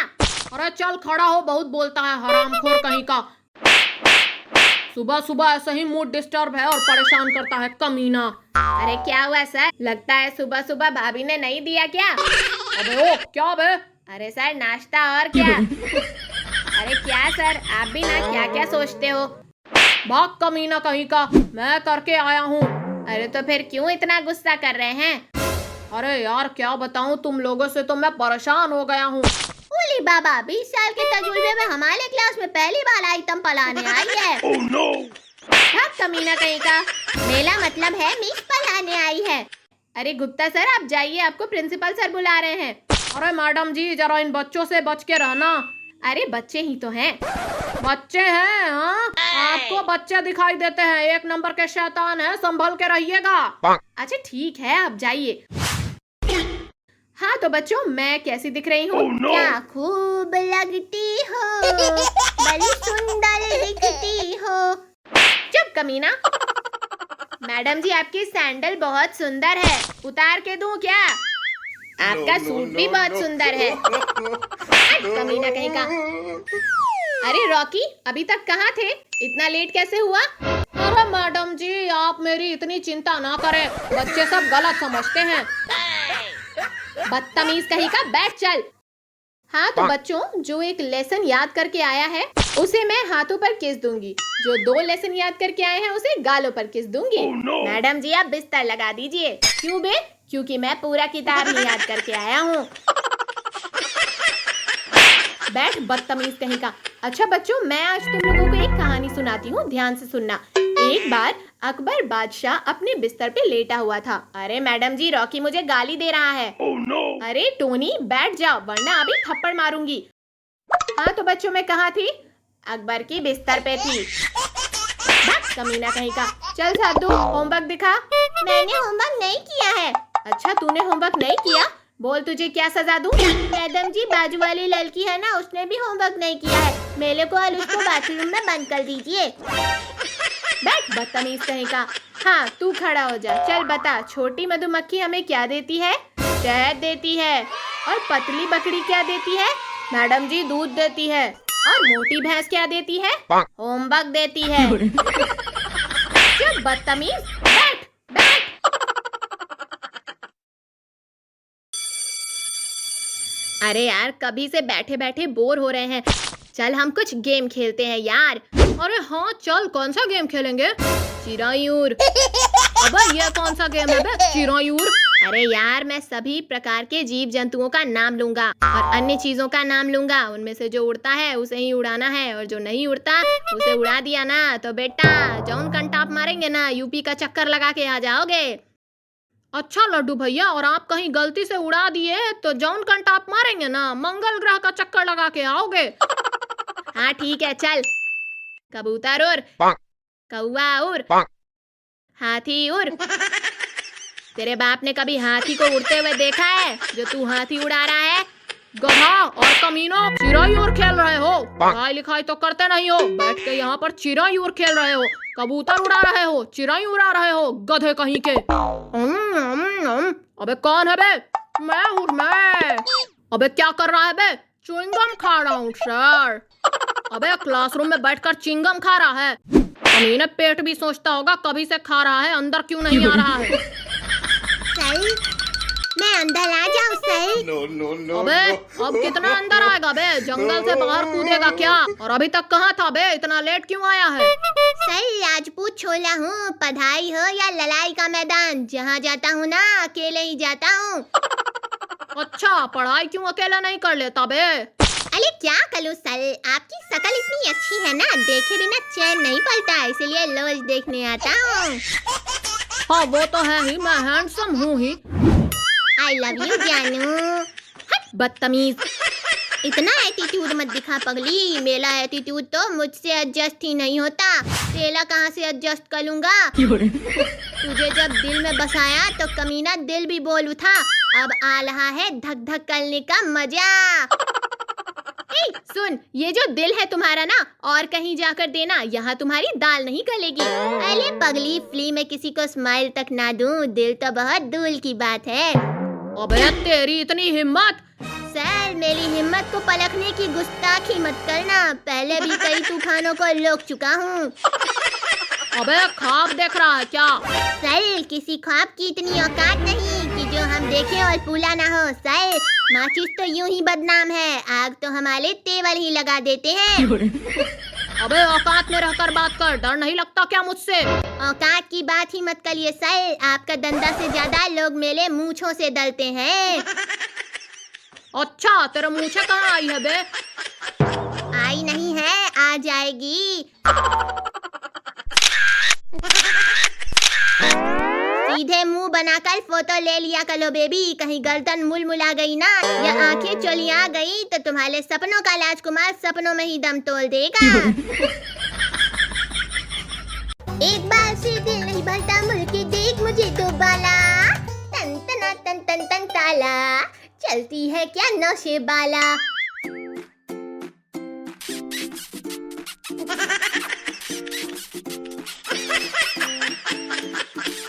अरे चल खड़ा हो, बहुत बोलता है हरामखोर कहीं का। सुबह सुबह ऐसे ही मूड डिस्टर्ब है और परेशान करता है कमीना। अरे क्या हुआ सर? लगता है सुबह सुबह भाभी ने नहीं दिया क्या? अबे ओ क्या बे? अरे सर नाश्ता और क्या? अरे क्या सर, आप भी ना क्या क्या सोचते हो। भाग कमीना कहीं का, मैं करके आया हूँ। अरे तो फिर क्यों इतना गुस्सा कर रहे हैं? अरे यार क्या बताऊँ, तुम लोगों से तो मैं परेशान हो गया हूँ। बोली बाबा, 20 साल के तजुर्बे में हमारे क्लास में पहली बार आइटम पढ़ाने आई है। Oh no! भाग कमीना कहीं का। मेरा मतलब है मिस पढ़ाने आई है। अरे गुप्ता सर आप जाइए, आपको प्रिंसिपल सर बुला रहे हैं। अरे मैडम जी, जरा इन बच्चों से बच के रहना। अरे बच्चे ही तो हैं। बच्चे हैं? हाँ, आपको बच्चे दिखाई देते हैं, एक नंबर के शैतान है, संभल के रहिएगा। अच्छा ठीक है, अब जाइए। हाँ तो बच्चों, मैं कैसी दिख रही हूँ? क्या खूब लगती हो, बड़ी सुंदर दिखती हो। चुप कमीना। मैडम जी, आपकी सैंडल बहुत सुंदर है, उतार के दूं क्या? आपका सूट भी बहुत सुंदर है। कमीना कहीं का। अरे रॉकी, अभी तक कहाँ थे? इतना लेट कैसे हुआ? अरे मैडम जी, आप मेरी इतनी चिंता ना करें, बच्चे सब गलत समझते हैं। बदतमीज कहीं का, बैठ चल। हाँ तो बच्चों, जो एक लेसन याद करके आया है उसे मैं हाथों पर किस दूंगी, जो 2 लेसन याद करके आए हैं उसे गालों पर किस दूंगी। मैडम जी, आप बिस्तर लगा दीजिए। क्यों बे? क्योंकि मैं पूरा किताब नहीं याद करके आया हूँ। बैठ बदतमीज कहीं का। अच्छा बच्चों, मैं आज तुम लोगों को एक कहानी सुनाती हूँ, ध्यान से सुनना। एक बार अकबर बादशाह अपने बिस्तर पे लेटा हुआ था। अरे मैडम जी, रॉकी मुझे गाली दे रहा है। अरे टोनी, बैठ जाओ वरना अभी थप्पड़ मारूंगी। हाँ तो बच्चों, मैं कहाँ थी? अकबर की बिस्तर पे थी। बस कमीना कहीं का। चल साधु, होमवर्क दिखा। मैंने होमवर्क नहीं किया है। अच्छा, तूने होमवर्क नहीं किया? बोल, तुझे क्या सजा दूं? मैडम जी, बाजू वाली लड़की है ना, उसने भी होमवर्क नहीं किया है। मेरे को और उसको बाथरूम में बंद कर दीजिए। बैठ बदतमीज कहीं का। हाँ तू खड़ा हो जा। चल बता, छोटी मधुमक्खी हमें क्या देती है? शहद देती है। और पतली बकरी क्या देती है? मैडम जी, दूध देती है। और मोटी भैंस क्या देती है? होमवर्क देती है। चुप बदतमीज, बैठ बैठ। अरे यार, कभी से बैठे बैठे बोर हो रहे हैं, चल हम कुछ गेम खेलते हैं यार। अरे हाँ चल, कौन सा गेम खेलेंगे? चिरायूर। अबे ये कौन सा गेम है बे, चिरायूर? अरे यार, मैं सभी प्रकार के जीव जंतुओं का नाम लूंगा और अन्य चीजों का नाम लूंगा। उनमें से जो उड़ता है उसे ही उड़ाना है, और जो नहीं उड़ता उसे उड़ा दिया ना तो बेटा जौन कंटाप मारेंगे ना, यूपी का चक्कर लगा के आ जाओगे। अच्छा लड्डू भैया, और आप कहीं गलती से उड़ा दिए तो जौन कंटाप मारेंगे ना, मंगल ग्रह का चक्कर लगा के आओगे। हाँ ठीक है, चल। कबूतर उड़, कौवा उड़, हाथी उड़। तेरे बाप ने कभी हाथी को उड़ते हुए देखा है जो तू हाथी उड़ा रहा है? गधा और कमीनो, चिरायूर खेल रहे हो? पढ़ाई लिखाई तो करते नहीं हो, बैठ के यहाँ पर चिरायूर खेल रहे हो। कबूतर उड़ा रहे हो, चिराई उड़ा रहे हो, गधे कहीं के। अबे कौन है बे? मैं हूँ, मैं। अबे क्या कर रहा है बे? च्युइंगम खा रहा हूँ सर। अबे क्लासरूम में बैठकर च्युइंगम खा रहा है? कमीने पेट भी सोचता होगा कभी से खा रहा है, अंदर क्यों नहीं आ रहा है? सही, मैं अंदर आ जाऊँ सही? No, no, no, अबे no. अब कितना अंदर आएगा बे? जंगल से बाहर कूदेगा क्या? और अभी तक कहाँ था बे? इतना लेट क्यों आया है? सही, राजपूत छोला हूँ। पढ़ाई हो या लड़ाई का मैदान, जहाँ जाता हूँ ना अकेले ही जाता हूँ। अच्छा, पढ़ाई क्यों अकेला नहीं कर लेता बे? अरे क्या करूँ सर, आपकी शक्ल इतनी अच्छी है ना, देखे बिना चैन नहीं पड़ता, इसलिए रोज देखने आता हूँ। हाँ वो तो है ही, मैं हैंडसम हूँ ही। आई लव यू जानू। हट बदतमीज। इतना एटीट्यूड मत दिखा पगली, मेरा एटीट्यूड तो मुझसे एडजस्ट ही नहीं होता, तेरा कहाँ से एडजस्ट कर लूंगा? तुझे जब दिल में बसाया तो कमीना दिल भी बोल उठा। अब आ रहा है धक धक करने का मजा। सुन, ये जो दिल है तुम्हारा ना, और कहीं जाकर देना, यहाँ तुम्हारी दाल नहीं गलेगी। अरे पगली, फ्री में किसी को स्माइल तक ना दूं, दिल तो बहुत दूर की बात है। अबे तेरी इतनी हिम्मत! सर, मेरी हिम्मत को परखने की गुस्ताखी मत करना, पहले भी कई तूफानों को रोक चुका हूँ। अबे ख्वाब देख रहा है क्या? सर, किसी ख्वाब की इतनी औकात नहीं कि जो हम देखें और पूरा ना हो। सर, माचिस तो यूं ही बदनाम है, आग तो हमारे तेवर ही लगा देते हैं। अबे औकात में रहकर बात कर, डर नहीं लगता क्या मुझसे? औकात की बात ही मत करिए सर, आपका डंडा से ज्यादा लोग मेरे मूंछों से डरते हैं। अच्छा, तेरे मूंछें कहाँ आई है बे? आई नहीं है, आ जाएगी। सीधे मुंह बनाकर फोटो ले लिया करो बेबी, कहीं गर्दन मुलमुला गई ना या आंखें चलिया गई तो तुम्हारे सपनों का राजकुमार सपनों में ही दम तोड़ देगा। एक बार से दिल नहीं भरता मुड़ के देख मुझे दोबारा, तन तना तन तन तन ताला, चलती है क्या नशे बाला।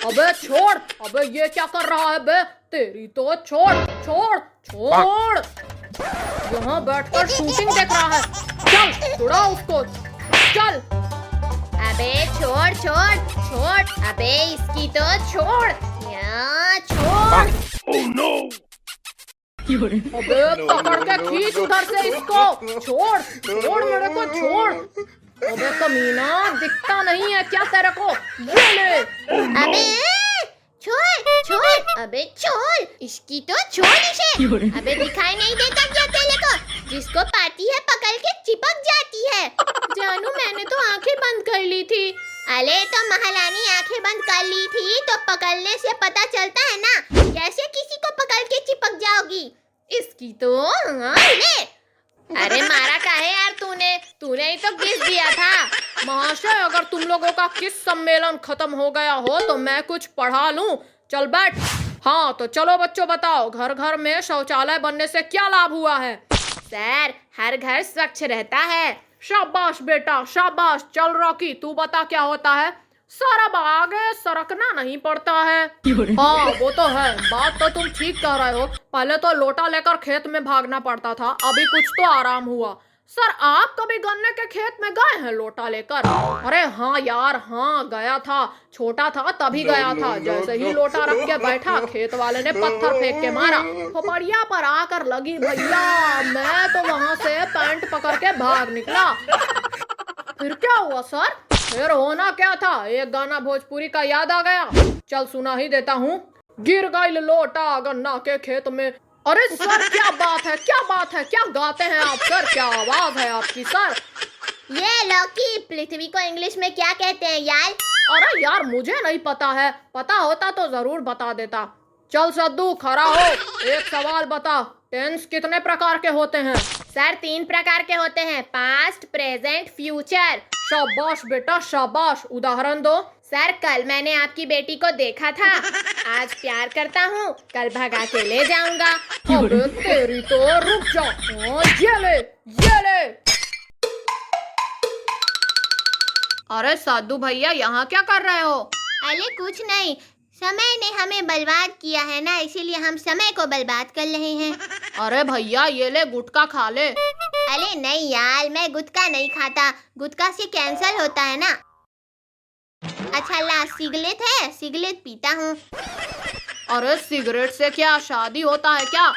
अबे छोड़, अबे ये क्या कर रहा है बे? तेरी तो छोड़ छोड़ छोड़, यहाँ बैठकर शूटिंग देख रहा है। चल छुड़ा उसको, चल। अबे छोड़ छोड़ छोड़, अबे इसकी तो छोड़, या छोड़। Oh no! अबे पकड़ के खींच उधर से इसको, छोड़ छोड़ मेरे को छोड़। अबे कमीना, दिखता नहीं है क्या तेरे को? ये ले। अबे छोड़ छोड़, अबे छोड़, इसकी तो छोड़ इसे। अबे दिखाई नहीं देता क्या तेरे को? जिसको पाती है पकड़ के चिपक जाती है। जानू मैंने तो आंखें बंद कर ली थी। अरे तो महारानी आंखें बंद कर ली थी तो पकड़ने से पता चलता है ना, कैसे किसी को पकड़ के चिपक जाओगी? इसकी तो ले। अरे मारा काहे यार तूने ही तो किस दिया था। महाशय, अगर तुम लोगों का किस सम्मेलन खत्म हो गया हो तो मैं कुछ पढ़ा लूं। चल बैठ। हाँ तो चलो बच्चों, बताओ घर घर में शौचालय बनने से क्या लाभ हुआ है? सर, हर घर स्वच्छ रहता है। शाबाश बेटा शाबाश। चल रॉकी, तू बता क्या होता है? सारा आगे सरकना नहीं पड़ता है। हाँ वो तो है, बात तो तुम ठीक कह रहे हो। पहले तो लोटा लेकर खेत में भागना पड़ता था, अभी कुछ तो आराम हुआ। सर आप कभी गन्ने के खेत में गए हैं लोटा लेकर? अरे हाँ यार, हाँ गया था, छोटा था तभी गया था। जैसे ही लोटा रख के बैठा, खेत वाले ने पत्थर फेंक के मारा, खोपड़िया पर आकर लगी भैया। मैं तो वहां से पैंट पकड़ के भाग निकला। फिर क्या हुआ सर? फिर होना क्या था, एक गाना भोजपुरी का याद आ गया। चल सुना ही देता हूँ। गिर गई लोटा गन्ना के खेत में। अरे सर क्या बात है, क्या बात है, क्या गाते हैं आप सर? क्या आवाज है आपकी सर? ये लौकी पृथ्वी को इंग्लिश में क्या कहते हैं यार? अरे यार मुझे नहीं पता है, पता होता तो जरूर बता देता। चल सद्दू खड़ा हो, एक सवाल बता, टेंस कितने प्रकार के होते हैं? सर 3 प्रकार के होते हैं, पास्ट, प्रेजेंट, फ्यूचर। शाबाश बेटा शाबाश। उदाहरण दो। सर कल मैंने आपकी बेटी को देखा था, आज प्यार करता हूँ, कल भगा के ले जाऊंगा। अबे तेरी तो, रुक जा। ये ले, ये ले। अरे साधु भैया यहाँ क्या कर रहे हो? अरे कुछ नहीं, समय ने हमें बर्बाद किया है ना, इसीलिए हम समय को बर्बाद कर रहे हैं। अरे भैया ये ले, गुटखा खा ले। अरे नहीं यार, मैं गुटखा नहीं खाता, गुटखा से कैंसर होता है ना। अच्छा ला, सिगरेट है, सिगरेट पीता हूँ। अरे सिगरेट से क्या शादी होता है क्या?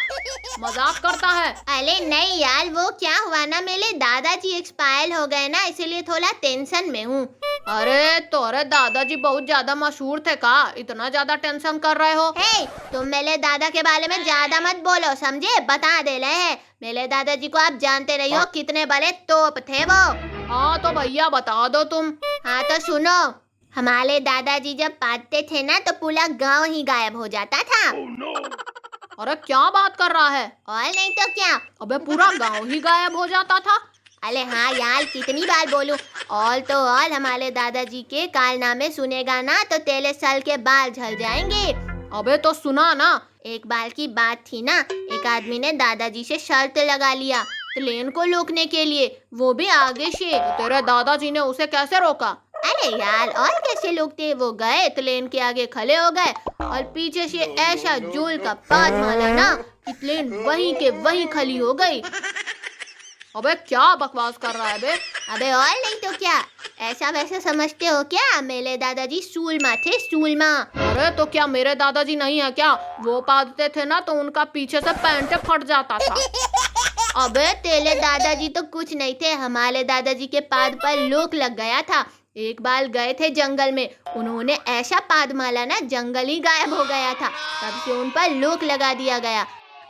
मजाक करता है। अरे नहीं यार, वो क्या हुआ ना, मेरे दादाजी एक्सपायर हो गए ना, इसीलिए थोड़ा टेंशन में हूँ। अरे तोरे दादाजी बहुत ज्यादा मशहूर थे का? इतना ज्यादा टेंशन कर रहे हो? हे, तुम मेरे दादा के बारे में ज्यादा मत बोलो, समझे? बता दे रहे हैं, मेरे दादाजी को आप जानते रही हो, कितने बड़े तोप थे वो। हाँ तो भैया बता दो तुम। हाँ तो सुनो, हमारे दादाजी जब पालते थे ना तो पूरा गांव ही गायब हो जाता था। Oh no! अरे क्या बात कर रहा है? और नहीं तो क्या। अबे पूरा गांव ही गायब हो जाता था? अरे हाँ यार, कितनी बार बोलूं। और तो और हमारे दादाजी के कारनामे सुनेगा ना तो तेरे सर के बाल झड़ जाएंगे। अबे तो सुना ना। एक बार की बात थी ना, एक आदमी ने दादाजी से शर्त लगा लिया ट्रेन को रोकने के लिए, वो भी आगे से। तेरे दादाजी ने उसे कैसे रोका? अरे यार, और कैसे रोकते? वो गए ट्रेन के आगे खड़े हो गए और पीछे से ऐसा जोल का पाद मारा ना कि ट्रेन वहीं के वहीं खली हो गई। अबे क्या बकवास कर रहा है बे? अबे और नहीं तो क्या, ऐसा वैसा समझते हो क्या? मेरे दादाजी सूलमा थे, सूलमा। अरे तो क्या मेरे दादाजी नहीं है क्या? वो पादते थे ना तो उनका पीछे से पैंट फट जाता था। अबे तेरे दादाजी तो कुछ नहीं थे, हमारे दादाजी के पाद पर लोक लग गया था। एक बार गए थे जंगल में, उन्होंने ऐसा पाद मारा ना, जंगल ही गायब हो गया था। तब से उन पर लोक लगा दिया गया।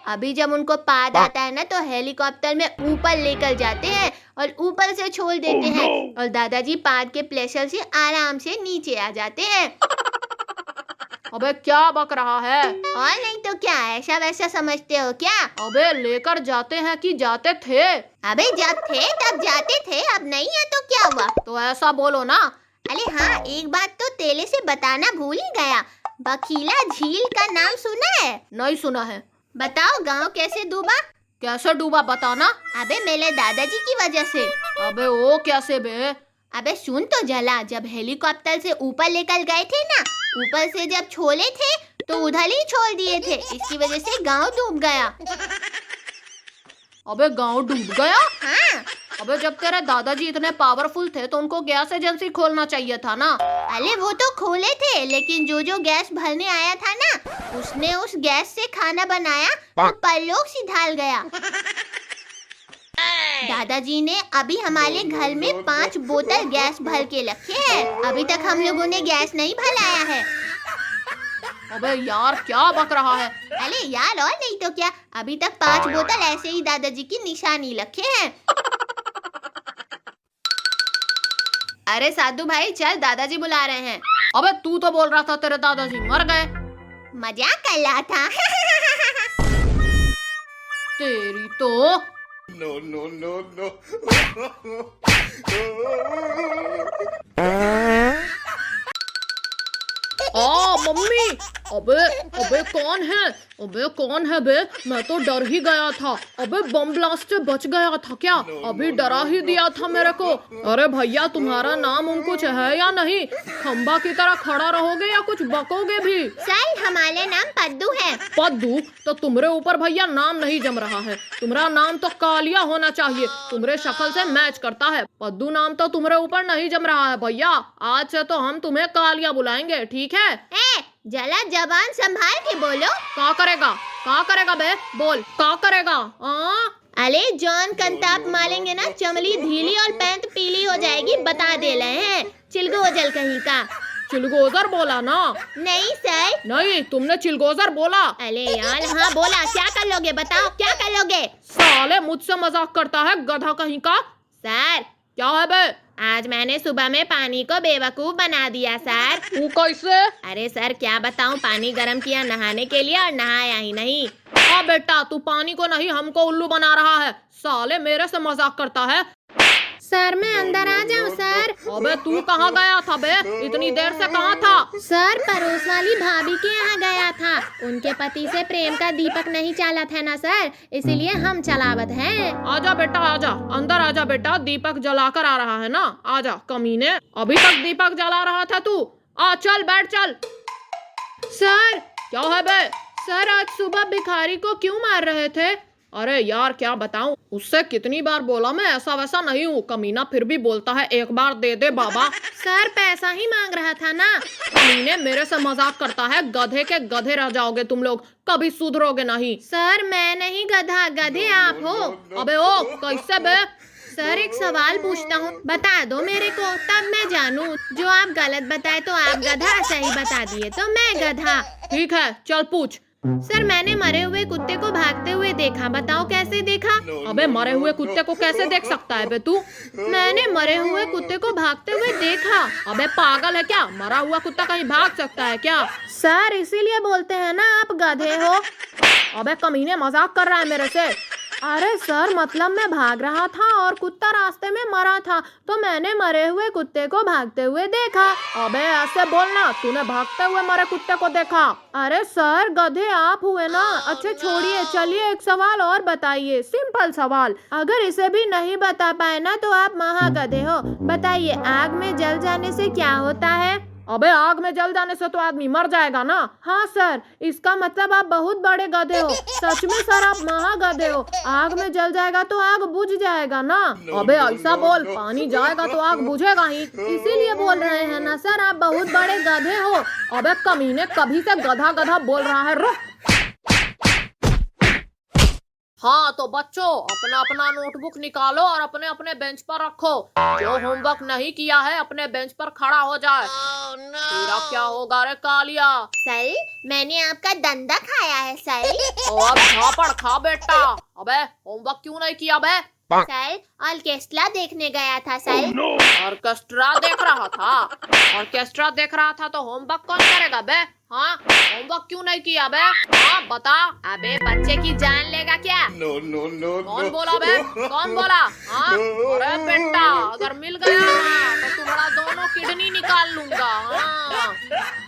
अभी जब उनको पाद आता है ना तो हेलीकॉप्टर में ऊपर लेकर जाते हैं और ऊपर से छोड़ देते हैं और दादाजी पाद के प्रेशर से आराम से नीचे आ जाते हैं। अबे क्या बक रहा है? और नहीं तो क्या, ऐसा वैसा समझते हो क्या? अबे लेकर जाते हैं कि जाते थे? अबे जब थे तब जाते थे, अब नहीं है तो क्या हुआ? तो ऐसा बोलो ना। अरे हाँ, एक बात तो तेले से बताना भूल ही गया। बखीला झील का नाम सुना है? नहीं सुना है। बताओ गांव कैसे डूबा? कैसे डूबा बताना। अबे मेरे दादाजी की वजह से। अबे वो कैसे बे? अबे सुन तो जला, जब हेलीकॉप्टर से ऊपर लेकर गए थे ना, ऊपर से जब छोड़े थे तो उधर ही छोड़ दिए थे, इसकी वजह से गांव डूब गया। अबे गांव डूब गया? हाँ। अबे जब तेरे दादाजी इतने पावरफुल थे तो उनको गैस एजेंसी खोलना चाहिए था ना। अरे वो तो खोले थे, लेकिन जो गैस भरने आया था ना, उसने उस गैस से खाना बनाया तो परलोक सिधाल गया। दादाजी ने अभी हमारे घर में 5 बोतल गैस भर के रखे हैं। अभी तक हम लोगों ने गैस नहीं भराया है। अबे यार क्या बक रहा है? अरे यार और नहीं तो क्या, अभी तक 5 बोतल ऐसे ही दादाजी की निशानी रखे हैं। अरे साधु भाई चल, दादाजी बुला रहे हैं। अबे तू तो बोल रहा था तेरे दादाजी मर गए। मजाक कर रहा था। तेरी तो। No, no, no, no. Mummy. अबे अबे कौन है? अबे कौन है बे? मैं तो डर ही गया था। अबे बम ब्लास्ट से बच गया था क्या? अभी डरा ही दिया था मेरे को। अरे भैया तुम्हारा नाम कुछ है या नहीं? खंबा की तरह खड़ा रहोगे या कुछ बकोगे भी? सर हमारे नाम पद्दू है। पद्दू? तो तुम्हारे ऊपर भैया नाम नहीं जम रहा है। तुम्हारा नाम तो कालिया होना चाहिए, तुम्हारे शक्ल से मैच करता है। पद्दू नाम तो तुम्हारे ऊपर नहीं जम रहा है भैया। आज से तो हम तुम्हें कालिया बुलाएंगे, ठीक है? जला जबान संभाल के बोलो। क्या करेगा बे? बोल क्या करेगा? अरे जॉन कंताप मारेंगे ना, चमड़ी ढीली और पैंट पीली हो जाएगी, बता दे रहे हैं। चिलगोजर कहीं का। चिलगोजर बोला ना? नहीं सर। नहीं, तुमने चिलगोजर बोला। अरे यार हाँ बोला। क्या कर लोगे बताओ, क्या कर लोगे? साले मुझसे मजाक करता है गधा कहीं का। सर क्या है बे? आज मैंने सुबह में पानी को बेवकूफ बना दिया सर। तू कैसे? अरे सर क्या बताऊं, पानी गर्म किया नहाने के लिए और नहाया ही नहीं। बेटा तू पानी को नहीं हमको उल्लू बना रहा है। साले मेरे से मजाक करता है। सर मैं अंदर आ जाऊं सर? अबे तू कहाँ गया था बे? इतनी देर से कहाँ था? सर पड़ोस वाली भाभी के यहाँ गया था। उनके पति से प्रेम का दीपक नहीं चला था ना सर, इसीलिए हम चलावत हैं। आजा बेटा आजा, अंदर आजा बेटा। दीपक जलाकर आ रहा है ना, आजा कमीने। अभी तक दीपक जला रहा था तू। आ चल बैठ चल। सर क्या है बे? सर आज सुबह भिखारी को क्यों मार रहे थे? अरे यार क्या बताऊं, उससे कितनी बार बोला मैं ऐसा वैसा नहीं हूँ। कमीना फिर भी बोलता है एक बार दे दे बाबा। सर पैसा ही मांग रहा था ना। कमीने मेरे से मजाक करता है। गधे के गधे रह जाओगे तुम लोग, कभी सुधरोगे नहीं। सर मैं नहीं गधा, गधे आप हो। अबे ओ कैसे बे? सर एक सवाल पूछता हूँ, बता दो मेरे को तब मैं जानूं। जो आप गलत बताए तो आप गधा, सही बता दिए तो मैं गधा। ठीक है चल पूछ। सर मैंने मरे हुए कुत्ते को भागते हुए देखा, बताओ कैसे देखा? अबे मरे हुए कुत्ते को कैसे देख सकता है बे तू? मैंने मरे हुए कुत्ते को भागते हुए देखा। अबे पागल है क्या? मरा हुआ कुत्ता कहीं भाग सकता है क्या? सर इसीलिए बोलते हैं ना आप गधे हो। अबे कमीने मजाक कर रहा है मेरे से। अरे सर मतलब मैं भाग रहा था और कुत्ता रास्ते में मरा था, तो मैंने मरे हुए कुत्ते को भागते हुए देखा। अबे ऐसे बोलना, तूने भागते हुए मरे कुत्ते को देखा। अरे सर गधे आप हुए ना। अच्छा छोड़िए, चलिए एक सवाल और बताइए, सिंपल सवाल। अगर इसे भी नहीं बता पाए ना तो आप महागधे हो। बताइए आग में जल जाने से क्या होता है? अबे आग में जल जाने से तो आदमी मर जाएगा ना। हाँ सर, इसका मतलब आप बहुत बड़े गधे हो। सच में सर आप महागधे हो। आग में जल जाएगा तो आग बुझ जाएगा ना। अबे ऐसा बोल, पानी जाएगा तो आग बुझेगा ही। इसीलिए बोल रहे हैं ना सर, आप बहुत बड़े गधे हो। अबे कमीने कभी से गधा गधा बोल रहा है। रुक। हाँ तो बच्चों अपना अपना नोटबुक निकालो और अपने अपने बेंच पर रखो। जो होमवर्क नहीं किया है अपने बेंच पर खड़ा हो जाए। तेरा क्या होगा रे कालिया? सर मैंने आपका दंदा खाया है सर। तो अब झापड़ खा बेटा। अबे होमवर्क क्यों नहीं किया बे? सर ऑर्केस्ट्रा देखने गया था सर। ऑर्केस्ट्रा देख रहा था? ऑर्केस्ट्रा देख रहा था तो होमवर्क कौन करेगा बे? हाँ, होमवर्क क्यों नहीं किया बे? हाँ बता। अबे बच्चे की जान लेगा क्या? No, no, no, कौन no. बोला बे? कौन बोला? हाँ, अरे बेटा अगर मिल गया ना तो तुम्हारा दोनों किडनी निकाल लूंगा। हाँ।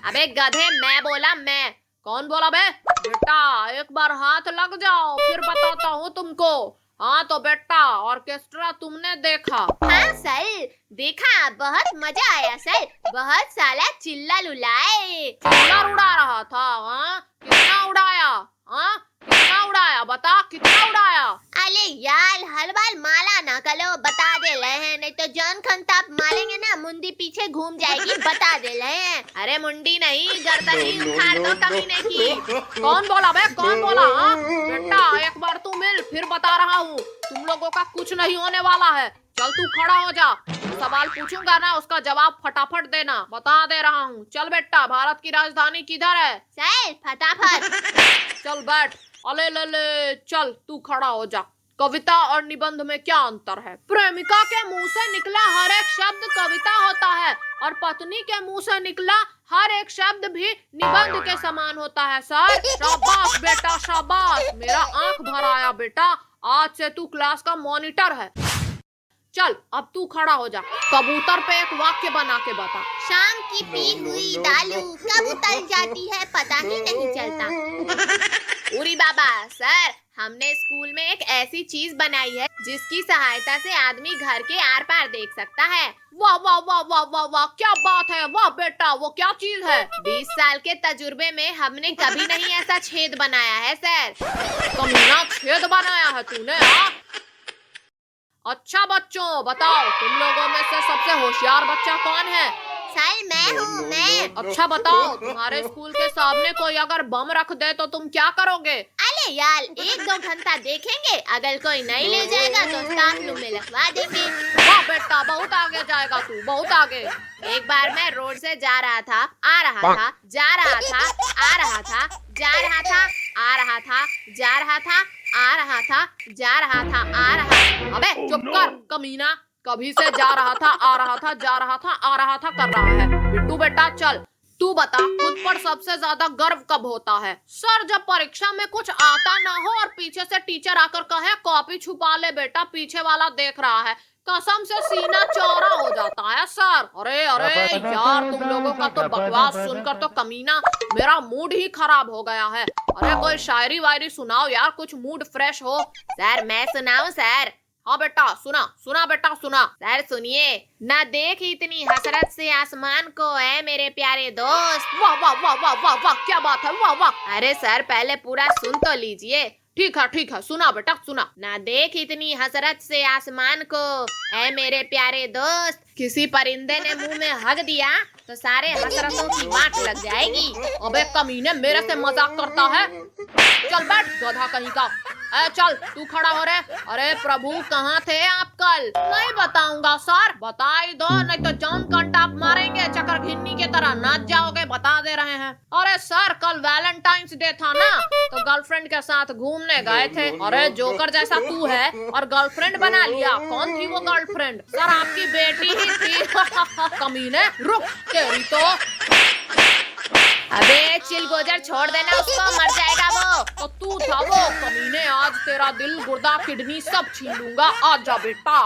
अबे गधे, मैं बोला मैं। कौन बोला बे? बेटा एक बार हाथ लग जाओ फिर बताता हूँ तुमको। हाँ तो बेटा ऑर्केस्ट्रा तुमने देखा? हाँ सर देखा, बहुत मजा आया सर, बहुत साला चिल्ला लुलाए। चिल्ला उड़ा रहा था? हाँ कितना उड़ाया? हाँ कितना उड़ाया बता, कितना उड़ाया? अरे यार हर बार माला ना करो, बता दे रहे हैं, नहीं तो जान खंताप मारेंगे ना, मुंडी पीछे घूम जाएगी, बता दे रहे हैं। अरे मुंडी नहीं, गर्दन ही उखाड़ दो कमीने की। कौन बोला बे? कौन बोला? हाँ बेटा एक बार तू मिल फिर बता रहा हूँ, तुम लोगों का कुछ नहीं होने वाला है। चल तू खड़ा हो जा, सवाल पूछूंगा ना उसका जवाब फटाफट देना, बता दे रहा हूँ। चल बेटा, भारत की राजधानी किधर है? सर फटाफट। चल बैठ। अले ले ले, चल तू खड़ा हो जा। कविता और निबंध में क्या अंतर है? प्रेमिका के मुंह से निकला हर एक शब्द कविता होता है और पत्नी के मुंह से निकला हर एक शब्द भी निबंध के समान होता है। सर शाबाश बेटा शाबाश, मेरा आंख भर आया बेटा, आज से तू क्लास का मॉनिटर है। चल अब तू खड़ा हो जा, कबूतर पे एक वाक्य बना के बता। शाम की पी हुई दालू कब उतर जाती है पता ही नहीं चलता। उरी बाबा सर, हमने स्कूल में एक ऐसी चीज बनाई है जिसकी सहायता से आदमी घर के आर पार देख सकता है। वाह वाह वाह वाह वाह वाह, क्या बात है, वाह बेटा, वो क्या चीज है? 20 साल के तजुर्बे में हमने कभी नहीं ऐसा छेद बनाया है सर। कमीना, छेद बनाया है तूने? हाँ अच्छा बच्चों बताओ, तुम लोगों में से सबसे होशियार बच्चा कौन है? सर मैं हूँ मैं। अच्छा बताओ, तुम्हारे स्कूल के सामने कोई अगर बम रख दे तो तुम क्या करोगे? अरे यार 1-2 घंटा देखेंगे, अगर कोई नहीं ले जाएगा तो स्टाफ रूम में लिखवा देंगे। वाह बेटा, बहुत आगे जाएगा तू, बहुत आगे। एक बार मैं रोड से जा रहा था, आ रहा था, जा रहा था, आ रहा था, जा रहा था, आ रहा था, जा रहा था, आ रहा था, जा रहा था, आ रहा। अबे चुप कर कमीना, कभी से जा रहा था, आ रहा था, जा रहा था, आ रहा था कर रहा है। बिट्टू बेटा चल, तू बता खुद पर सबसे ज्यादा गर्व कब होता है? सर जब परीक्षा में कुछ आता ना हो और पीछे से टीचर आकर कहे कॉपी छुपा ले बेटा, पीछे वाला देख रहा है, कसम से सीना चौड़ा हो जाता है सर। अरे अरे यार, तुम लोगों का तो बकवास सुनकर तो कमीना मेरा मूड ही खराब हो गया है। अरे कोई शायरी वायरी सुनाओ यार, कुछ मूड फ्रेश हो। सर मैं सुनाऊं सर? हाँ बेटा सुना, सुना बेटा सुना। सर सुनिए, न देख इतनी हसरत से आसमान को है मेरे प्यारे दोस्त। वाह वाह वाह वाह वाह वाह, क्या बात है, वाह वाह। अरे सर पहले पूरा सुन तो लीजिए। ठीक है सुना बेटा सुना। ना देख इतनी हसरत से आसमान को ऐ मेरे प्यारे दोस्त, किसी परिंदे ने मुंह में हग दिया तो सारे हसरतों की वाट लग जाएगी। अबे कमीने, मेरे से मजाक करता है? चल बैठ गधा कहीं का। चल तू खड़ा हो रे। अरे प्रभु कहाँ थे आप कल? नहीं बताऊंगा सर। बता ही दो, नहीं तो जान कंटाप मारेंगे, चक्कर घिन्नी के तरह नाच जाओगे, बता दे रहे हैं। अरे सर कल वैलेंटाइंस डे था ना, तो गर्लफ्रेंड के साथ घूमने गए थे। अरे जोकर जैसा तू है और गर्लफ्रेंड बना लिया। कौन थी वो गर्लफ्रेंड? सर आपकी बेटी ही थी। कमीने रुक तेरी तो। अबे चिलगोजर छोड़ देना उसको, मर जाएगा वो। तो तू था वो कमीने, आज तेरा दिल गुर्दा किडनी सब छीन लूंगा। आजा बेटा।